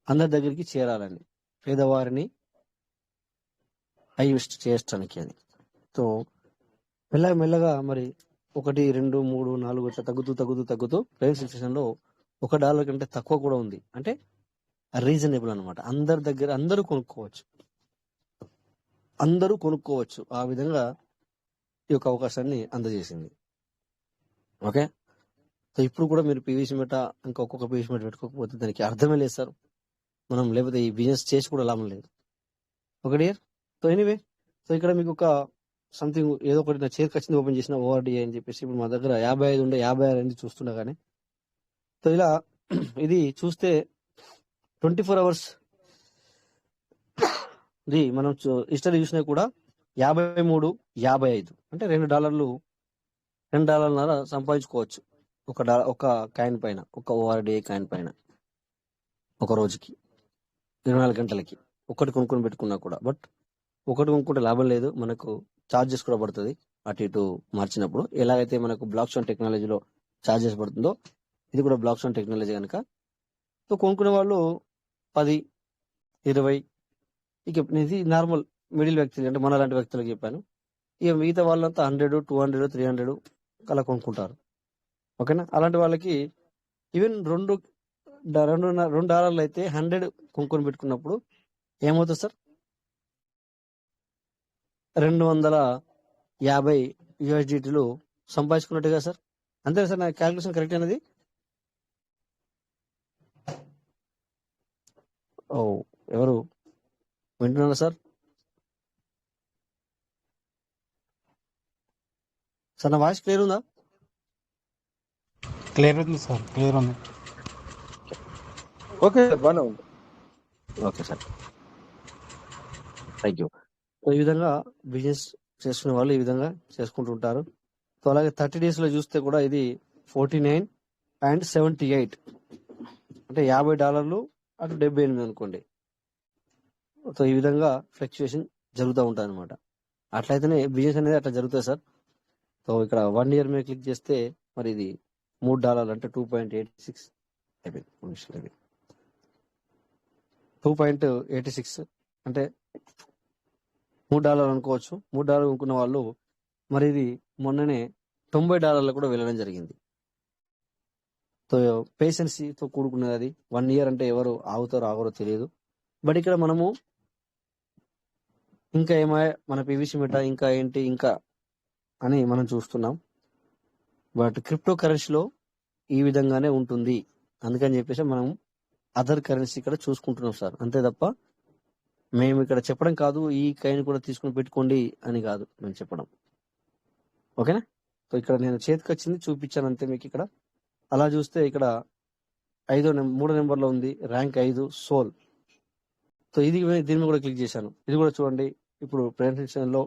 Speaker 2: అందరి దగ్గరికి చేరాలని, పేదవారిని హైయెస్ట్ చేయడానికి అని. సో మెల్లగా మరి 1, 2, 3, 4 ఇట్లా తగ్గుతూ ప్రైవేట్ సిచ్యువేషన్ లో $1 కంటే తక్కువ కూడా ఉంది. అంటే రీజనబుల్ అనమాట. అందరి దగ్గర అందరూ కొనుక్కోవచ్చు. ఆ విధంగా ఈ యొక్క అవకాశాన్ని అందజేసింది. ఓకే, సో ఇప్పుడు కూడా మీరు పీవీసీ మెటా ఒక్కొక్క పీవీసీ మెటా పెట్టుకోకపోతే దానికి అర్థమే లేదు సార్. మనం లేకపోతే ఈ బిజినెస్ చేసి కూడా లాభం లేదు. ఓకే. సో ఎనీవే, సో ఇక్కడ మీకు ఒక సంథింగ్ ఏదో ఒకటి నా చేతికి వచ్చింది ఓపెన్ చేసిన ఓఆర్డీ అని చెప్పేసి ఇప్పుడు మా దగ్గర 55 ఉండే 56 అనేది చూస్తున్నా కానీ. సో ఇలా ఇది చూస్తే 24 hours ఇది మనం హిస్టరీ చూసినా కూడా 53, 55 అంటే $2.5 సంపాదించుకోవచ్చు ఒక కాయిన్ పైన, ఒక ఓఆర్డీ కాయిన్ పైన ఒక రోజుకి 24 గంటలకి ఒకటి కొనుక్కొని పెట్టుకున్నా కూడా. బట్ ఒకటి కొనుక్కుంటే లాభం లేదు, మనకు ఛార్జెస్ కూడా పడుతుంది అటు ఇటు మార్చినప్పుడు. ఎలాగైతే మనకు బ్లాక్ చైన్ టెక్నాలజీలో ఛార్జెస్ పడుతుందో ఇది కూడా బ్లాక్ చైన్ టెక్నాలజీ కనుక. సో కొనుక్కునే వాళ్ళు 10, 20, ఇక ఇది నార్మల్ మిడిల్ వ్యక్తులు అంటే మన లాంటి వ్యక్తులకు చెప్పాను. ఇక మిగతా వాళ్ళంతా 100, 200, 300 అలా కొనుక్కుంటారు. ఓకేనా. అలాంటి వాళ్ళకి ఈవెన్ $2 అయితే 100 కొనుక్కొని పెట్టుకున్నప్పుడు ఏమవుతుంది సార్? $250 సంపాదించుకున్నట్టుగా సార్. అంతేనా సార్? నా క్యాలిక్యులేషన్ కరెక్ట్ అనేది? ఓ, ఎవరు వింటున్నారా సార్? సార్ నా వాయిస్ క్లియర్ ఉందా?
Speaker 12: క్లియర్ ఉంది సార్, క్లియర్ ఉంది.
Speaker 14: ఓకే సార్, బాగానే ఉంది.
Speaker 2: Okay sir, thank you. So ఈ విధంగా బిజినెస్ చేసుకునే వాళ్ళు ఈ విధంగా చేసుకుంటుంటారు. సో అలాగే 30 days లో చూస్తే కూడా ఇది 49.78 అంటే $50 అటు 78 అనుకోండి. సో ఈ విధంగా ఫ్లక్చుయేషన్ జరుగుతూ ఉంటుంది అనమాట. అట్లయితేనే బిజినెస్ అనేది అట్లా జరుగుతుంది సార్. సో ఇక్కడ 1 year మీద క్లిక్ చేస్తే మరి ఇది $3 అంటే 2.86 అయిపోయింది. 2.86 అంటే $3 అనుకోవచ్చు. $3 కొనుక్కున్న వాళ్ళు మరి ఇది మొన్ననే $90 కూడా వెళ్ళడం జరిగింది. సో పేషెన్సీతో కూడుకున్నది అది. 1 year అంటే ఎవరు ఆగుతారో ఆగరో తెలియదు. బట్ ఇక్కడ మనము ఇంకా మన పీవీసీ మెటా ఇంకా ఏంటి ఇంకా అని మనం చూస్తున్నాం. బట్ క్రిప్టో కరెన్సీలో ఈ విధంగానే ఉంటుంది. అందుకని చెప్పేసి మనం అదర్ కరెన్సీ ఇక్కడ చూసుకుంటున్నాం సార్. అంతే తప్ప మేము ఇక్కడ చెప్పడం కాదు ఈ కాయిన్ కూడా తీసుకుని పెట్టుకోండి అని కాదు మేము చెప్పడం. ఓకేనా. సో ఇక్కడ నేను చేతికి వచ్చింది చూపించాను అంతే మీకు. ఇక్కడ అలా చూస్తే ఇక్కడ 3వ నెంబర్లో ఉంది, ర్యాంక్ 5 సోల్. సో ఇది దీని మీద కూడా క్లిక్ చేశాను. ఇది కూడా చూడండి, ఇప్పుడు ప్రెజెంట్ సిచ్యువేషన్ లో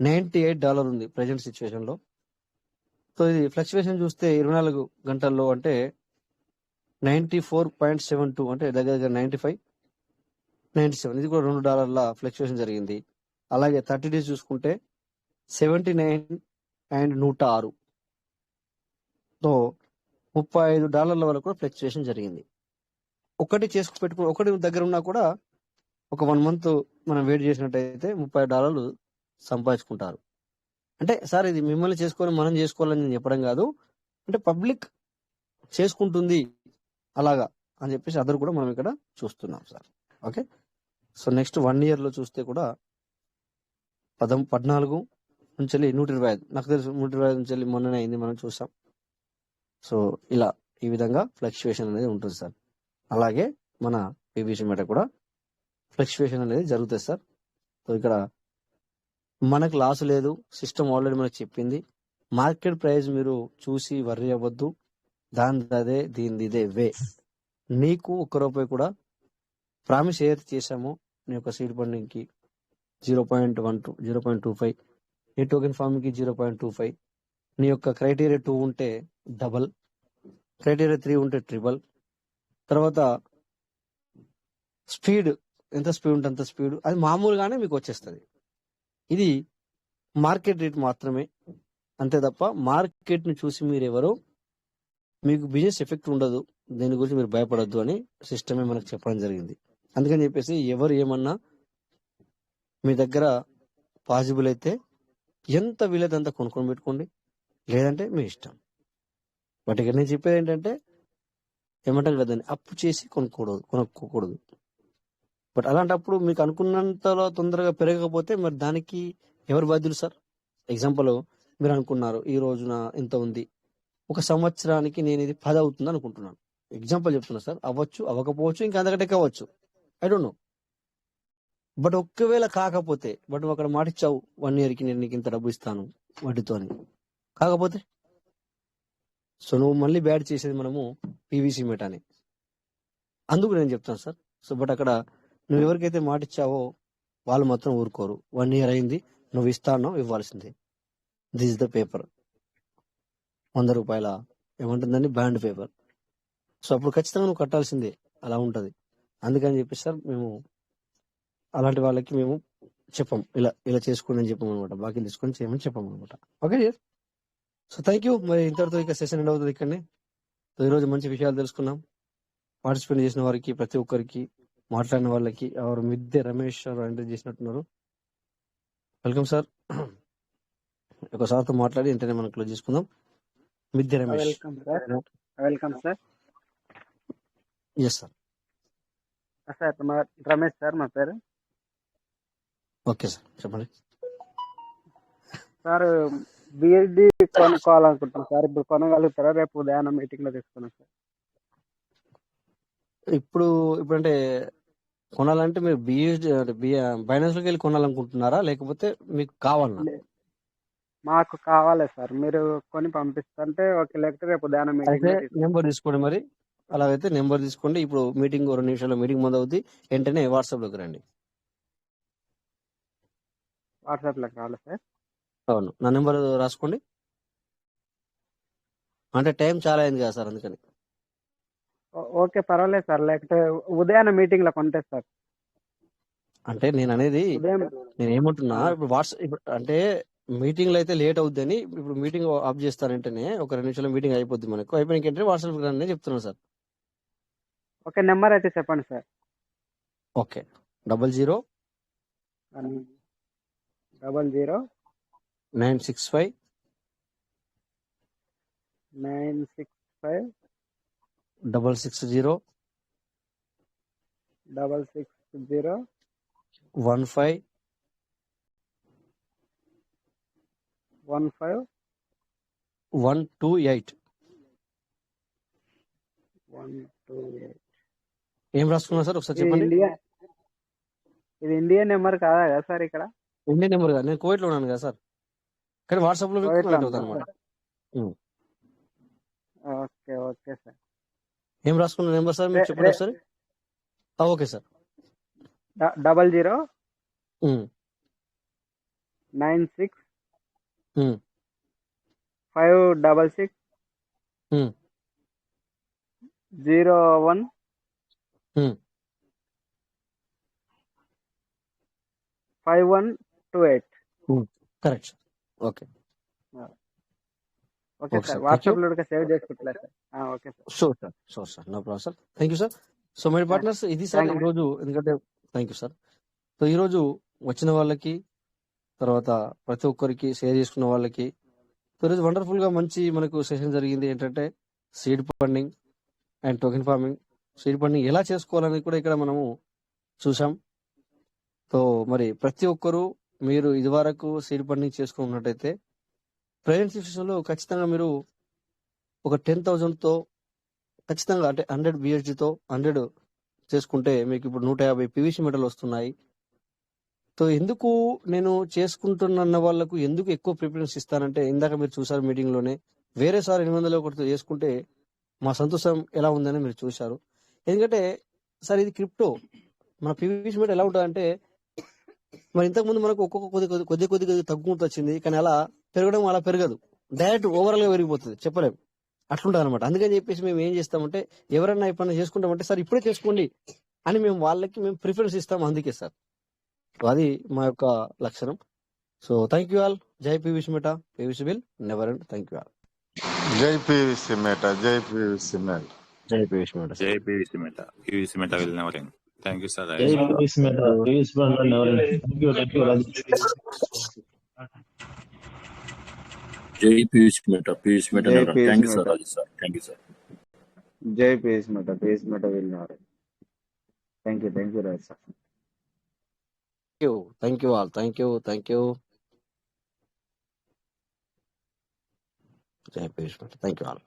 Speaker 2: $98 ఉంది ప్రెజెంట్ సిచ్యువేషన్ లో. సో ఇది ఫ్లక్చువేషన్ చూస్తే 24 గంటల్లో అంటే 94.72 అంటే దగ్గర 95, 97. ఇది కూడా $2 ఫ్లక్చువేషన్ జరిగింది. అలాగే 30 days చూసుకుంటే 79.106. సో $35 వరకు కూడా ఫ్లక్చువేషన్ జరిగింది. ఒకటి ఒకటి దగ్గర ఉన్నా కూడా ఒక 1 month మనం వెయిట్ చేసినట్టయితే $30 సంపాదించుకుంటారు. అంటే సార్ ఇది మిమ్మల్ని చేసుకొని మనం చేసుకోవాలని నేను చెప్పడం కాదు, అంటే పబ్లిక్ చేసుకుంటుంది అలాగా అని చెప్పేసి అందరూ కూడా మనం ఇక్కడ చూస్తున్నాం sir. Okay. So next 1 year లో చూస్తే కూడా 14 నుంచి 125, నాకు తెలుసు 125 నుంచి మొన్ననే అయింది మనం చూసాం. సో ఇలా ఈ విధంగా ఫ్లక్చువేషన్ అనేది ఉంటుంది సార్. అలాగే మన పీవీసీ మెటా కూడా ఫ్లక్చువేషన్ అనేది జరుగుతుంది సార్. సో ఇక్కడ మనకు లాస్ లేదు, సిస్టమ్ ఆల్రెడీ మనకు చెప్పింది. మార్కెట్ ప్రైస్ మీరు చూసి వర్రీ అవ్వద్దు, దానిదే దీనిది ఇదే వే. నీకు ₹1 కూడా ప్రామిస్ ఏదైతే చేశామో నీ యొక్క సీడ్ ఫండింగ్ కి 0.12, 0.25, నీ టోకెన్ ఫార్మ్ కి 0.25, నీ యొక్క క్రైటీరియా 2 ఉంటే డబల్, క్రైటీరియా 3 ఉంటే ట్రిపుల్, తర్వాత స్పీడ్ ఎంత స్పీడ్ ఉంటే అంత స్పీడ్, అది మామూలుగానే మీకు వచ్చేస్తుంది. ఇది మార్కెట్ రేట్ మాత్రమే, అంతే తప్ప మార్కెట్ ని చూసి మీరు ఎవరో మీకు బిజినెస్ ఎఫెక్ట్ ఉండదు, దీని గురించి మీరు భయపడద్దు అని సిస్టమే మనకు చెప్పడం జరిగింది. అందుకని చెప్పేసి ఎవరు ఏమన్నా మీ దగ్గర పాసిబుల్ అయితే ఎంత వీలైతే అంత కొనుక్కొని పెట్టుకోండి, లేదంటే మీ ఇష్టం. బట్ ఇక్కడ నేను చెప్పేది ఏంటంటే ఏమంటాం కదండి, అప్పు చేసి కొనుక్కోకూడదు. బట్ అలాంటప్పుడు మీకు అనుకున్నంతలో తొందరగా పెరగకపోతే మరి దానికి ఎవరు బాధ్యులు సార్? ఎగ్జాంపుల్ మీరు అనుకున్నారు ఈ రోజున ఇంత ఉంది, 1 సంవత్సరానికి నేను ఇది 10 అవుతుంది అనుకుంటున్నాను. ఎగ్జాంపుల్ చెప్తున్నా సార్, అవ్వచ్చు అవ్వకపోవచ్చు, ఇంకా అంతకంటే కావచ్చు, ఐ డోంట్ నో. బట్ ఒక్కవేళ కాకపోతే, బట్ నువ్వు అక్కడ మాటిచ్చావు 1 year కి నేను నీకు ఇంత డబ్బు ఇస్తాను వడ్డీతో అని, కాకపోతే సో నువ్వు మళ్ళీ బ్యాడ్ చేసేది మనము పీవీసీ మెటాని. అందుకు నేను చెప్తాను సార్. సో బట్ అక్కడ నువ్వు ఎవరికైతే మాటిచ్చావో వాళ్ళు మాత్రం ఊరుకోరు. 1 year అయింది, నువ్వు ఇస్తానో ఇవ్వాల్సిందే. దిస్ ఇస్ ద పేపర్, ₹100 ఏమంటుందండి, బాండ్ పేపర్. సో అప్పుడు ఖచ్చితంగా నువ్వు కట్టాల్సిందే, అలా ఉంటది. అందుకని చెప్పి సార్ మేము అలాంటి వాళ్ళకి మేము చెప్పం, ఇలా ఇలా చేసుకోండి అని చెప్పాం అనమాట, బాకీ తీసుకొని చేయమని చెప్పాం అనమాట. ఓకే. So thank you. మరి ఇంతటితో ఇక సెషన్ ఎండ్ అవుతుంది ఇక్కడనే. సో ఈరోజు మంచి విషయాలు తెలుసుకున్నాం. పార్టిసిపేట్ చేసిన వారికి, ప్రతి ఒక్కరికి, మాట్లాడిన వాళ్ళకి, ఎవరు మిద్దె రమేష్ గారు ఎంటర్ చేసినట్టున్నారు. Welcome sir. ఒకసారితో మాట్లాడి వెంటనే మనం క్లోజ్ చేసుకుందాం. Midde Ramesh.
Speaker 16: Welcome sir. Welcome sir.
Speaker 2: Yes sir.
Speaker 16: Sir Ramesh sir మా పేరు.
Speaker 2: ఓకే సార్, చెప్పండి
Speaker 16: సార్. బిఎస్డి కొనుక్కోవాలనుకుంటున్నాం సార్. ఇప్పుడు కొనగలుగుతారా? రేపు ఉదయాన్నే మీటింగ్ లో తీసుకున్నాం సార్.
Speaker 2: ఇప్పుడంటే కొనాలంటే మీరు బిఎస్డి అంటే బైనాన్స్ లోకి వెళ్ళి కొనాలనుకుంటున్నారా, లేకపోతే మీకు కావాలన్నా?
Speaker 16: మాకు కావాలి సార్. మీరు కొని పంపిస్తుంటే ఓకే, లేకపోతే రేపు ఉదయాన్నే మీటింగ్
Speaker 2: అయితే
Speaker 16: లో
Speaker 2: నెంబర్ తీసుకోండి. మరి అలాగైతే నెంబర్ తీసుకోండి. ఇప్పుడు మీటింగ్ 2 నిమిషాల్లో మీటింగ్ మొదలవుద్ది. వెంటనే వాట్సాప్ లోకి రండి.
Speaker 16: వాట్సాప్ లోకి రావాలి సార్.
Speaker 2: అవును, నా నెంబర్ రాసుకోండి. అంటే టైం చాలా అయింది కదా సార్, అందుకని.
Speaker 16: ఓకే, పర్వాలేదు సార్. లేకపోతే ఉదయాన్నే మీటింగ్ లో కొంటే సార్.
Speaker 2: అంటే నేను అనేది,
Speaker 16: ఉదయం
Speaker 2: నేను ఏమంటున్నా, ఇప్పుడు ఇప్పుడు అంటే మీటింగ్ లో అయితే లేట్ అవుద్దని ఇప్పుడు మీటింగ్ ఆఫ్ చేస్తానంటేనే ఒక 2 నిమిషాలు మీటింగ్ అయిపోద్ది. మనకు అయిపోయిన వాట్సాప్ రండి చెప్తున్నాను సార్.
Speaker 16: ఓకే, నెంబర్ అయితే చెప్పండి సార్.
Speaker 2: ఓకే, 00
Speaker 16: 00
Speaker 2: 965
Speaker 16: 965
Speaker 2: 660
Speaker 16: 660
Speaker 2: 15
Speaker 16: 15
Speaker 2: 128.
Speaker 16: 128.
Speaker 2: ఏం రాసుకున్నా సార్ ఒకసారి చెప్పండి.
Speaker 16: ఇది ఇండియన్ నెంబర్ కాదా కదా సార్? ఇక్కడ
Speaker 2: ఇండియన్ నెంబర్ కాదు, నేను కువైట్ లో ఉన్నాను కదా సార్, కానీ వాట్సాప్ లో
Speaker 16: కువైట్ లో
Speaker 2: కనెక్ట్
Speaker 16: ఉందా
Speaker 2: అవుతాను అనమాట.
Speaker 16: సార్? Okay okay sir.
Speaker 2: ఏం రాసుకున్న నెంబర్ సార్ మీరు చెప్పండి ఒకసారి. Okay sir.
Speaker 16: 00 96 566 01 5128.
Speaker 2: Correct sir. Okay
Speaker 16: okay
Speaker 2: okay
Speaker 16: sir.
Speaker 2: Sir, thank you.
Speaker 16: WhatsApp లో కూడా సేవ్ చేసుకుంటలేదు sir. Okay sir.
Speaker 2: Sure sir, no problem sir. Thank you sir. So my partners, ఇది సార్
Speaker 16: థ్యాంక్ యూ.
Speaker 2: ఈరోజు. ఎందుకంటే థ్యాంక్ యూ సార్. సో ఈరోజు వచ్చిన వాళ్ళకి, తర్వాత ప్రతి ఒక్కరికి షేర్ చేసుకున్న వాళ్ళకి, సో ఈరోజు వండర్ఫుల్ గా మంచి మనకు సెషన్ జరిగింది. ఏంటంటే seed funding and token farming. Seed funding ఎలా చేసుకోవాలని కూడా ఇక్కడ మనము చూసాం. సో మరి ప్రతి ఒక్కరు మీరు ఇదివరకు సీడ్ ఫండింగ్ చేసుకున్నట్టయితే ప్రెజెంట్ సిచ్యువేషన్ లో ఖచ్చితంగా మీరు ఒక 10,000 తో ఖచ్చితంగా, అంటే 100 BSD తో 100 చేసుకుంటే మీకు ఇప్పుడు 150 PVC మెటల్ వస్తున్నాయి. సో ఎందుకు నేను చేసుకుంటున్న వాళ్ళకు ఎందుకు ఎక్కువ ప్రిఫరెన్స్ ఇస్తానంటే, ఇందాక మీరు చూసారు మీటింగ్ లోనే, వేరే సార్ 801 చేసుకుంటే మా సంతోషం ఎలా ఉందని మీరు చూశారు. ఎందుకంటే సార్ ఇది క్రిప్టో, మన PVC మెటల్ ఎలా ఉంటుందంటే, మరి ఇంతకుముందు మనకు ఒక్కొక్క కొద్ది తగ్గుకుంటూ వచ్చింది, కానీ అలా పెరగడం అలా పెరగదు, డైరెక్ట్ ఓవరాల్ గా పెరిగిపోతుంది, చెప్పలేము, అట్లుంటుంది అనమాట. అందుకని చెప్పేసి మేము ఏం చేస్తామంటే, ఎవరన్నా ఇప్పుడు చేసుకుంటామంటే సార్ ఇప్పుడే చేసుకోండి అని మేము వాళ్ళకి ప్రిఫరెన్స్ ఇస్తాం. అందుకే సార్, అది మా యొక్క లక్షణం. So thank you all. జై PVC meta, PVC will never end. Thank you all.
Speaker 17: జై PVC మెటా, జై PVC మెటా,
Speaker 2: జై PVC మెటా.
Speaker 18: జై PVC meta, PVC meta will never end. Thank you sir.
Speaker 19: జై PVC meta, PVC meta never end. Thank you Raju.
Speaker 18: జై PVC మెటా, PVC మెటా
Speaker 20: జై
Speaker 18: never end.
Speaker 20: PVC
Speaker 18: thank you sir
Speaker 20: meta,
Speaker 18: Raju sir. Thank you sir.
Speaker 20: జై PVC meta, PVC meta will never end. Thank you Raj sir.
Speaker 2: Thank you all. Thank you. జై PVC meta. Thank you all.